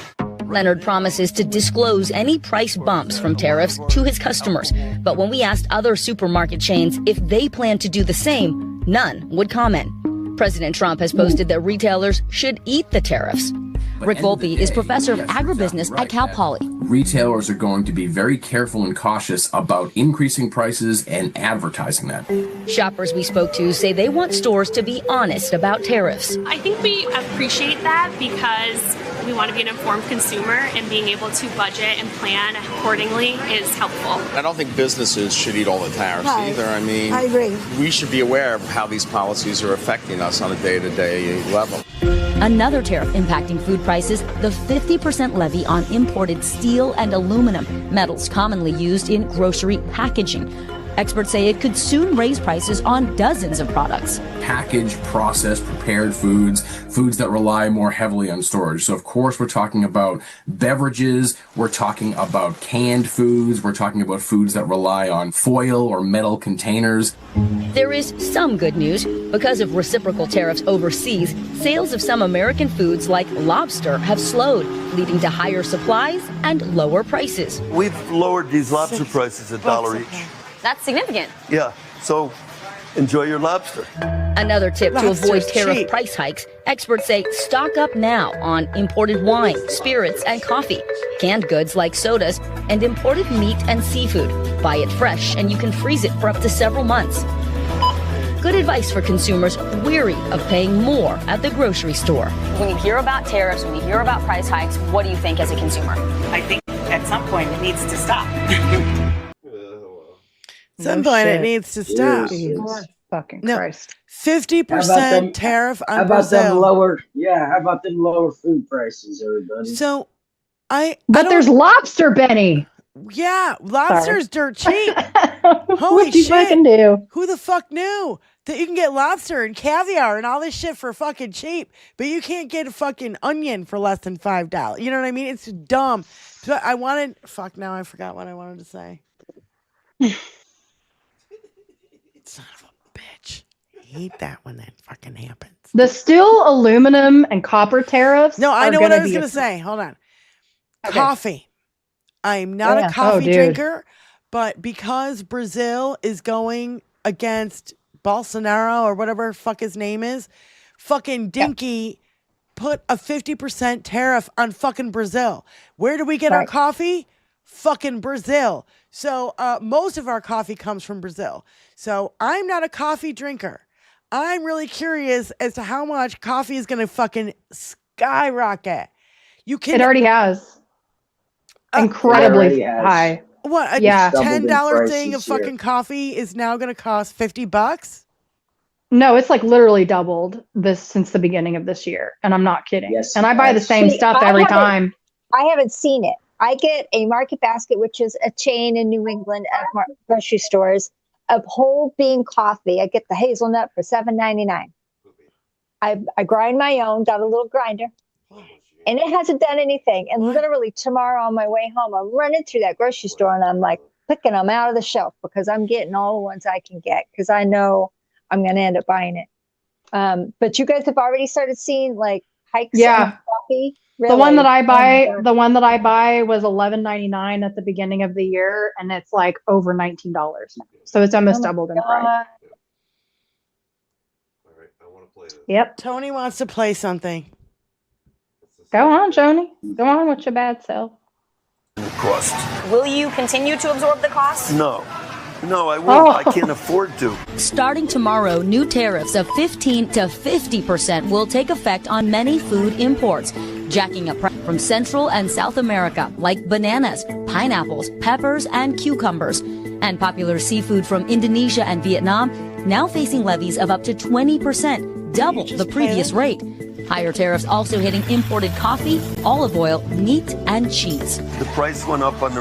Speaker 23: Leonard promises to disclose any price bumps from tariffs to his customers. But when we asked other supermarket chains if they plan to do the same, none would comment. President Trump has posted that retailers should eat the tariffs. Rick Volpe is professor of agribusiness at Cal Poly.
Speaker 24: Retailers are going to be very careful and cautious about increasing prices and advertising that.
Speaker 23: Shoppers we spoke to say they want stores to be honest about tariffs.
Speaker 25: I think we appreciate that because we want to be an informed consumer, and being able to budget and plan accordingly is helpful.
Speaker 26: I don't think businesses should eat all the tariffs either. I mean,
Speaker 27: I agree.
Speaker 26: We should be aware of how these policies are affecting us on a day-to-day level.
Speaker 23: Another tariff impacting food prices, the 50% levy on imported steel and aluminum, metals commonly used in grocery packaging. Experts say it could soon raise prices on dozens of products.
Speaker 24: Packaged, processed, prepared foods that rely more heavily on storage. So, of course, we're talking about beverages, we're talking about canned foods, we're talking about foods that rely on foil or metal containers.
Speaker 23: There is some good news. Because of reciprocal tariffs overseas, sales of some American foods like lobster have slowed, leading to higher supplies and lower prices.
Speaker 22: We've lowered these lobster prices $1 each.
Speaker 21: That's significant.
Speaker 22: Yeah, so enjoy your lobster.
Speaker 23: Another tip to avoid tariff price hikes, experts say stock up now on imported wine, spirits, and coffee, canned goods like sodas, and imported meat and seafood. Buy it fresh, and you can freeze it for up to several months. Good advice for consumers weary of paying more at the grocery store.
Speaker 21: When you hear about tariffs, when you hear about price hikes, what do you think as a consumer?
Speaker 28: I think at some point it needs to stop.
Speaker 4: Some point it needs to stop.
Speaker 5: Fucking Christ.
Speaker 4: 50% tariff on
Speaker 6: how about
Speaker 4: Brazil.
Speaker 6: How about them lower food prices, everybody?
Speaker 4: So
Speaker 5: But there's lobster, Benny.
Speaker 4: Yeah, lobster's dirt cheap. Holy
Speaker 5: What'd you
Speaker 4: shit.
Speaker 5: fucking do?
Speaker 4: Who the fuck knew? that you can get lobster and caviar and all this shit for fucking cheap, but you can't get a fucking onion for less than $5. You know what I mean? It's dumb. So now I forgot what I wanted to say. Son of a bitch. I hate that when that fucking happens.
Speaker 5: The steel, aluminum, and copper tariffs.
Speaker 4: No, I know what I was going to say. Hold on. Okay. Coffee. I'm not a coffee drinker, but because Brazil is going against Bolsonaro or whatever fuck his name is, fucking Dinky put a 50% tariff on fucking Brazil. Where do we get our coffee? Fucking Brazil. So most of our coffee comes from Brazil. So I'm not a coffee drinker. I'm really curious as to how much coffee is going to fucking skyrocket.
Speaker 5: It already has. Incredibly high.
Speaker 4: What, a $10 thing of fucking coffee is now going to cost $50?
Speaker 5: No, it's like literally doubled since the beginning of this year. And I'm not kidding. Yes, and I buy the same stuff every time.
Speaker 8: I haven't seen it. I get a Market Basket, which is a chain in New England of grocery stores, of whole bean coffee. I get the hazelnut for $7.99. I grind my own, got a little grinder, and it hasn't done anything. And literally tomorrow on my way home, I'm running through that grocery store and I'm like picking them out of the shelf because I'm getting all the ones I can get because I know I'm going to end up buying it. But you guys have already started seeing like hikes in coffee. Really?
Speaker 5: The one that I buy was $11.99 at the beginning of the year, and it's like over $19 now. So it's almost doubled in price.
Speaker 14: All right, I want to play this.
Speaker 5: Yep.
Speaker 4: Tony wants to play something.
Speaker 5: Go on, Joni. Go on with your bad self.
Speaker 22: Cost.
Speaker 21: Will you continue to absorb the cost?
Speaker 22: No, I won't. I can't afford to.
Speaker 23: Starting tomorrow, new tariffs of 15 to 50% will take effect on many food imports, jacking up from Central and South America, like bananas, pineapples, peppers, and cucumbers. And popular seafood from Indonesia and Vietnam now facing levies of up to 20%, double the previous rate. Higher tariffs also hitting imported coffee, olive oil, meat, and cheese.
Speaker 22: The price went up on the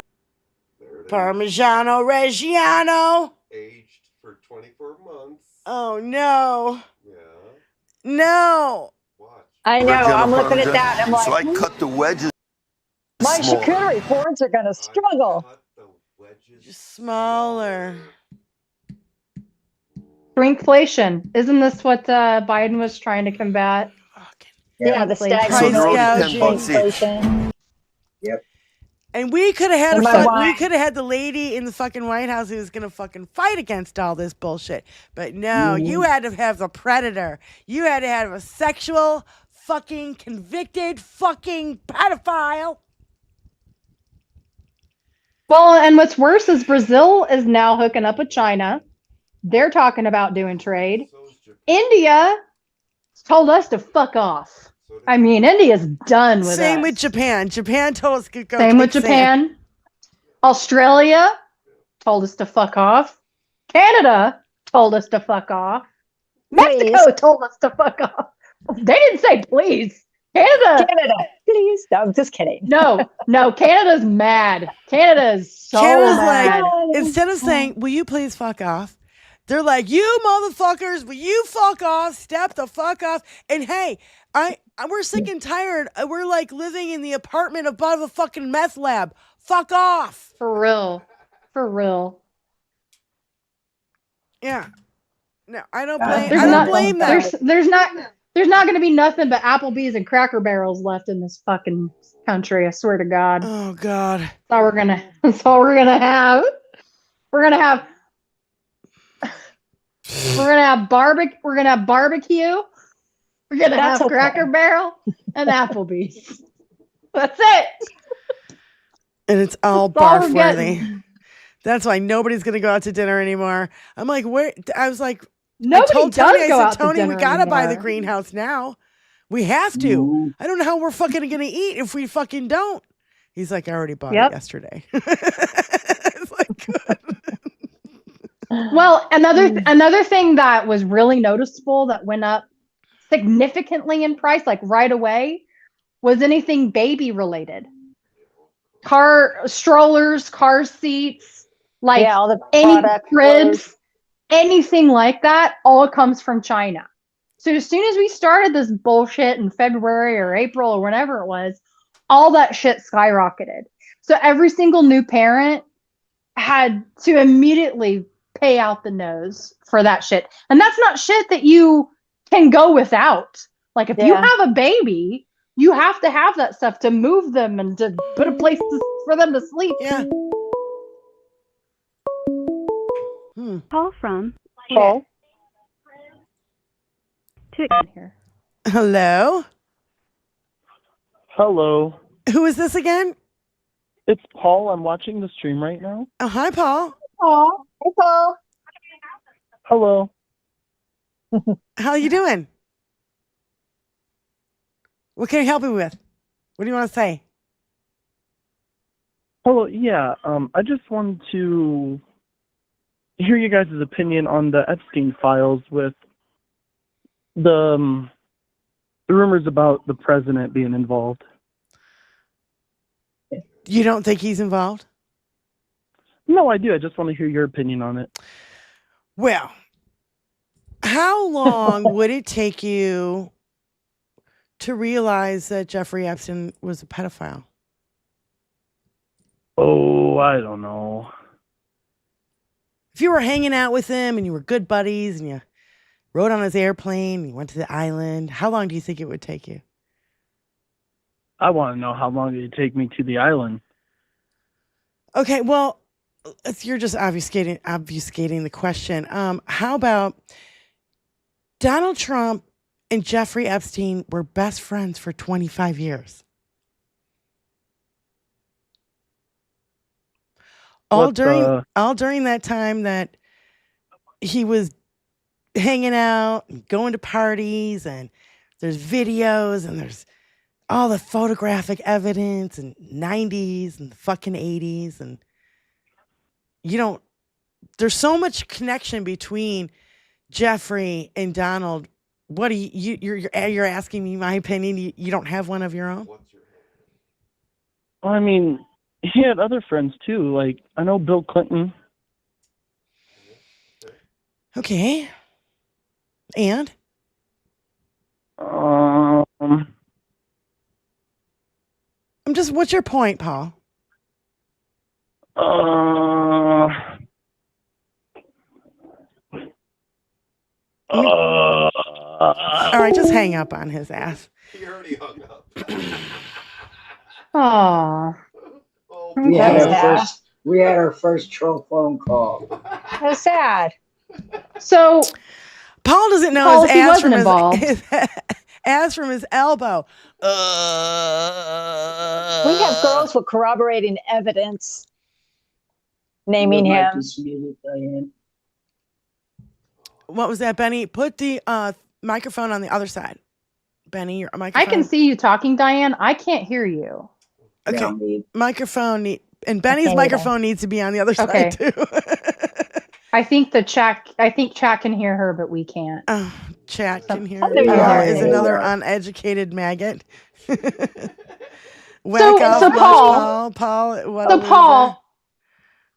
Speaker 4: Parmigiano Reggiano.
Speaker 14: Aged for 24 months.
Speaker 4: Oh, no.
Speaker 14: Yeah.
Speaker 4: No.
Speaker 8: I know. I'm looking at that. I'm like,
Speaker 22: so I cut the wedges.
Speaker 8: My charcuterie boards are going to struggle.
Speaker 4: Just smaller.
Speaker 5: Shrinkflation. Isn't this what Biden was trying to combat?
Speaker 8: Yeah, the
Speaker 4: price
Speaker 8: gouging.
Speaker 6: Yep.
Speaker 4: And we could have had the lady in the fucking White House who was gonna fucking fight against all this bullshit. But no, you had to have the predator. You had to have a sexual fucking convicted fucking pedophile.
Speaker 5: Well, and what's worse is Brazil is now hooking up with China. They're talking about doing trade. India told us to fuck off. I mean, India's done with us.
Speaker 4: Same with Japan. Japan told us to go.
Speaker 5: Same with Japan. Australia told us to fuck off. Canada told us to fuck off. Mexico told us to fuck off. They didn't say please. Canada,
Speaker 8: please. No, I'm just kidding.
Speaker 5: No, Canada's mad. Canada's so mad.
Speaker 4: Like, instead of saying, will you please fuck off? They're like, you motherfuckers, will you fuck off? Step the fuck off. And hey, we're sick and tired. We're like living in the apartment above a fucking meth lab. Fuck off.
Speaker 5: For real.
Speaker 4: Yeah. No, I don't blame them.
Speaker 5: There's not going to be nothing but Applebee's and Cracker Barrels left in this fucking country. I swear to God.
Speaker 4: Oh God.
Speaker 5: That's all we're gonna have. We're gonna have barbecue. We're gonna have barbecue. We're gonna have Cracker Barrel and Applebee's. That's it.
Speaker 4: And it's all barf worthy. That's why nobody's gonna go out to dinner anymore. I'm like, where? I was like,
Speaker 5: nobody
Speaker 4: I told Tony,
Speaker 5: go out to
Speaker 4: Tony,
Speaker 5: dinner
Speaker 4: we gotta buy the
Speaker 5: anymore.
Speaker 4: greenhouse now. We have to. I don't know how we're fucking gonna eat if we fucking don't. He's like, I already bought it yesterday. It's like, good.
Speaker 5: Well, another thing that was really noticeable that went up significantly in price, like right away, was anything baby related. Strollers, car seats, like
Speaker 8: all the
Speaker 5: any
Speaker 8: product
Speaker 5: cribs. anything like that all comes from China. So as soon as we started this bullshit in February or April or whenever it was, all that shit skyrocketed. So every single new parent had to immediately pay out the nose for that shit. And that's not shit that you can go without. Like if you have a baby, you have to have that stuff to move them and to put a place for them to sleep.
Speaker 4: Yeah.
Speaker 17: Call from
Speaker 5: Paul.
Speaker 4: Hello?
Speaker 2: Hello.
Speaker 4: Who is this again?
Speaker 2: It's Paul. I'm watching the stream right now.
Speaker 4: Oh, hi, Paul.
Speaker 8: Paul. Hey, Paul.
Speaker 2: Hello.
Speaker 4: How are you doing? What can I help you with? What do you want to say?
Speaker 2: Hello. Yeah. I just wanted to hear you guys' opinion on the Epstein files with the rumors about the president being involved.
Speaker 4: You don't think he's involved?
Speaker 2: No, I do. I just want to hear your opinion on it.
Speaker 4: Well, how long would it take you to realize that Jeffrey Epstein was a pedophile?
Speaker 2: Oh, I don't know.
Speaker 4: If you were hanging out with him and you were good buddies and you rode on his airplane and you went to the island, how long do you think it would take you?
Speaker 2: I want to know how long it would take me to the island.
Speaker 4: Okay, well, you're just obfuscating the question. How about Donald Trump and Jeffrey Epstein were best friends for 25 years? All during that time that he was hanging out and going to parties, and there's videos and there's all the photographic evidence and 90s and the fucking 80s, and there's so much connection between Jeffrey and Donald. What do you're asking me my opinion? You don't have one of your own?
Speaker 2: I mean, he had other friends too. Like, I know Bill Clinton.
Speaker 4: Okay. And? What's your point, Paul?
Speaker 2: All
Speaker 4: right, just hang up on his ass.
Speaker 14: He already hung up.
Speaker 5: Aww.
Speaker 6: We had our first troll phone call.
Speaker 8: How sad.
Speaker 5: So
Speaker 4: Paul doesn't know
Speaker 5: Paul,
Speaker 4: his
Speaker 5: he
Speaker 4: ass
Speaker 5: wasn't
Speaker 4: from
Speaker 5: involved.
Speaker 4: his ass from his elbow.
Speaker 8: We have girls with corroborating evidence naming him.
Speaker 4: What was that, Benny? Put the microphone on the other side. Benny, your microphone.
Speaker 5: I can see you talking, Diane. I can't hear you.
Speaker 4: Okay, microphone and Benny's microphone needs to be on the other side too.
Speaker 5: I think chat can hear her, but we can't.
Speaker 4: Oh, chat can hear
Speaker 5: her.
Speaker 4: Is another uneducated maggot.
Speaker 5: So Paul,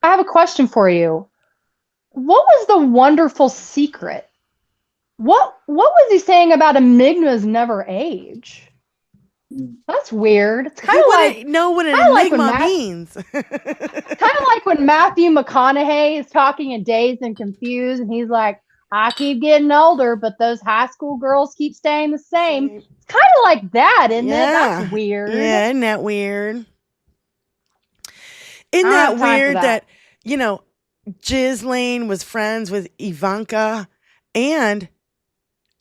Speaker 5: I have a question for you. What was the wonderful secret? What was he saying about enigmas never age? That's weird. It's kind of like
Speaker 4: know what an enigma means.
Speaker 5: Kind of like when Matthew McConaughey is talking in Dazed and Confused, and he's like, "I keep getting older, but those high school girls keep staying the same." It's kind of like that, isn't it? That's weird.
Speaker 4: Yeah, isn't that weird? Isn't that weird that Ghislaine was friends with Ivanka and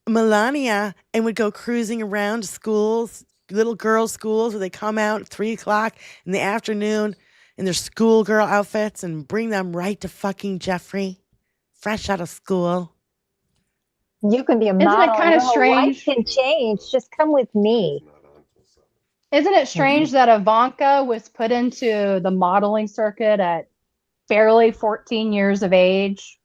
Speaker 4: Melania and would go cruising around to schools, little girls' schools, where they come out at 3:00 in the afternoon in their schoolgirl outfits and bring them right to fucking Jeffrey, fresh out of school.
Speaker 8: You can be a model.
Speaker 5: Isn't it kind of strange?
Speaker 8: Life can change. Just come with me.
Speaker 5: Isn't it strange that Ivanka was put into the modeling circuit at barely 14 years of age?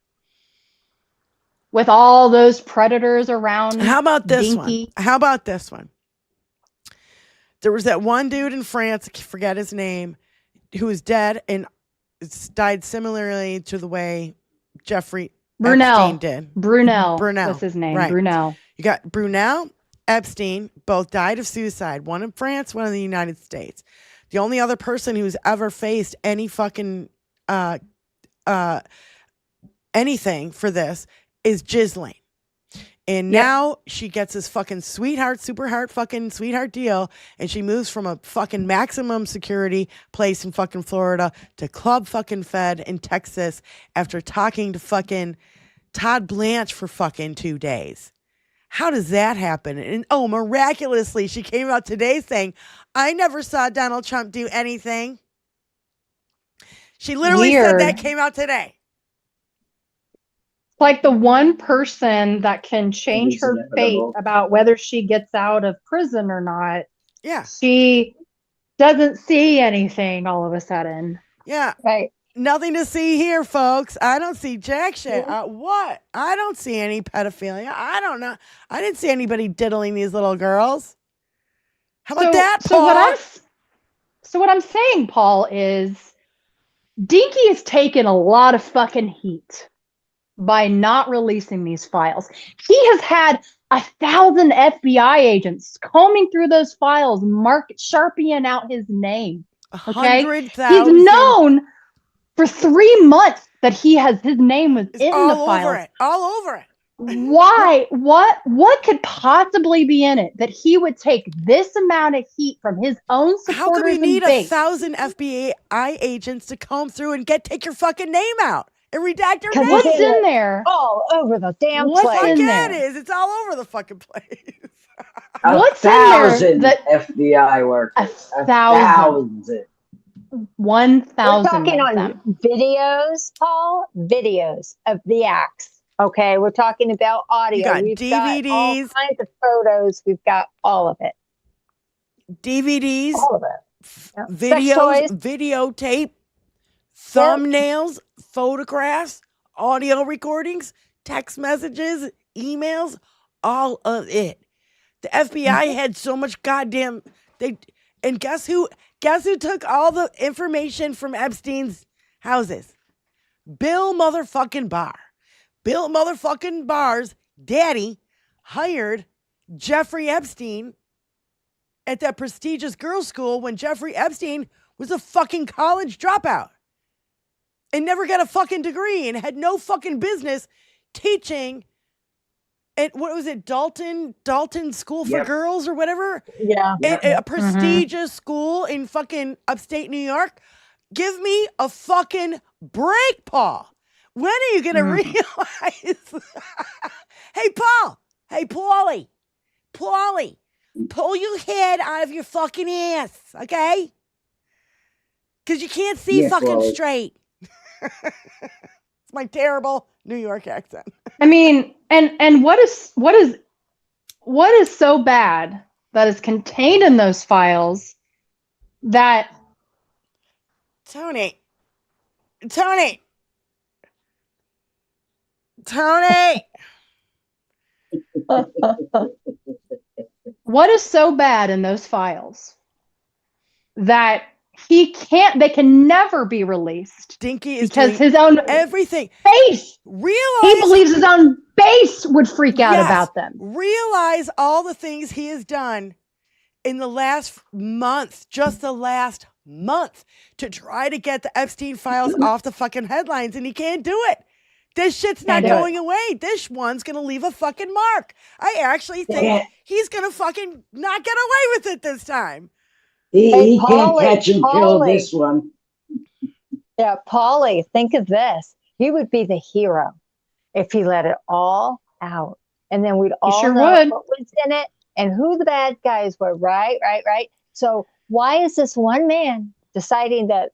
Speaker 5: With all those predators around.
Speaker 4: How about this one? There was that one dude in France, I forget his name, who was dead and died similarly to the way Jeffrey
Speaker 5: Brunel.
Speaker 4: Epstein did.
Speaker 5: Brunel.
Speaker 4: Brunel.
Speaker 5: What's his name?
Speaker 4: Right.
Speaker 5: Brunel.
Speaker 4: You got Brunel, Epstein, both died of suicide. One in France, one in the United States. The only other person who's ever faced any fucking anything for this is Ghislaine. And now she gets this fucking sweetheart, fucking sweetheart deal, and she moves from a fucking maximum security place in fucking Florida to Club fucking Fed in Texas after talking to fucking Todd Blanche for fucking 2 days. How does that happen? And miraculously, she came out today saying, I never saw Donald Trump do anything. She literally said that, came out today.
Speaker 5: Like the one person that can change her fate about whether she gets out of prison or not.
Speaker 4: Yeah.
Speaker 5: She doesn't see anything all of a sudden.
Speaker 4: Yeah.
Speaker 5: Right.
Speaker 4: Nothing to see here, folks. I don't see jack shit. What? I don't see any pedophilia. I don't know. I didn't see anybody diddling these little girls. How about that, Paul?
Speaker 5: So what I'm saying, Paul, is Dinky has taken a lot of fucking heat by not releasing these files. He has had 1,000 FBI agents combing through those files, sharpieing out his name. Okay,
Speaker 4: 100,000.
Speaker 5: He's known for 3 months that his name was in the file.
Speaker 4: All over it.
Speaker 5: Why? What could possibly be in it that he would take this amount of heat from his own supporters?
Speaker 4: How could we need
Speaker 5: and base?
Speaker 4: 1,000 FBI agents to comb through and take your fucking name out and redact your name?
Speaker 5: What's in there?
Speaker 8: All over the damn
Speaker 5: What's
Speaker 8: place.
Speaker 5: in
Speaker 4: Yeah,
Speaker 5: there?
Speaker 4: it is. It's all over the fucking place.
Speaker 5: What's in there?
Speaker 6: 1,000
Speaker 5: that
Speaker 6: FBI workers.
Speaker 5: 1,000. 1,000.
Speaker 8: We're talking
Speaker 5: of
Speaker 8: on
Speaker 5: them.
Speaker 8: videos, Paul. Videos of the acts. Okay, we're talking about audio.
Speaker 4: You got
Speaker 8: We've
Speaker 4: DVDs.
Speaker 8: got all kinds of photos. We've got all of it.
Speaker 4: DVDs.
Speaker 8: All of it. Yep.
Speaker 4: Videos,
Speaker 8: Sex toys.
Speaker 4: videotape, thumbnails, photographs, audio recordings, text messages, emails, all of it. The FBI had so much goddamn and guess who took all the information from Epstein's houses? Bill motherfucking Barr. Bill motherfucking Barr's daddy hired Jeffrey Epstein at that prestigious girls' school when Jeffrey Epstein was a fucking college dropout and never got a fucking degree and had no fucking business teaching at, what was it, Dalton School for Girls or whatever?
Speaker 8: Yeah.
Speaker 4: A prestigious school in fucking upstate New York. Give me a fucking break, Paul. When are you going to realize? Hey, Paul. Hey, Paulie. Pull your head out of your fucking ass, okay? Because you can't see fucking straight. It's my terrible New York accent.
Speaker 5: I mean, and what is so bad that is contained in those files that
Speaker 4: Tony.
Speaker 5: what is so bad in those files that they can never be released?
Speaker 4: Dinky is
Speaker 5: because his own
Speaker 4: everything
Speaker 5: base.
Speaker 4: Realize
Speaker 5: he believes his own base would freak out about them.
Speaker 4: Realize all the things he has done in the last month, just the last month, to try to get the Epstein files off the fucking headlines, and he can't do it. This shit's not going away. This one's going to leave a fucking mark. I actually think he's going to fucking not get away with it this time.
Speaker 6: He can't catch and kill this one.
Speaker 8: Yeah, Paulie, think of this. He would be the hero if he let it all out. And then we'd all know what was in it and who the bad guys were. Right. So why is this one man deciding that,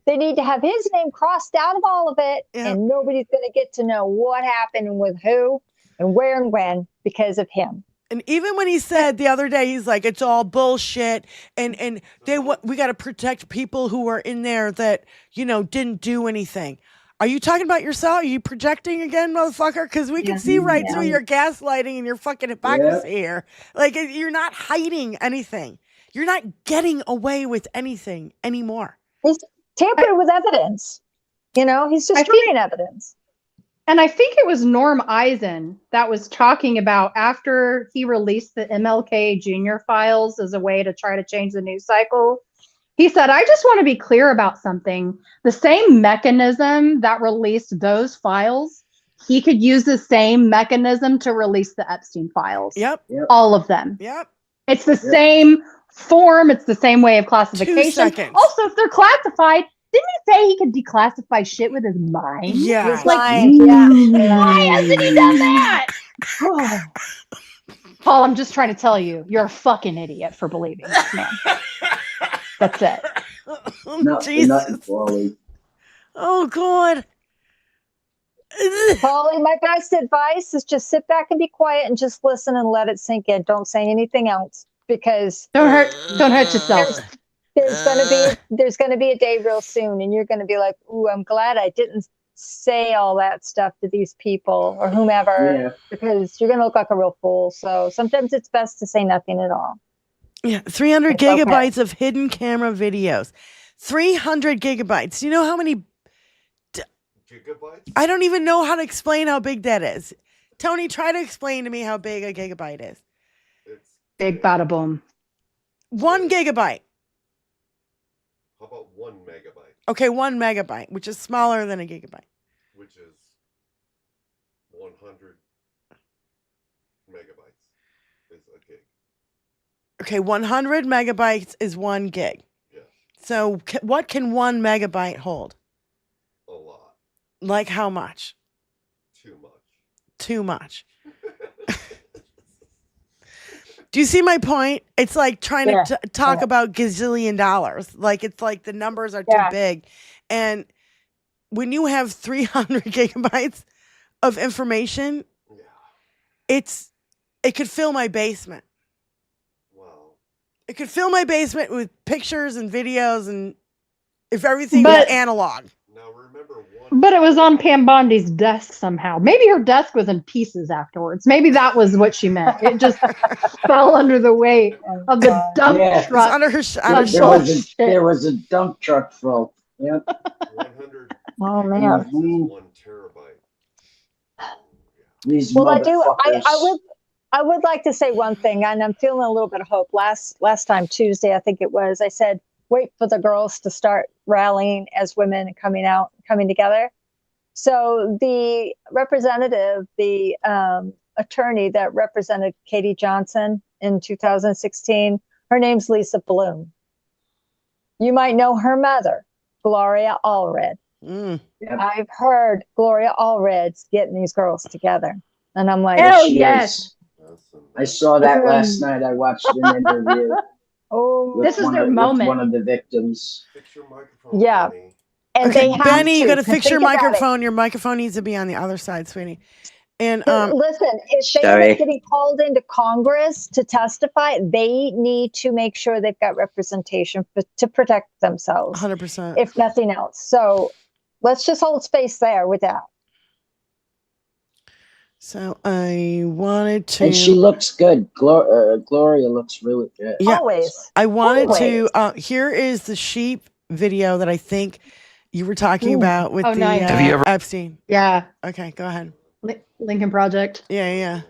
Speaker 8: they need to have his name crossed out of all of it, and nobody's going to get to know what happened and with who and where and when because of him.
Speaker 4: And even when he said the other day, he's like, it's all bullshit, and we got to protect people who are in there that, didn't do anything. Are you talking about yourself? Are you projecting again, motherfucker? Because we can see right through your gaslighting and your fucking hypocrisy here. Like, you're not hiding anything. You're not getting away with anything anymore.
Speaker 8: He's tampered with evidence. He's destroying evidence.
Speaker 5: And I think it was Norm Eisen that was talking about after he released the MLK Jr. files as a way to try to change the news cycle. He said, I just want to be clear about something. The same mechanism that released those files, he could use the same mechanism to release the Epstein files.
Speaker 4: Yep.
Speaker 5: All of them.
Speaker 4: Yep.
Speaker 5: It's the same form. It's the same way of classification.
Speaker 4: 2 seconds.
Speaker 5: Also, if they're classified, didn't he say he could declassify shit with his mind?
Speaker 4: Yeah.
Speaker 5: His
Speaker 8: mind, yeah.
Speaker 5: Why hasn't he done that? Paul, I'm just trying to tell you, you're a fucking idiot for believing this, man. That's it.
Speaker 4: Jesus. Oh, God.
Speaker 8: Paulie, my best advice is just sit back and be quiet and just listen and let it sink in. Don't say anything else because
Speaker 5: don't hurt yourself.
Speaker 8: There's gonna be a day real soon, and you're gonna be like, "Ooh, I'm glad I didn't say all that stuff to these people or whomever," because you're gonna look like a real fool. So sometimes it's best to say nothing at all.
Speaker 4: Yeah, 300 gigabytes of hidden camera videos. 300 gigabytes. Do you know how many?
Speaker 14: Gigabytes?
Speaker 4: I don't even know how to explain how big that is. Tony, try to explain to me how big a gigabyte is.
Speaker 5: Big bada boom.
Speaker 4: 1 gigabyte.
Speaker 14: How about 1 megabyte?
Speaker 4: Okay, 1 megabyte, which is smaller than a gigabyte.
Speaker 14: Which is 100 megabytes is a gig.
Speaker 4: Okay, 100 megabytes is 1 gig.
Speaker 14: Yes.
Speaker 4: So what can 1 megabyte hold?
Speaker 14: A lot.
Speaker 4: Like how much?
Speaker 14: Too much.
Speaker 4: Too much. Do you see my point? It's like trying to talk about gazillion dollars. Like it's like the numbers are too big. And when you have 300 gigabytes of information, it could fill my basement.
Speaker 14: Wow.
Speaker 4: It could fill my basement with pictures and videos and if everything was analog.
Speaker 5: But it was on Pam Bondi's desk somehow. Maybe her desk was in pieces afterwards. Maybe that was what she meant. It just fell under the weight of the dump truck.
Speaker 4: Under her
Speaker 6: there was a dump truck full. Yep.
Speaker 14: 100
Speaker 8: Oh man.
Speaker 14: 1 terabyte.
Speaker 8: Well, I would like to say one thing, and I'm feeling a little bit of hope. Last time Tuesday, I think it was, I said, wait for the girls to start rallying as women and coming together. So the representative, the attorney that represented Katie Johnson in 2016, her name's Lisa Bloom. You might know her mother, Gloria Allred.
Speaker 4: Yep.
Speaker 8: I've heard Gloria Allred's getting these girls together. And I'm like,
Speaker 5: hell yes.
Speaker 6: I saw that last night. I watched an interview.
Speaker 8: Oh,
Speaker 5: this is their moment.
Speaker 6: One of the victims.
Speaker 14: Fix your microphone.
Speaker 8: Yeah.
Speaker 14: Benny.
Speaker 8: And they have
Speaker 4: Benny, you got to
Speaker 8: to
Speaker 4: fix your
Speaker 8: think about
Speaker 4: microphone. Your microphone needs to be on the other side, sweetie. And
Speaker 8: listen, if they end up getting called into Congress to testify, they need to make sure they've got representation to protect themselves.
Speaker 4: 100%.
Speaker 8: If nothing else. So let's just hold space there with that.
Speaker 4: So I wanted to.
Speaker 6: And she looks good. Gloria looks really good.
Speaker 4: Yeah.
Speaker 8: Always.
Speaker 4: I wanted to. Here is the sheep video that I think you were talking about with
Speaker 5: nice.
Speaker 4: Have you ever Epstein.
Speaker 5: Yeah.
Speaker 4: Okay, go ahead.
Speaker 5: Lincoln Project.
Speaker 4: Yeah.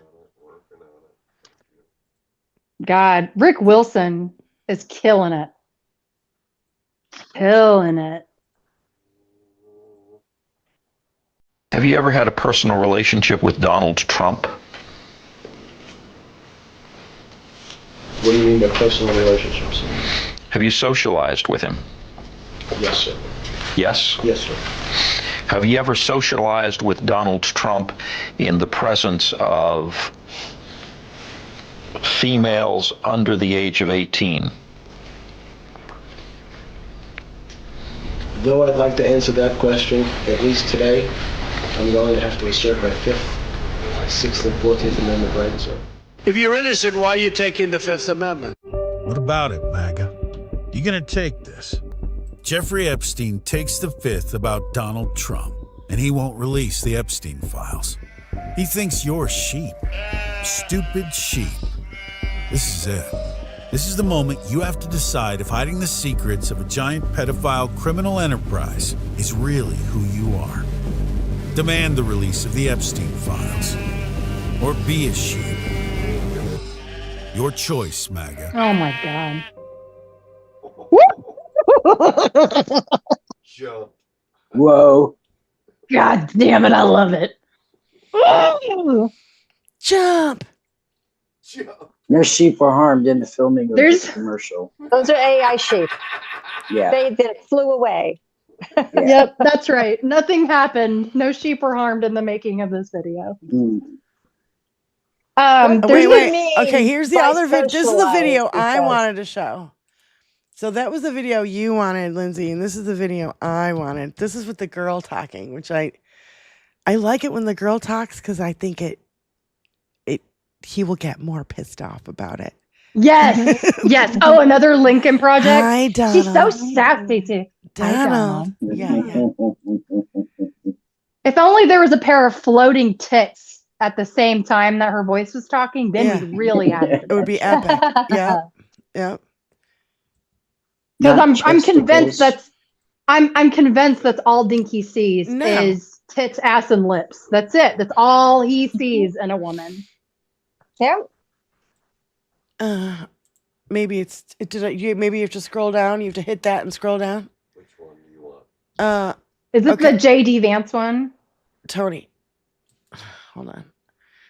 Speaker 5: God, Rick Wilson is killing it. Killing it.
Speaker 3: Have you ever had a personal relationship with Donald Trump?
Speaker 7: What do you mean by personal relationships?
Speaker 3: Have you socialized with him?
Speaker 7: Yes, sir.
Speaker 3: Yes?
Speaker 7: Yes, sir.
Speaker 3: Have you ever socialized with Donald Trump in the presence of females under the age of 18?
Speaker 7: Though I'd like to answer that question, at least today, I'm going to have to assert my 5th, 6th, and 14th Amendment rights, sir.
Speaker 9: If you're innocent, why are you taking the 5th Amendment?
Speaker 10: What about it, MAGA? You gonna take this? Jeffrey Epstein takes the 5th about Donald Trump, and he won't release the Epstein files. He thinks you're sheep. Stupid sheep. This is it. This is the moment you have to decide if hiding the secrets of a giant pedophile criminal enterprise is really who you are. Demand the release of the Epstein files. Or be a sheep. Your choice, MAGA.
Speaker 5: Oh my God.
Speaker 14: Jump.
Speaker 6: Whoa.
Speaker 5: God damn it, I love it.
Speaker 4: Jump.
Speaker 6: No sheep were harmed in the filming of
Speaker 5: There's-
Speaker 6: the commercial.
Speaker 8: Those are AI sheep.
Speaker 6: Yeah.
Speaker 8: They flew away.
Speaker 5: Yep, that's right. Nothing happened. No sheep were harmed in the making of this video.
Speaker 4: Wait. Okay, here's the other video. This is the video I
Speaker 8: because-
Speaker 4: wanted to show. So that was the video you wanted, Lindsay, and this is the video I wanted. This is with the girl talking, which I like it when the girl talks because I think he will get more pissed off about it.
Speaker 5: Yes, yes. Oh, another Lincoln Project.
Speaker 4: Hi, Donna.
Speaker 5: She's so sassy too.
Speaker 4: Donald. Yeah.
Speaker 5: If only there was a pair of floating tits at the same time that her voice was talking, then we'd really have it.
Speaker 4: It would be epic. Yeah.
Speaker 5: Because I'm convinced I'm convinced that's all Dinky sees is tits, ass, and lips. That's it. That's all he sees in a woman.
Speaker 8: Yep.
Speaker 4: Maybe maybe you have to scroll down. You have to hit that and scroll down.
Speaker 14: Which one do you want?
Speaker 5: Is this the JD Vance one?
Speaker 4: Tony, hold on.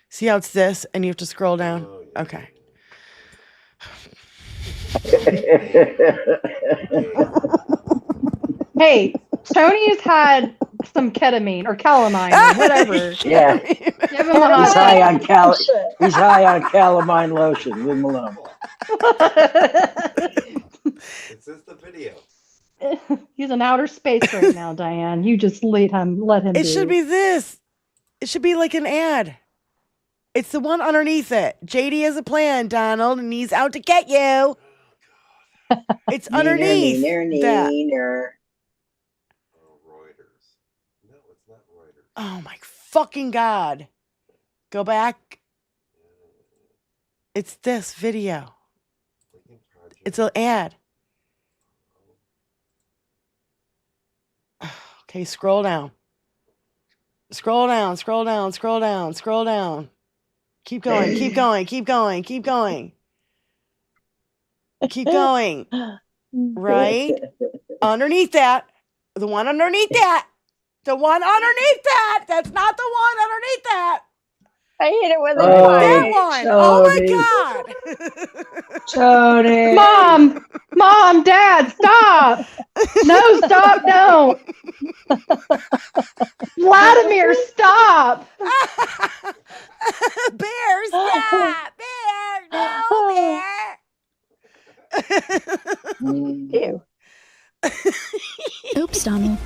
Speaker 4: See how it's this, and you have to scroll down. Okay.
Speaker 5: Hey, Tony's had some ketamine or calamine or whatever.
Speaker 6: Yeah.
Speaker 5: Give him a
Speaker 6: He's high on calamine lotion. Leave him alone.
Speaker 14: It's just the video.
Speaker 5: He's in outer space right now, Diane. You just let him
Speaker 4: It should be this. It should be like an ad. It's the one underneath it. JD has a plan, Donald, and he's out to get you. It's underneath that. Oh my fucking God. Go back. It's this video. It's an ad. Okay, scroll down. Scroll down, scroll down, scroll down, scroll down. Keep going, keep going, keep going, keep going. Keep going. Right? Underneath that. The one underneath that. The one underneath that. That's not the one underneath that.
Speaker 8: I hit it with a
Speaker 4: that one. Oh my God.
Speaker 6: Tony.
Speaker 5: Mom, Dad, stop. No, stop, don't. Vladimir, stop.
Speaker 4: Bear, stop. Bear, no, Bear.
Speaker 8: Ew.
Speaker 17: Oops, Donald.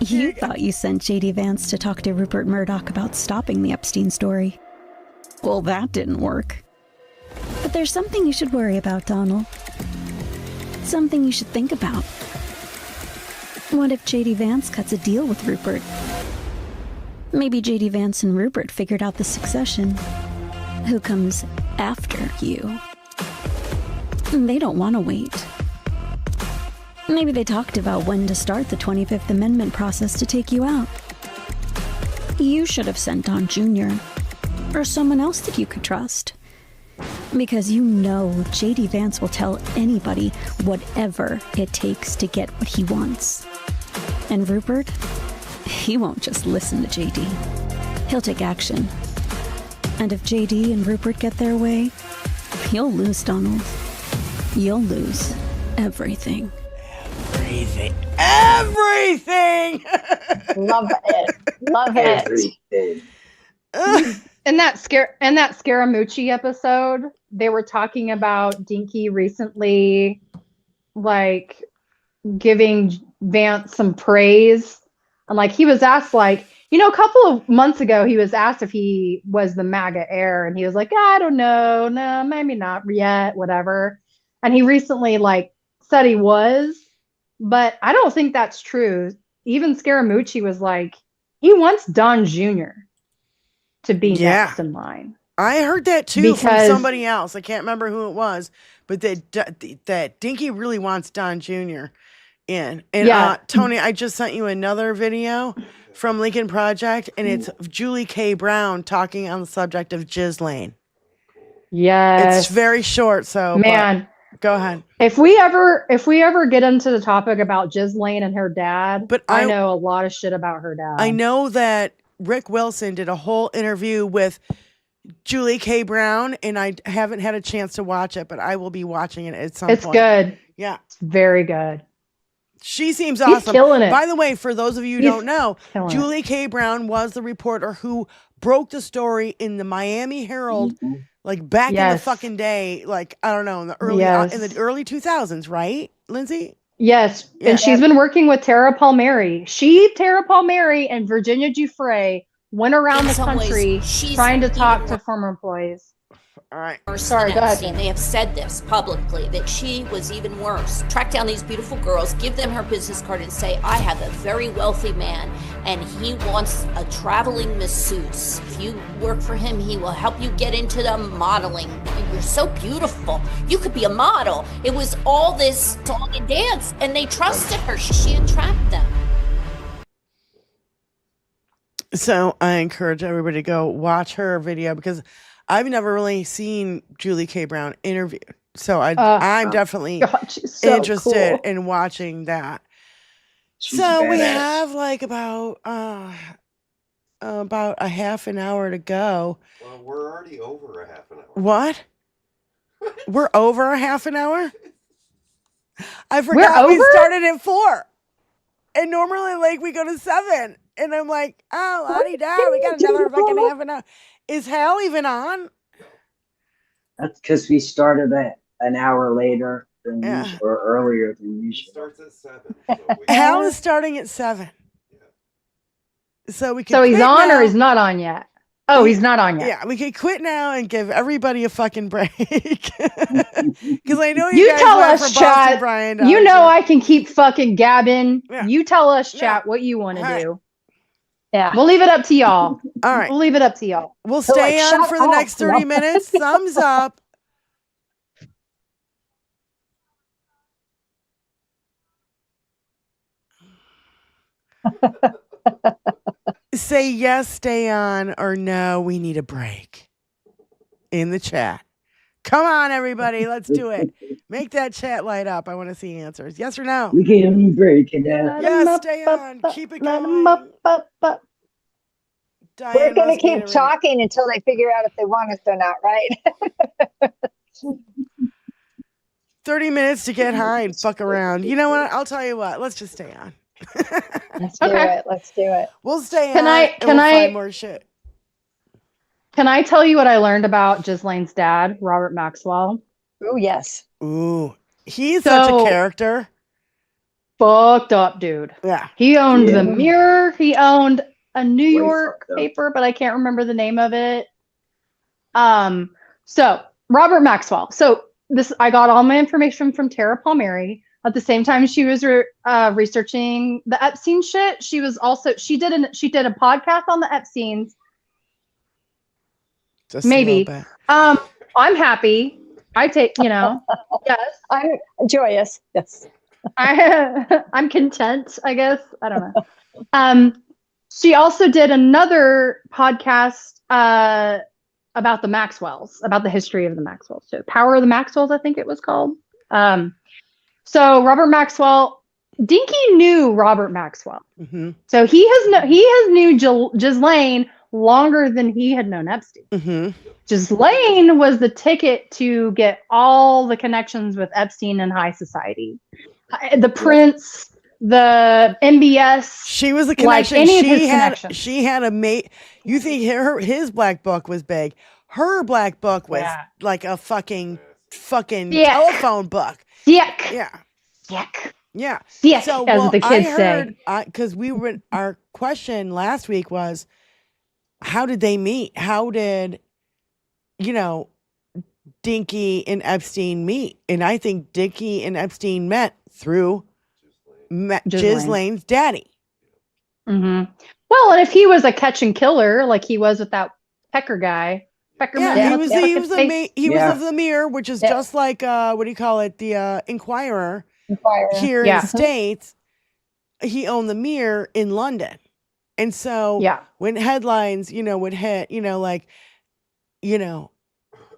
Speaker 17: You thought you sent JD Vance to talk to Rupert Murdoch about stopping the Epstein story. Well, that didn't work. But there's something you should worry about, Donald. Something you should think about. What if JD Vance cuts a deal with Rupert? Maybe JD Vance and Rupert figured out the succession. Who comes after you? They don't want to wait. Maybe they talked about when to start the 25th Amendment process to take you out. You should have sent Don Jr. or someone else that you could trust. Because you know JD Vance will tell anybody whatever it takes to get what he wants. And Rupert, he won't just listen to JD. He'll take action. And if JD and Rupert get their way, you'll lose, Donald. You'll lose everything.
Speaker 4: Everything.
Speaker 8: Love it. Love it.
Speaker 6: Everything.
Speaker 5: In that Scaramucci episode, they were talking about Dinky recently, like giving Vance some praise, and like he was asked, like, you know, a couple of months ago, he was asked if he was the MAGA heir, and he was like, I don't know, no, maybe not yet, whatever. And he recently like said he was, but I don't think that's true. Even Scaramucci was like, he wants Don Jr. to be next in line.
Speaker 4: I heard that too from somebody else. I can't remember who it was, but that Dinky really wants Don Jr. in. And Tony, I just sent you another video from Lincoln Project, and it's Julie K. Brown talking on the subject of Ghislaine.
Speaker 5: Yes.
Speaker 4: It's very short, so
Speaker 5: man,
Speaker 4: go ahead.
Speaker 5: If we ever get into the topic about Ghislaine and her dad, but I know a lot of shit about her dad.
Speaker 4: I know that Rick Wilson did a whole interview with Julie K. Brown, and I haven't had a chance to watch it, but I will be watching it at some point.
Speaker 5: It's good.
Speaker 4: Yeah.
Speaker 5: It's very good.
Speaker 4: She seems awesome.
Speaker 5: He's killing it.
Speaker 4: By the way, for those of you who don't know, Julie K. Brown was the reporter who broke the story in the Miami Herald, like back in the fucking day, like I don't know, in the early 2000s, right, Lindsay?
Speaker 5: Yes, and she's been working with Tara Palmieri. Tara Palmieri, and Virginia Giuffre went around the country trying to talk to former employees.
Speaker 4: All right.
Speaker 5: Sorry, go ahead.
Speaker 1: They have said this publicly, that she was even worse. Track down these beautiful girls, give them her business card and say, I have a very wealthy man and he wants a traveling masseuse. If you work for him, he will help you get into the modeling. You're so beautiful. You could be a model. It was all this song and dance, and they trusted her. She attracted them.
Speaker 4: So I encourage everybody to go watch her video because I've never really seen Julie K. Brown interviewed. So I'm definitely interested in watching that.
Speaker 6: She's
Speaker 4: so
Speaker 6: badass.
Speaker 4: We have like about a half an hour to go.
Speaker 14: Well, we're already over a half an hour.
Speaker 4: What? We're over a half an hour? I forgot we started at 4. And normally like we go to 7. And I'm like, oh, la-di-da, we got another fucking half an hour. Is Hal even on?
Speaker 6: That's because we started at an hour later than usual, or earlier than usual.
Speaker 14: It starts at 7.
Speaker 4: Hal is starting at 7. So we can.
Speaker 5: So he's on or he's not on yet? Oh, he's not on yet.
Speaker 4: Yeah, we could quit now and give everybody a fucking break. Because I know you guys
Speaker 5: tell
Speaker 4: went
Speaker 5: us,
Speaker 4: for
Speaker 5: chat.
Speaker 4: Boston Brian.
Speaker 5: You know I can keep fucking gabbing. Yeah. You tell us, chat, what you want to do.
Speaker 8: Yeah.
Speaker 5: We'll leave it up to y'all.
Speaker 4: All right.
Speaker 5: We'll leave it up to y'all.
Speaker 4: We'll stay on for the next 30 minutes. Thumbs up. Say yes, stay on, or no, we need a break. In the chat. Come on, everybody. Let's do it. Make that chat light up. I want to see answers. Yes or no?
Speaker 6: We can break it down.
Speaker 4: Yes, stay on. Keep it going.
Speaker 8: We're going to keep talking until they figure out if they want us or not, right?
Speaker 4: 30 minutes to get high and fuck around. You know what? I'll tell you what. Let's just stay on.
Speaker 8: Let's do it. Let's do it.
Speaker 4: We'll stay on. Can I find more shit?
Speaker 5: Can I tell you what I learned about Ghislaine's dad, Robert Maxwell?
Speaker 8: Oh, yes.
Speaker 4: Ooh. He's such a character.
Speaker 5: Fucked up, dude.
Speaker 4: Yeah.
Speaker 5: He owned the Mirror. He owned a New York paper, but I can't remember the name of it. So Robert Maxwell. So I got all my information from Tara Palmieri. At the same time, she was researching the Epstein shit. She did a podcast on the Epsteins.
Speaker 4: Just
Speaker 5: maybe. I'm happy. I take, yes.
Speaker 8: I'm joyous. Yes.
Speaker 5: I'm content, I guess. I don't know. She also did another podcast about the Maxwells, about the history of the Maxwells. So Power of the Maxwells, I think it was called. So Robert Maxwell, Dinky knew Robert Maxwell.
Speaker 4: Mm-hmm.
Speaker 5: So he has knew Ghislaine longer than he had known Epstein.
Speaker 4: Mm-hmm.
Speaker 5: Ghislaine was the ticket to get all the connections with Epstein and high society. The Prince, the MBS.
Speaker 4: She was the connection.
Speaker 5: Like any of his connections.
Speaker 4: She had a mate. You think his black book was big. Her black book was like a fucking telephone book.
Speaker 5: Yuck.
Speaker 4: Yeah.
Speaker 5: Yuck.
Speaker 4: Yeah.
Speaker 5: Yuck,
Speaker 4: So,
Speaker 5: as the kids say.
Speaker 4: Because our question last week was, how did they meet? How did, Dinky and Epstein meet? And I think Dinky and Epstein met through Ghislaine's daddy.
Speaker 5: Mm-hmm. Well, and if he was a catch and killer, like he was with that Pecker guy.
Speaker 4: He was of the Mirror, which is just like the Inquirer. here in the States, he owned the Mirror in London. And so when headlines, would hit,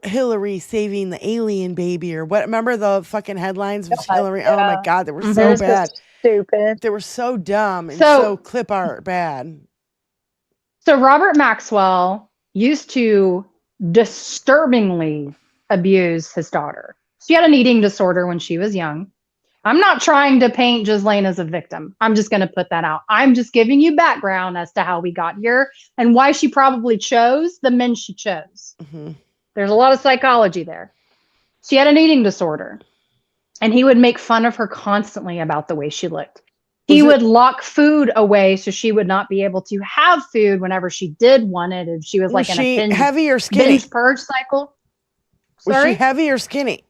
Speaker 4: Hillary saving the alien baby or what? Remember the fucking headlines of Hillary? Yeah. Oh my God, they were so bad.
Speaker 8: Stupid.
Speaker 4: They were so dumb and so clip art bad.
Speaker 5: So Robert Maxwell used to disturbingly abuse his daughter. She had an eating disorder when she was young. I'm not trying to paint Ghislaine as a victim. I'm just going to put that out. I'm just giving you background as to how we got here and why she probably chose the men she chose. Mm-hmm. There's a lot of psychology there. She had an eating disorder, and he would make fun of her constantly about the way she looked. He would lock food away so she would not be able to have food whenever she did want it. If she was like in a
Speaker 4: heavy or skinny
Speaker 5: purge cycle.
Speaker 4: Was she heavy or skinny?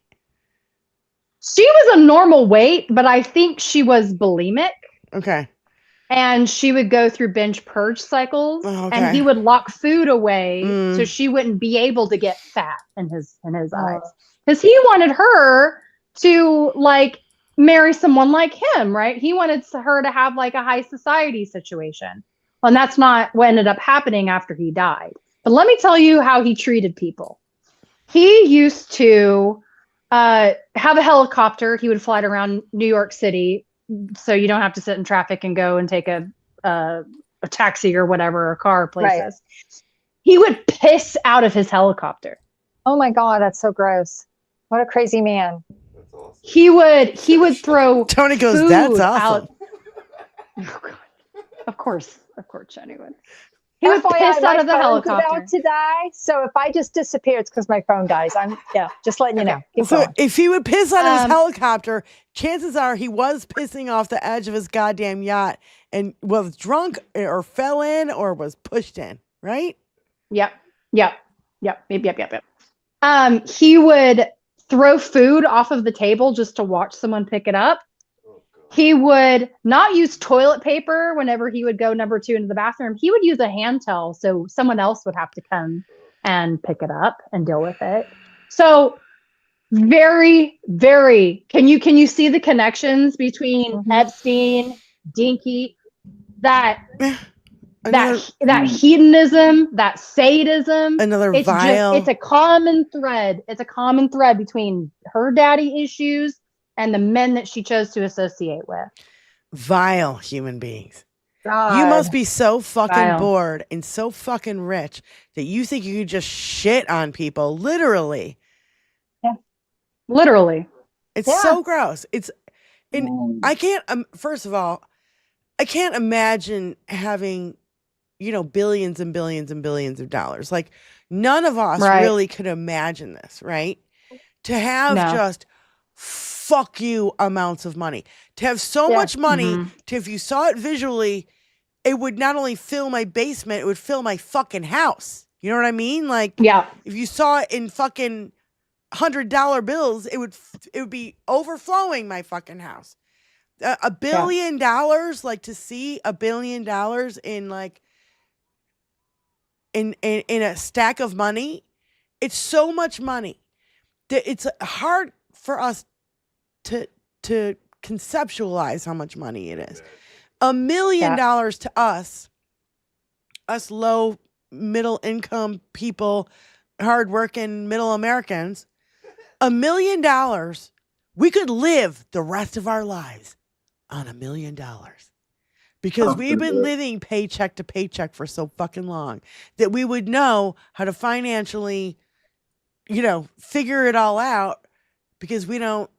Speaker 5: She was a normal weight, but I think she was bulimic.
Speaker 4: Okay.
Speaker 5: And she would go through binge purge cycles, and he would lock food away so she wouldn't be able to get fat in his eyes, because he wanted her to like marry someone like him, right? He wanted her to have like a high society situation, and that's not what ended up happening after he died. But let me tell you how he treated people. He used to have a helicopter. He would fly it around New York City, so you don't have to sit in traffic and go and take a taxi or whatever, or car places. Right. He would piss out of his helicopter.
Speaker 8: Oh my God, that's so gross. What a crazy man.
Speaker 5: He would throw
Speaker 4: Tony goes,
Speaker 5: food
Speaker 4: that's awesome.
Speaker 5: Out. Oh God. Of course, Jenny would. He would piss out of the helicopter.
Speaker 8: About to die, so if I just disappear, it's because my phone dies. Just letting you know.
Speaker 4: So if he would piss out of his helicopter, chances are he was pissing off the edge of his goddamn yacht and was drunk or fell in or was pushed in, right?
Speaker 5: Yep. He would throw food off of the table just to watch someone pick it up. He would not use toilet paper whenever he would go number 2 into the bathroom. He would use a hand towel, so someone else would have to come and pick it up and deal with it. So very, very, can you see the connections between Epstein, Dinky, that hedonism, that sadism? It's a common thread. It's a common thread between her daddy issues and the men that she chose to associate with.
Speaker 4: Vile human beings.
Speaker 8: God.
Speaker 4: You must be so fucking bored and so fucking rich that you think you could just shit on people, literally.
Speaker 5: Yeah. Literally.
Speaker 4: It's so gross. I can't, first of all, I can't imagine having, billions and billions and billions of dollars. Like, none of us really could imagine this, right? To have just fuck you amounts of money, to have so much money, to, if you saw it visually, it would not only fill my basement, it would fill my fucking house. You know what I mean? Like, if you saw it in fucking $100 bills, it would be overflowing my fucking house. $1 billion, like, to see $1 billion in like in a stack of money, it's so much money that it's hard for us to conceptualize how much money it is. $1 million to us low middle income people, hardworking middle Americans, $1 million, we could live the rest of our lives on $1 million. Because we've been living paycheck to paycheck for so fucking long that we would know how to financially, figure it all out, because we don't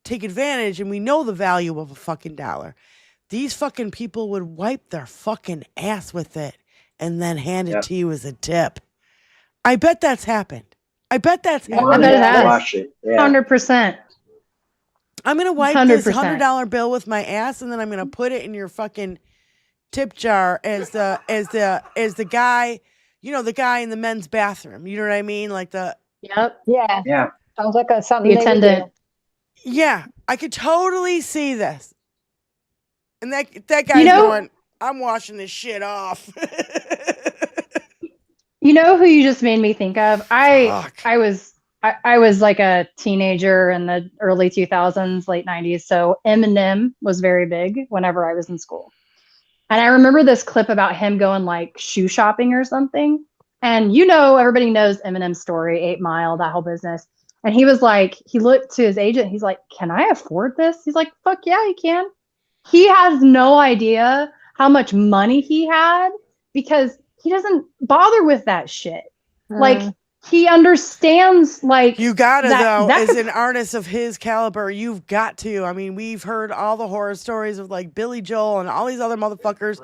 Speaker 4: take advantage and we know the value of a fucking dollar. These fucking people would wipe their fucking ass with it and then hand it to you as a tip. I bet that's happened. I bet it has.
Speaker 5: 100%.
Speaker 4: I'm going to wipe 100%. This $100 bill with my ass, and then I'm going to put it in your fucking tip jar as the guy, the guy in the men's bathroom. You know what I mean? Like the...
Speaker 5: Yep.
Speaker 8: Yeah. Sounds like something
Speaker 5: the attendant.
Speaker 4: Yeah, I could totally see this. And that guy's going, I'm washing this shit off.
Speaker 5: You know who you just made me think of? I was I was like a teenager in the early 2000s, late 90s. So Eminem was very big whenever I was in school. And I remember this clip about him going like shoe shopping or something. And everybody knows Eminem's story, 8 Mile, that whole business. And he was like, he looked to his agent. He's like, can I afford this? He's like, fuck yeah, you can. He has no idea how much money he had because he doesn't bother with that shit. Like, he understands, like,
Speaker 4: you gotta though, as an artist of his caliber, you've got to. I mean, we've heard all the horror stories of like Billy Joel and all these other motherfuckers.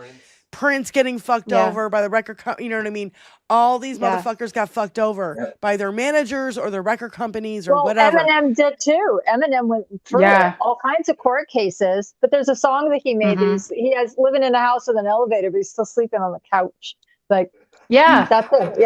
Speaker 4: Prince getting fucked over by the record you know what I mean? All these motherfuckers got fucked over by their managers or their record companies or whatever.
Speaker 8: Eminem did too. Eminem went through all kinds of court cases, but there's a song that he made. He has living in a house with an elevator, but he's still sleeping on the couch. Like, that's it,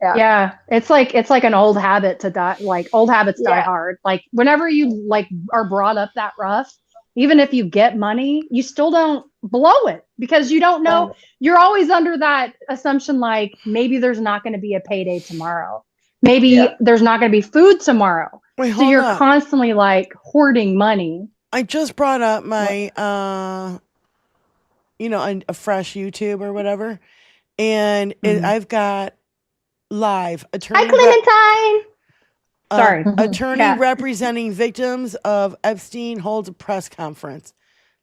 Speaker 5: Yeah. It's like an old habit to die. Like, old habits die hard. Like, whenever you like are brought up that rough, even if you get money, you still don't blow it because you don't know. You're always under that assumption, like maybe there's not going to be a payday tomorrow. Maybe there's not going to be food tomorrow. So you're constantly like hoarding money.
Speaker 4: I just brought up my, a fresh YouTube or whatever. And I've got live attorney.
Speaker 5: Hi, Clementine. Sorry.
Speaker 4: Attorney representing victims of Epstein holds a press conference.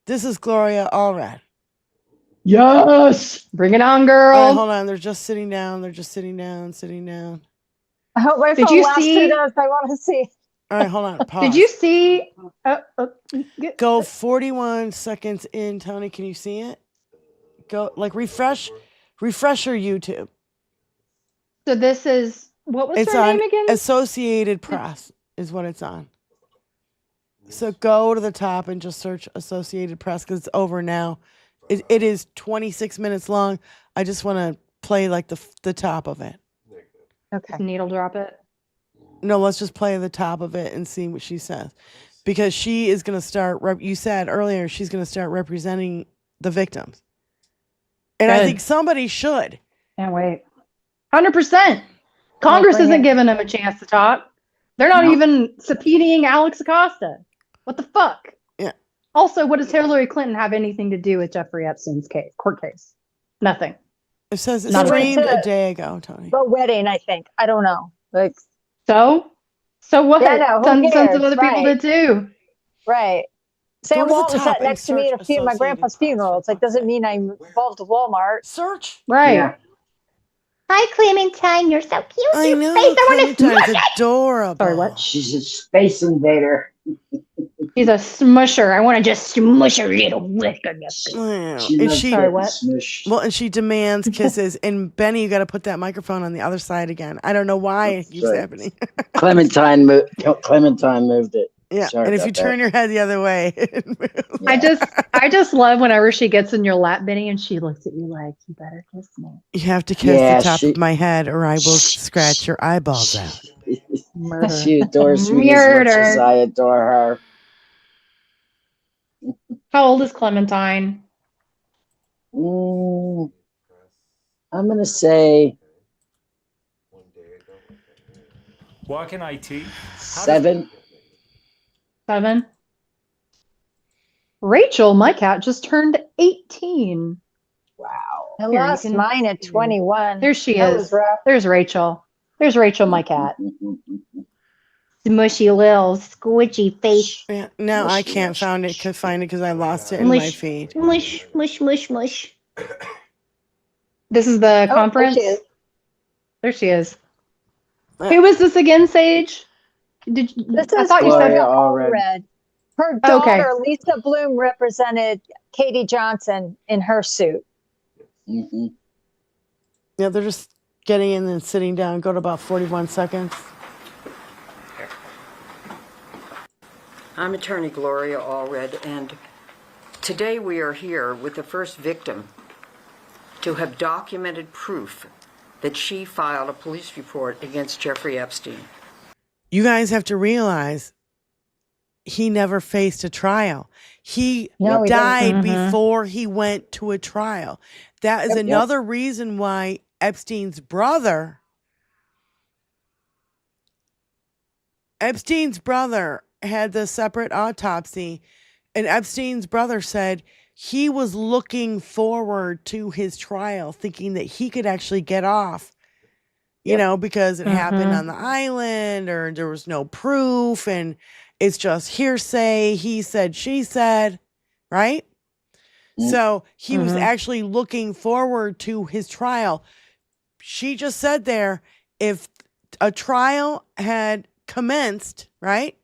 Speaker 4: This is Gloria Allred.
Speaker 5: Yes. Bring it on, girl.
Speaker 4: All right, hold on. They're just sitting down. Sitting down.
Speaker 8: I hope my
Speaker 5: Did
Speaker 8: phone
Speaker 5: you
Speaker 8: lasts
Speaker 5: see?
Speaker 8: 2 days. I want to see.
Speaker 4: All right, hold on. Pause.
Speaker 5: Did you see?
Speaker 4: Go 41 seconds in, Tony. Can you see it? Go refresh your YouTube.
Speaker 5: So this is what was
Speaker 4: it's
Speaker 5: her
Speaker 4: on
Speaker 5: name again?
Speaker 4: Associated Press is what it's on. So go to the top and just search Associated Press because it's over now. It is 26 minutes long. I just want to play like the top of it.
Speaker 5: Okay. Needle drop it.
Speaker 4: No, let's just play the top of it and see what she says. Because she is going to start, you said earlier, she's going to start representing the victims. And I think somebody should.
Speaker 5: Can't wait. 100%. Congress isn't giving them a chance to talk. They're not even subpoenaing Alex Acosta. What the fuck?
Speaker 4: Yeah.
Speaker 5: Also, what does Hillary Clinton have anything to do with Jeffrey Epstein's court case? Nothing.
Speaker 4: It says it streamed a day ago, Tony.
Speaker 8: The wedding, I think. I don't know. Like,
Speaker 5: so what?
Speaker 8: Yeah, no,
Speaker 5: Tons of other people did too.
Speaker 8: Right. Sam Walton sat next to me at my grandpa's funeral. It's like, doesn't mean I'm involved with Walmart.
Speaker 4: Search.
Speaker 5: Right.
Speaker 8: Yeah.
Speaker 5: Hi, Clementine. You're so cute.
Speaker 6: I know.
Speaker 4: Clementine's adorable.
Speaker 5: Sorry, what?
Speaker 6: She's a space invader.
Speaker 5: She's a smusher. I want to just smush her little liquor.
Speaker 4: Sorry, what? Well, and she demands kisses. And Benny, you got to put that microphone on the other side again. I don't know why it keeps happening.
Speaker 6: Clementine moved it.
Speaker 4: Yeah, and if you turn your head the other way,
Speaker 5: I just love whenever she gets in your lap, Benny, and she looks at you like, "You better kiss me."
Speaker 4: You have to kiss the top of my head, or I will scratch your eyeballs out.
Speaker 5: Murder.
Speaker 6: She adores me as much as I adore her.
Speaker 5: How old is Clementine?
Speaker 6: I'm gonna say
Speaker 11: Walk in IT.
Speaker 6: 7.
Speaker 5: 7. Rachel, my cat, just turned 18.
Speaker 6: Wow.
Speaker 8: I lost mine at 21.
Speaker 5: There she is. There's Rachel. There's Rachel, my cat. Mushy little squishy face.
Speaker 4: Yeah, now I can't find it because I lost it in my feed.
Speaker 5: Mush. This is the conference. There she is. Who was this again, Sage?
Speaker 8: This is Gloria Allred. Her daughter, Lisa Bloom, represented Katie Johnson in her suit.
Speaker 6: Mm-hmm.
Speaker 4: Yeah, they're just getting in and sitting down. Go to about 41 seconds.
Speaker 12: I'm attorney Gloria Allred, and today we are here with the first victim to have documented proof that she filed a police report against Jeffrey Epstein.
Speaker 4: You guys have to realize he never faced a trial. He died before he went to a trial. That is another reason why Epstein's brother Epstein's brother had the separate autopsy, and Epstein's brother said he was looking forward to his trial, thinking that he could actually get off, you know, because it happened on the island or there was no proof and it's just hearsay. He said, she said, right? So he was actually looking forward to his trial. She just said there, if a trial had commenced, right,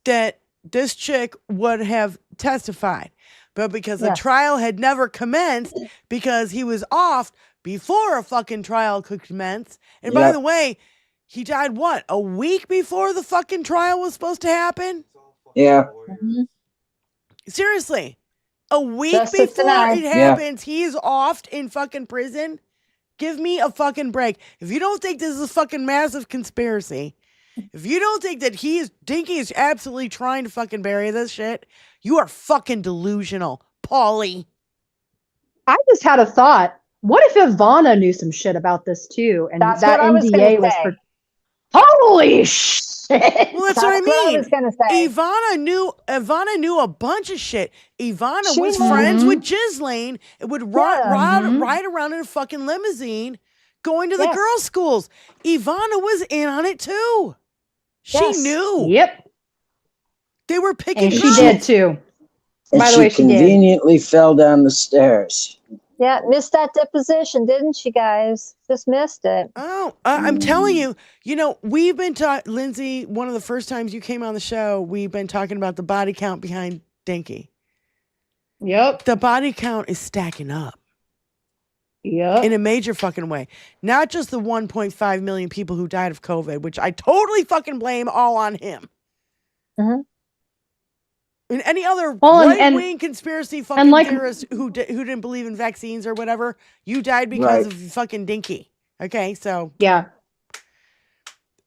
Speaker 4: that this chick would have testified. But because the trial had never commenced, because he was off before a fucking trial could commence. And by the way, he died what? A week before the fucking trial was supposed to happen?
Speaker 6: Yeah.
Speaker 4: Seriously. A week before it happens, he's off in fucking prison? Give me a fucking break. If you don't think this is a fucking massive conspiracy, if you don't think that Dinky is absolutely trying to fucking bury this shit, you are fucking delusional, Paulie.
Speaker 5: I just had a thought. What if Ivana knew some shit about this too? And
Speaker 8: That's
Speaker 5: that
Speaker 8: what I was
Speaker 5: NDA was
Speaker 8: gonna
Speaker 5: for. Holy shit!
Speaker 4: Well, that's what I mean.
Speaker 8: was gonna say.
Speaker 4: Ivana knew a bunch of shit. Ivana was friends with Ghislaine and would ride around in a fucking limousine going to the girls' schools. Ivana was in on it too. She knew.
Speaker 5: Yep.
Speaker 4: They were picking
Speaker 5: And she
Speaker 4: girls.
Speaker 5: did too.
Speaker 6: And
Speaker 5: By the
Speaker 6: she
Speaker 5: way, she did.
Speaker 6: conveniently fell down the stairs.
Speaker 8: Yeah, missed that deposition, didn't she, guys? Just missed it.
Speaker 4: Oh, I'm telling you, we've been talking, Lindsay, one of the first times you came on the show, we've been talking about the body count behind Dinky.
Speaker 5: Yep.
Speaker 4: The body count is stacking up.
Speaker 5: Yep.
Speaker 4: In a major fucking way. Not just the 1.5 million people who died of COVID, which I totally fucking blame all on him. And any other right-wing conspiracy fucking theorist who didn't believe in vaccines or whatever, you died because of fucking Dinky. Okay, so.
Speaker 5: Yeah.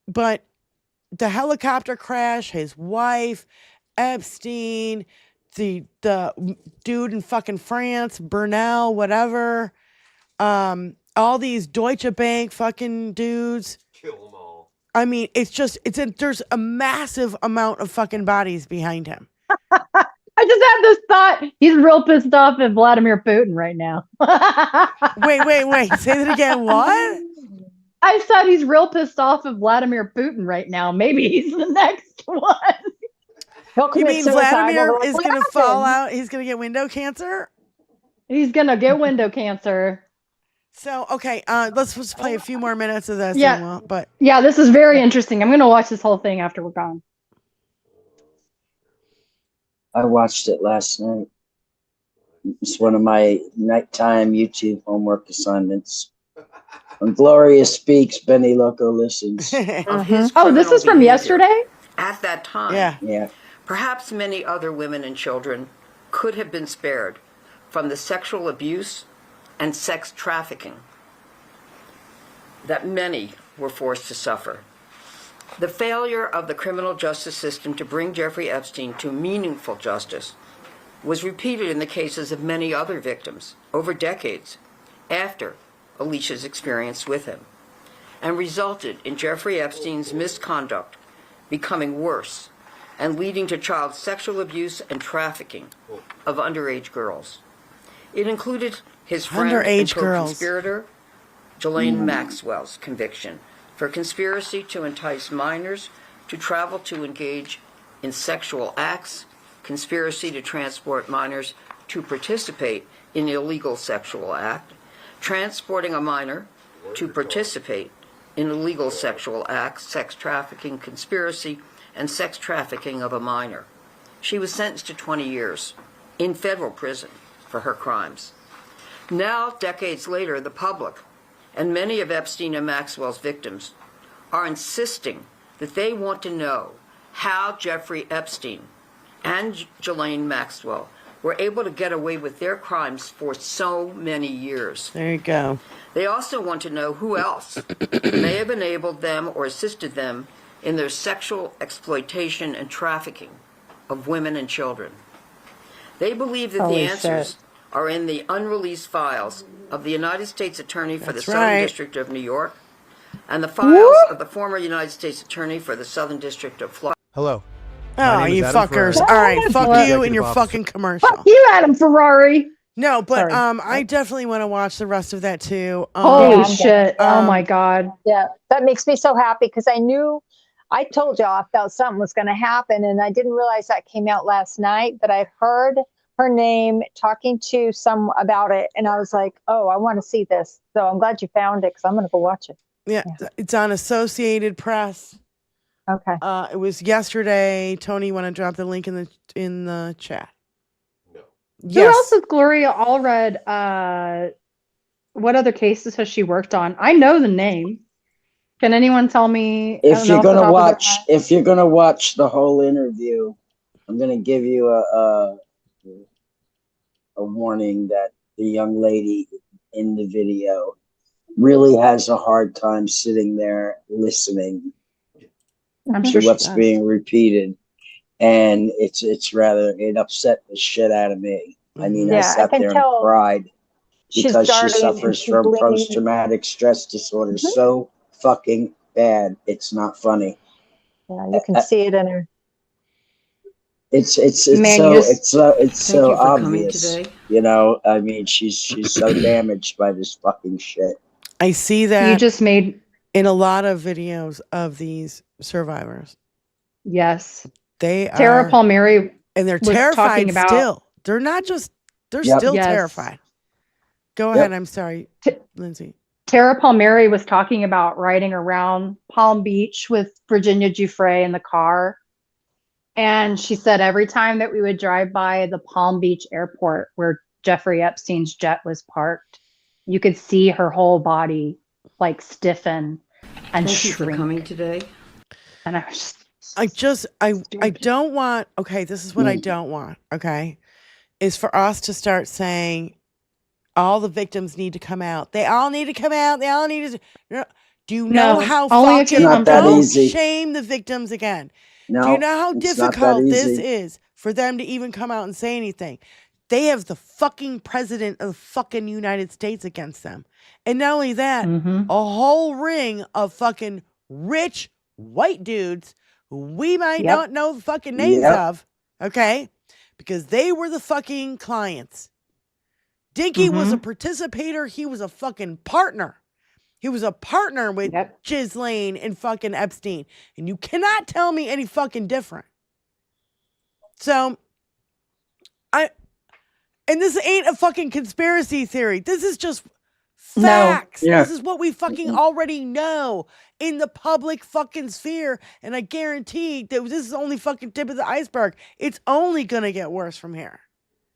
Speaker 4: But the helicopter crash, his wife, Epstein, the dude in fucking France, Bernal, whatever, all these Deutsche Bank fucking dudes.
Speaker 14: Kill them all.
Speaker 4: I mean, there's a massive amount of fucking bodies behind him.
Speaker 5: I just had this thought. He's real pissed off at Vladimir Putin right now.
Speaker 4: Wait. Say that again. What?
Speaker 5: I said he's real pissed off at Vladimir Putin right now. Maybe he's the next one.
Speaker 4: You mean Vladimir is going to fall out? He's going to get window cancer?
Speaker 5: He's going to get window cancer.
Speaker 4: So, okay, let's just play a few more minutes of this.
Speaker 5: Yeah.
Speaker 4: But
Speaker 5: yeah, this is very interesting. I'm going to watch this whole thing after we're gone.
Speaker 6: I watched it last night. It's one of my nighttime YouTube homework assignments. When Gloria speaks, Benny Loco listens.
Speaker 5: Oh, this is from yesterday?
Speaker 12: At that time,
Speaker 6: Yeah.
Speaker 12: perhaps many other women and children could have been spared from the sexual abuse and sex trafficking that many were forced to suffer. The failure of the criminal justice system to bring Jeffrey Epstein to meaningful justice was repeated in the cases of many other victims over decades after Alicia's experience with him, and resulted in Jeffrey Epstein's misconduct becoming worse and leading to child sexual abuse and trafficking of underage girls. It included his friend and co-conspirator, Ghislaine Maxwell's conviction for conspiracy to entice minors to travel to engage in sexual acts, conspiracy to transport minors to participate in illegal sexual act, transporting a minor to participate in illegal sexual acts, sex trafficking, conspiracy, and sex trafficking of a minor. She was sentenced to 20 years in federal prison for her crimes. Now, decades later, the public and many of Epstein and Maxwell's victims are insisting that they want to know how Jeffrey Epstein and Ghislaine Maxwell were able to get away with their crimes for so many years.
Speaker 4: There you go.
Speaker 12: They also want to know who else may have enabled them or assisted them in their sexual exploitation and trafficking of women and children. They believe that the answers are in the unreleased files of the United States Attorney for the Southern District of New York, and the files of the former United States Attorney for the Southern District of Florida.
Speaker 13: Hello.
Speaker 4: Oh, you fuckers. All right, fuck you and your fucking commercial.
Speaker 5: Fuck you, Adam Ferrari.
Speaker 4: No, but I definitely want to watch the rest of that too.
Speaker 5: Holy shit. Oh my God.
Speaker 8: Yeah, that makes me so happy because I told y'all I felt something was going to happen, and I didn't realize that came out last night, but I heard her name talking to some about it, and I was like, oh, I want to see this. So I'm glad you found it because I'm going to go watch it.
Speaker 4: Yeah, it's on Associated Press.
Speaker 8: Okay.
Speaker 4: It was yesterday. Tony, you want to drop the link in the chat?
Speaker 14: No.
Speaker 5: Who else has Gloria Allred? What other cases has she worked on? I know the name. Can anyone tell me?
Speaker 6: If you're gonna watch the whole interview, I'm gonna give you a warning that the young lady in the video really has a hard time sitting there listening to what's being repeated, and it upset the shit out of me. I mean, I sat there and cried because she suffers from post-traumatic stress disorder so fucking bad. It's not funny.
Speaker 8: Yeah, you can see it in her.
Speaker 6: It's so obvious. You know, I mean, she's so damaged by this fucking shit.
Speaker 4: I see that
Speaker 5: you just made
Speaker 4: in a lot of videos of these survivors.
Speaker 5: Yes,
Speaker 4: they
Speaker 5: Tara Palmieri,
Speaker 4: and they're terrified still. They're not just. They're still terrified. Go ahead. I'm sorry, Lindsay.
Speaker 5: Tara Palmieri was talking about riding around Palm Beach with Virginia Giuffre in the car. And she said every time that we would drive by the Palm Beach airport where Jeffrey Epstein's jet was parked, you could see her whole body like stiffen and
Speaker 12: Thank you for
Speaker 5: shrink.
Speaker 12: coming today.
Speaker 5: And I was
Speaker 4: I don't want, okay, this is what I don't want, okay, is for us to start saying all the victims need to come out. They all need to come out. They all need to. Do you know how fucking don't shame the victims again?
Speaker 6: No,
Speaker 4: do you know how
Speaker 6: it's not that
Speaker 4: difficult this
Speaker 6: easy.
Speaker 4: is for them to even come out and say anything? They have the fucking president of the fucking United States against them. And not only that, a whole ring of fucking rich white dudes who we might not know the fucking names of, okay? Because they were the fucking clients. Dinky was a participator. He was a fucking partner. He was a partner with Ghislaine and fucking Epstein. And you cannot tell me any fucking different. So, and this ain't a fucking conspiracy theory. This is just facts.
Speaker 6: No. Yeah.
Speaker 4: This is what we fucking already know in the public fucking sphere. And I guarantee that this is only fucking tip of the iceberg. It's only going to get worse from here.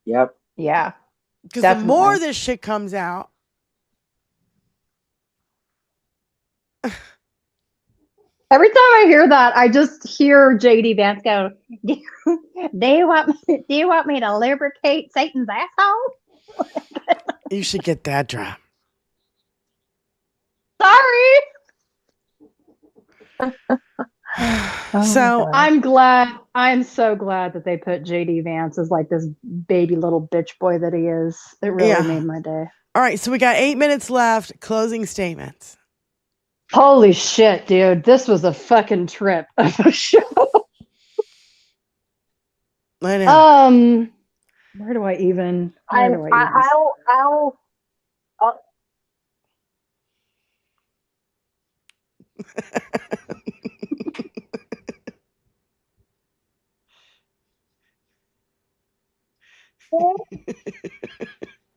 Speaker 6: Yep.
Speaker 5: Yeah.
Speaker 4: Because the more this shit comes out,
Speaker 5: every time I hear that, I just hear JD Vance go, do you want me to lubricate Satan's asshole?
Speaker 4: You should get that drop.
Speaker 5: Sorry.
Speaker 4: So
Speaker 5: I'm so glad that they put JD Vance as like this baby little bitch boy that he is. It really made my day.
Speaker 4: All right, so we got 8 minutes left. Closing statements.
Speaker 5: Holy shit, dude. This was a fucking trip of a show.
Speaker 4: I know.
Speaker 5: Where do I even?
Speaker 8: I'll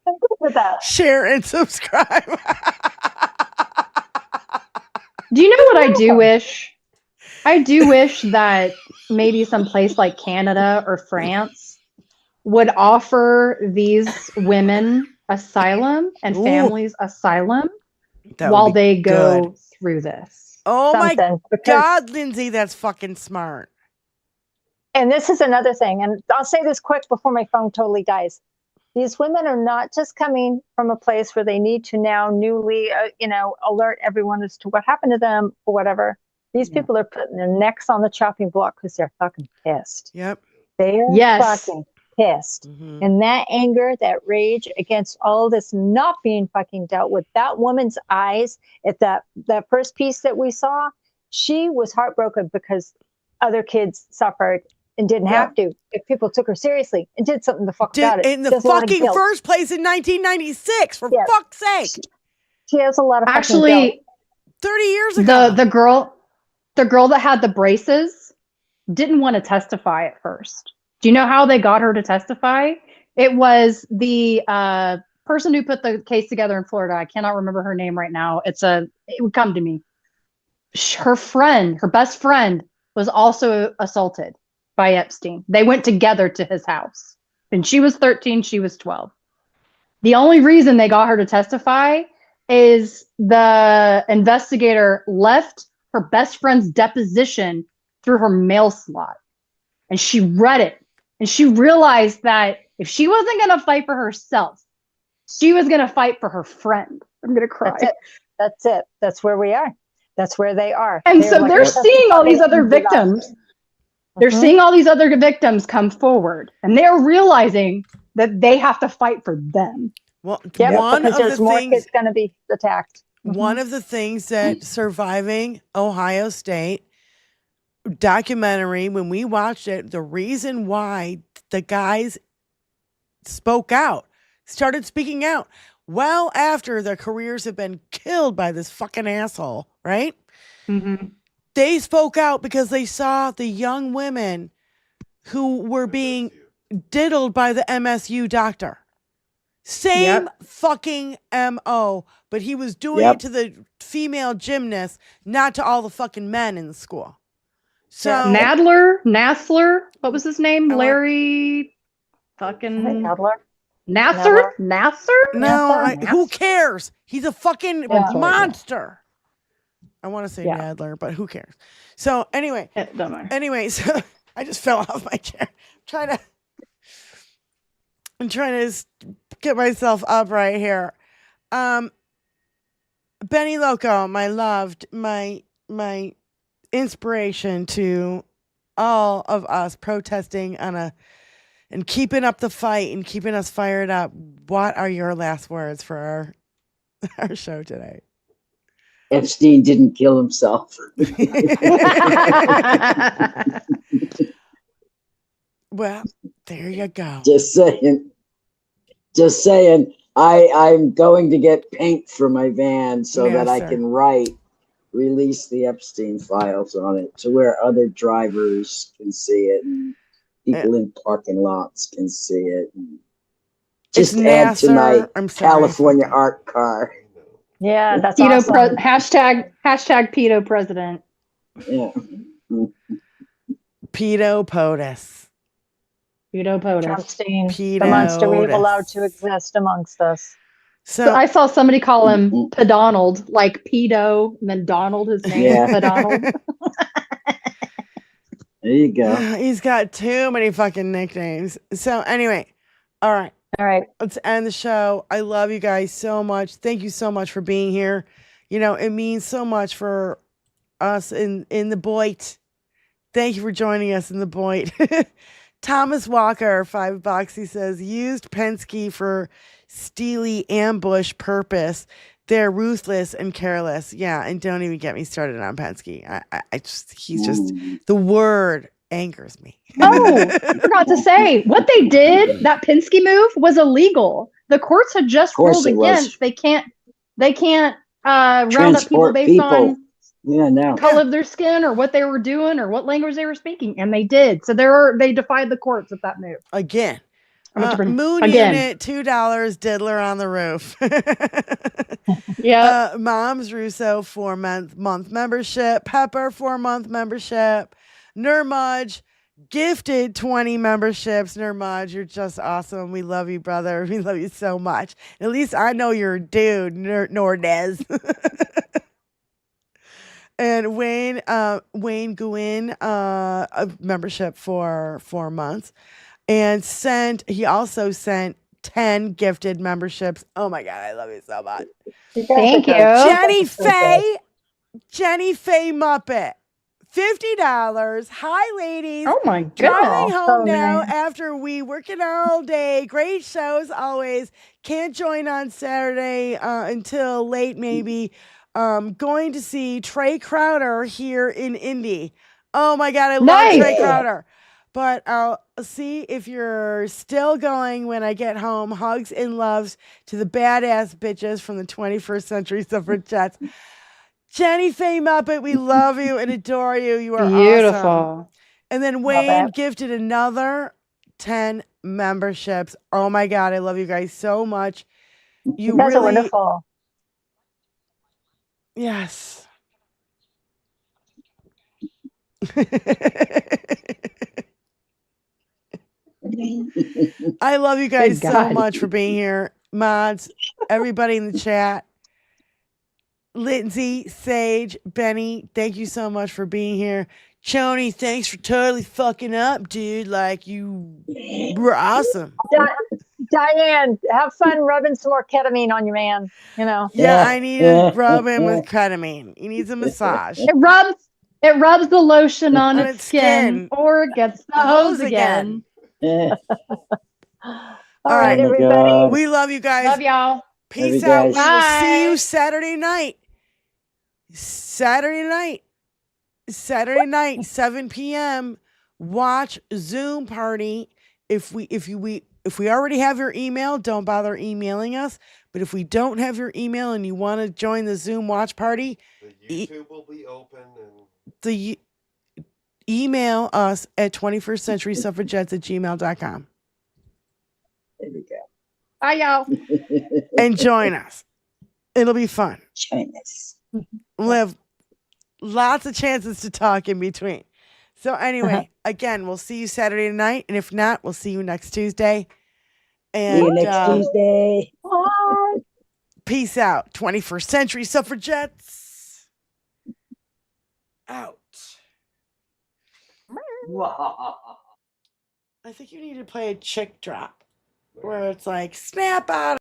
Speaker 8: I'm good with that.
Speaker 4: Share and subscribe.
Speaker 5: Do you know what I do wish? I do wish that maybe some place like Canada or France would offer these women asylum and families asylum while they go through this.
Speaker 4: Oh my God, Lindsay, that's fucking smart.
Speaker 8: And this is another thing, and I'll say this quick before my phone totally dies. These women are not just coming from a place where they need to now newly, alert everyone as to what happened to them or whatever. These people are putting their necks on the chopping block because they're fucking pissed.
Speaker 4: Yep.
Speaker 8: They are fucking pissed. And that anger, that rage against all this not being fucking dealt with, that woman's eyes at that first piece that we saw, she was heartbroken because other kids suffered and didn't have to. If people took her seriously and did something the fuck about it.
Speaker 4: In the fucking first place in 1996, for fuck's sake.
Speaker 8: She has a lot of
Speaker 5: actually
Speaker 4: 30 years ago.
Speaker 5: The girl that had the braces didn't want to testify at first. Do you know how they got her to testify? It was the person who put the case together in Florida. I cannot remember her name right now. It would come to me. Her best friend, was also assaulted by Epstein. They went together to his house. And she was 13, she was 12. The only reason they got her to testify is the investigator left her best friend's deposition through her mail slot. And she read it. And she realized that if she wasn't going to fight for herself, she was going to fight for her friend. I'm going to cry.
Speaker 8: That's it. That's where we are. That's where they are.
Speaker 5: And so they're seeing all these other victims. They're seeing all these other victims come forward. And they're realizing that they have to fight for them.
Speaker 4: Well,
Speaker 8: because there's more kids going to be attacked.
Speaker 4: One of the things that Surviving Ohio State documentary, when we watched it, the reason why the guys started speaking out well after their careers have been killed by this fucking asshole, right? They spoke out because they saw the young women who were being diddled by the MSU doctor. Same fucking MO, but he was doing it to the female gymnasts, not to all the fucking men in the school. So
Speaker 5: Nassler, what was his name? Larry fucking Nasser?
Speaker 4: No, who cares? He's a fucking monster. I want to say Nadler, but who cares? So anyway, so I just fell off my chair. I'm trying to get myself up right here. Benny Loco, my loved, my inspiration to all of us protesting and keeping up the fight and keeping us fired up. What are your last words for our show today?
Speaker 6: Epstein didn't kill himself.
Speaker 4: Well, there you go.
Speaker 6: Just saying. I'm going to get paint for my van so that I can release the Epstein files on it to where other drivers can see it and people in parking lots can see it. And just add to my California art car.
Speaker 8: Yeah, that's
Speaker 5: pedo
Speaker 8: awesome.
Speaker 5: hashtag pedo president.
Speaker 6: Yeah.
Speaker 4: Pedo POTUS.
Speaker 5: Pedo POTUS.
Speaker 8: Epstein, the monster we've allowed to exist amongst us.
Speaker 5: So I saw somebody call him Pedonald, like pedo, and then Donald, his name is Pedonald.
Speaker 6: There you go.
Speaker 4: He's got too many fucking nicknames. So anyway, all right. Let's end the show. I love you guys so much. Thank you so much for being here. You know, it means so much for us in the Boit. Thank you for joining us in the Boit. Thomas Walker, $5. He says, used Penske for steely ambush purpose. They're ruthless and careless. Yeah, and don't even get me started on Penske. He's just, the word angers me.
Speaker 5: Oh, I forgot to say, what they did, that Penske move, was illegal. The courts had just ruled against. They can't round up people based on color of their skin or what they were doing or what language they were speaking, and they did. So they defied the courts with that move.
Speaker 4: Again. Moon Unit, $2, diddler on the roof. Moms Russo, 4-month membership. Pepper, 4-month membership. Nurmudge, gifted 20 memberships. Nurmudge, you're just awesome. We love you, brother. We love you so much. At least I know you're a dude, Nordez. And Wayne Guin, a membership for 4 months. And he also sent 10 gifted memberships. Oh my God, I love you so much.
Speaker 5: Thank you.
Speaker 4: Jenny Faye Muppet, $50. Hi, ladies.
Speaker 5: Oh my
Speaker 4: Driving
Speaker 5: goodness.
Speaker 4: home now after we working all day. Great shows always. Can't join on Saturday until late maybe. Going to see Trey Crowder here in Indy. Oh my God, I love Trey Crowder. But I'll see if you're still going when I get home. Hugs and loves to the badass bitches from the 21st Century Suffragettes. Jenny Faye Muppet, we love you and adore you. You are
Speaker 5: Beautiful.
Speaker 4: awesome. And then Wayne gifted another 10 memberships. Oh my God, I love you guys so much. You
Speaker 8: guys
Speaker 4: really
Speaker 8: are wonderful.
Speaker 4: Yes. I love you guys so much for being here. Mods, everybody in the chat. Lindsay, Sage, Benny, thank you so much for being here. Choni, thanks for totally fucking up, dude. Like, you were awesome.
Speaker 8: Diane, have fun rubbing some more ketamine on your man. You know.
Speaker 4: Yeah, I need to rub him with ketamine. He needs a massage.
Speaker 5: It rubs the lotion on its skin or gets the hose again.
Speaker 8: All
Speaker 4: right,
Speaker 8: everybody.
Speaker 4: We love you guys.
Speaker 5: Love y'all.
Speaker 4: Peace out. We will see you Saturday night. Saturday night, 7 p.m. Watch Zoom party. If we already have your email, don't bother emailing us. But if we don't have your email and you want to join the Zoom watch party,
Speaker 14: the YouTube will be open
Speaker 4: and email us at 21stcenturysuffragettes@gmail.com.
Speaker 6: There we go.
Speaker 5: Bye, y'all.
Speaker 4: And join us. It'll be fun.
Speaker 6: Join us.
Speaker 4: We'll have lots of chances to talk in between. So anyway, again, we'll see you Saturday night. And if not, we'll see you next Tuesday. And,
Speaker 6: see you next Tuesday.
Speaker 8: Bye.
Speaker 4: Peace out. 21st Century Suffragettes. Out. I think you need to play a chick drop where it's like, snap out.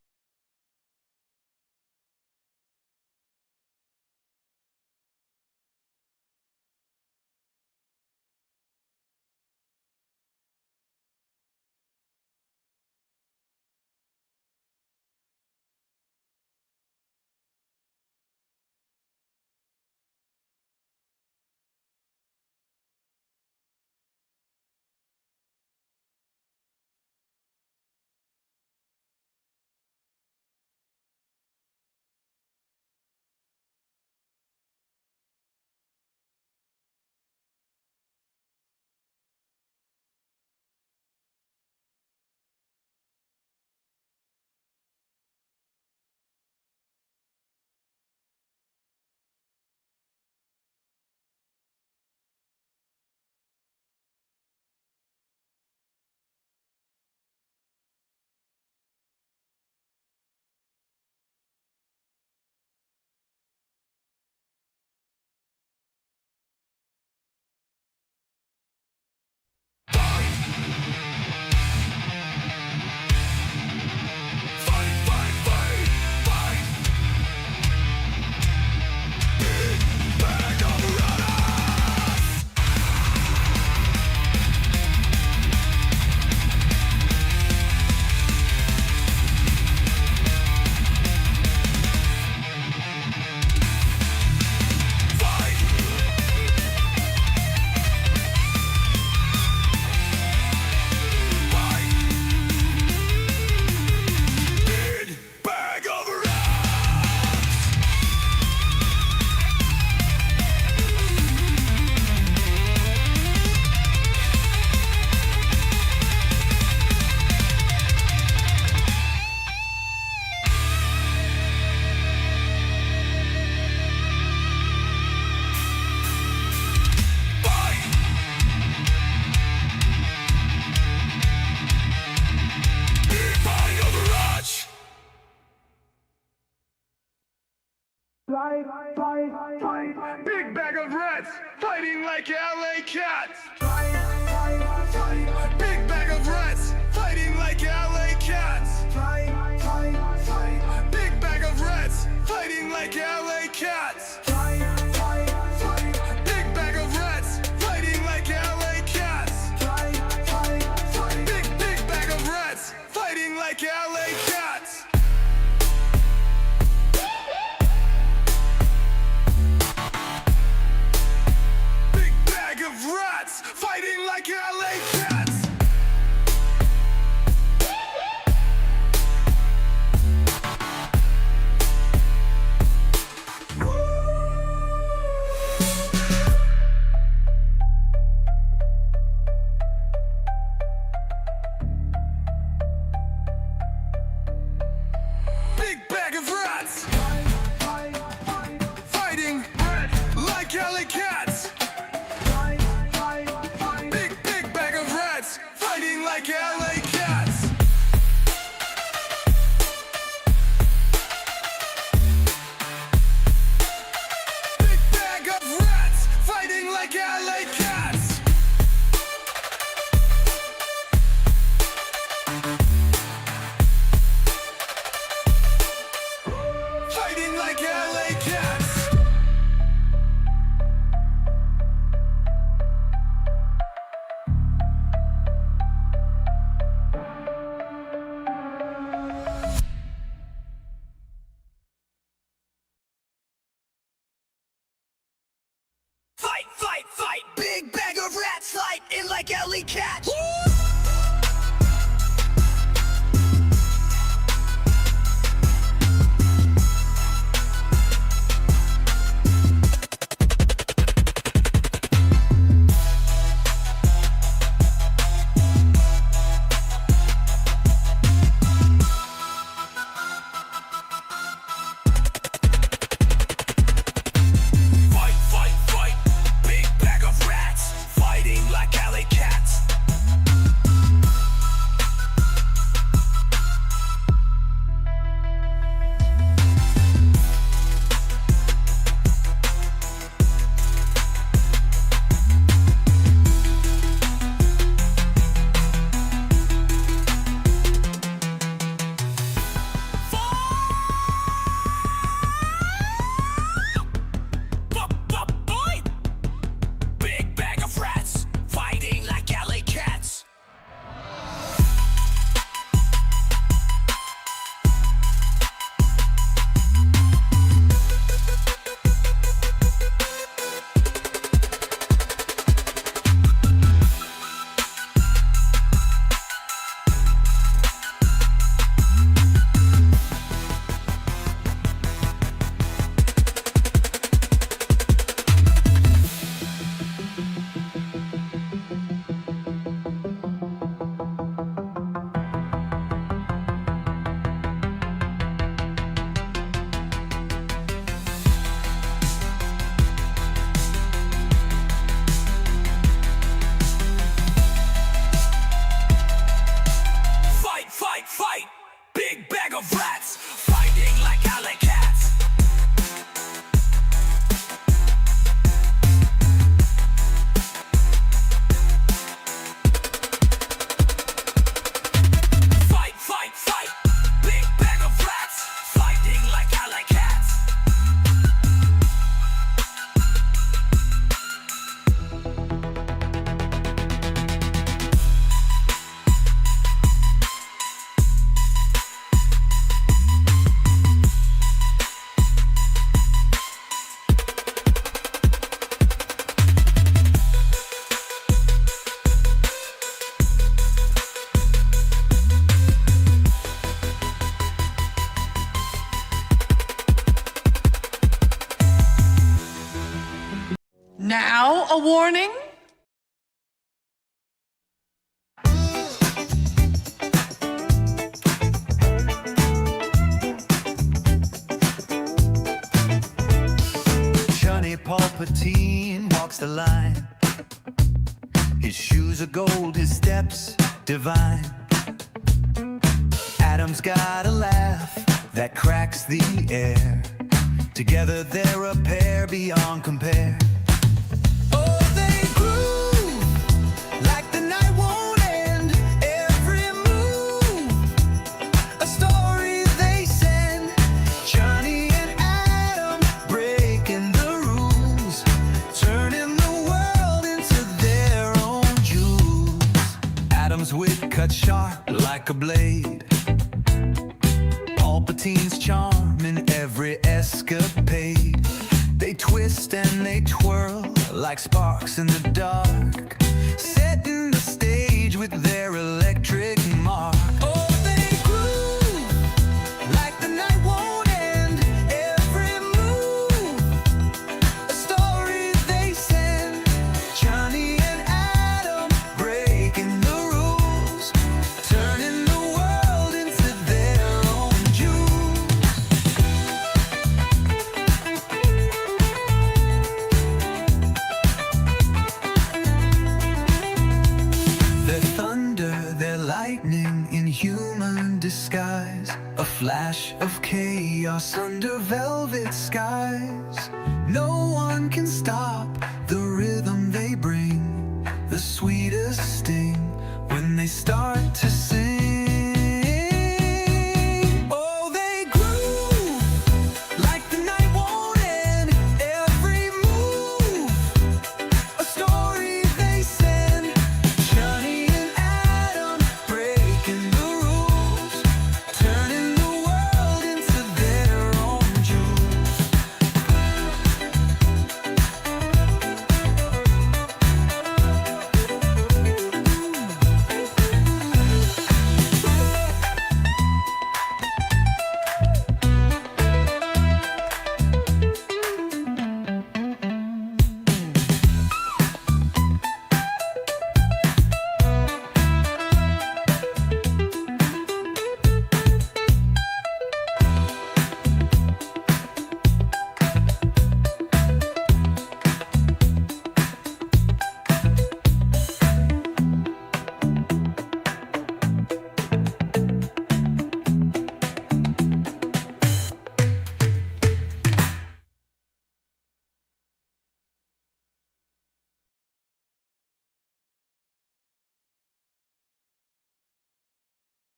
Speaker 9: Big bag of rats fighting like LA cats. Big bag of rats fighting like LA cats. Big bag of rats fighting like LA cats. Big bag of rats alley cat.
Speaker 13: Now a warning?
Speaker 9: Johnny Palpatine walks the line. His shoes are gold, his steps divine. Adam's got a laugh that cracks the air. Together they're a pair beyond compare. Oh, they groove like the night won't end. Every move, a story they send. Johnny and Adam breaking the rules, turning the world into their own jewels. Adam's wit cut sharp like a blade. Palpatine's charm in every escapade. They twist and they twirl like sparks in the dark, setting the stage with their electric mark. Oh, they groove like the night won't end. Every move, a story they send. Johnny and Adam breaking the rules, turning the world into their own jewels. Their thunder, their lightning in human disguise. A flash of chaos under velvet skies. No one can stop the rhythm they bring, the sweetest sting when they start to sing.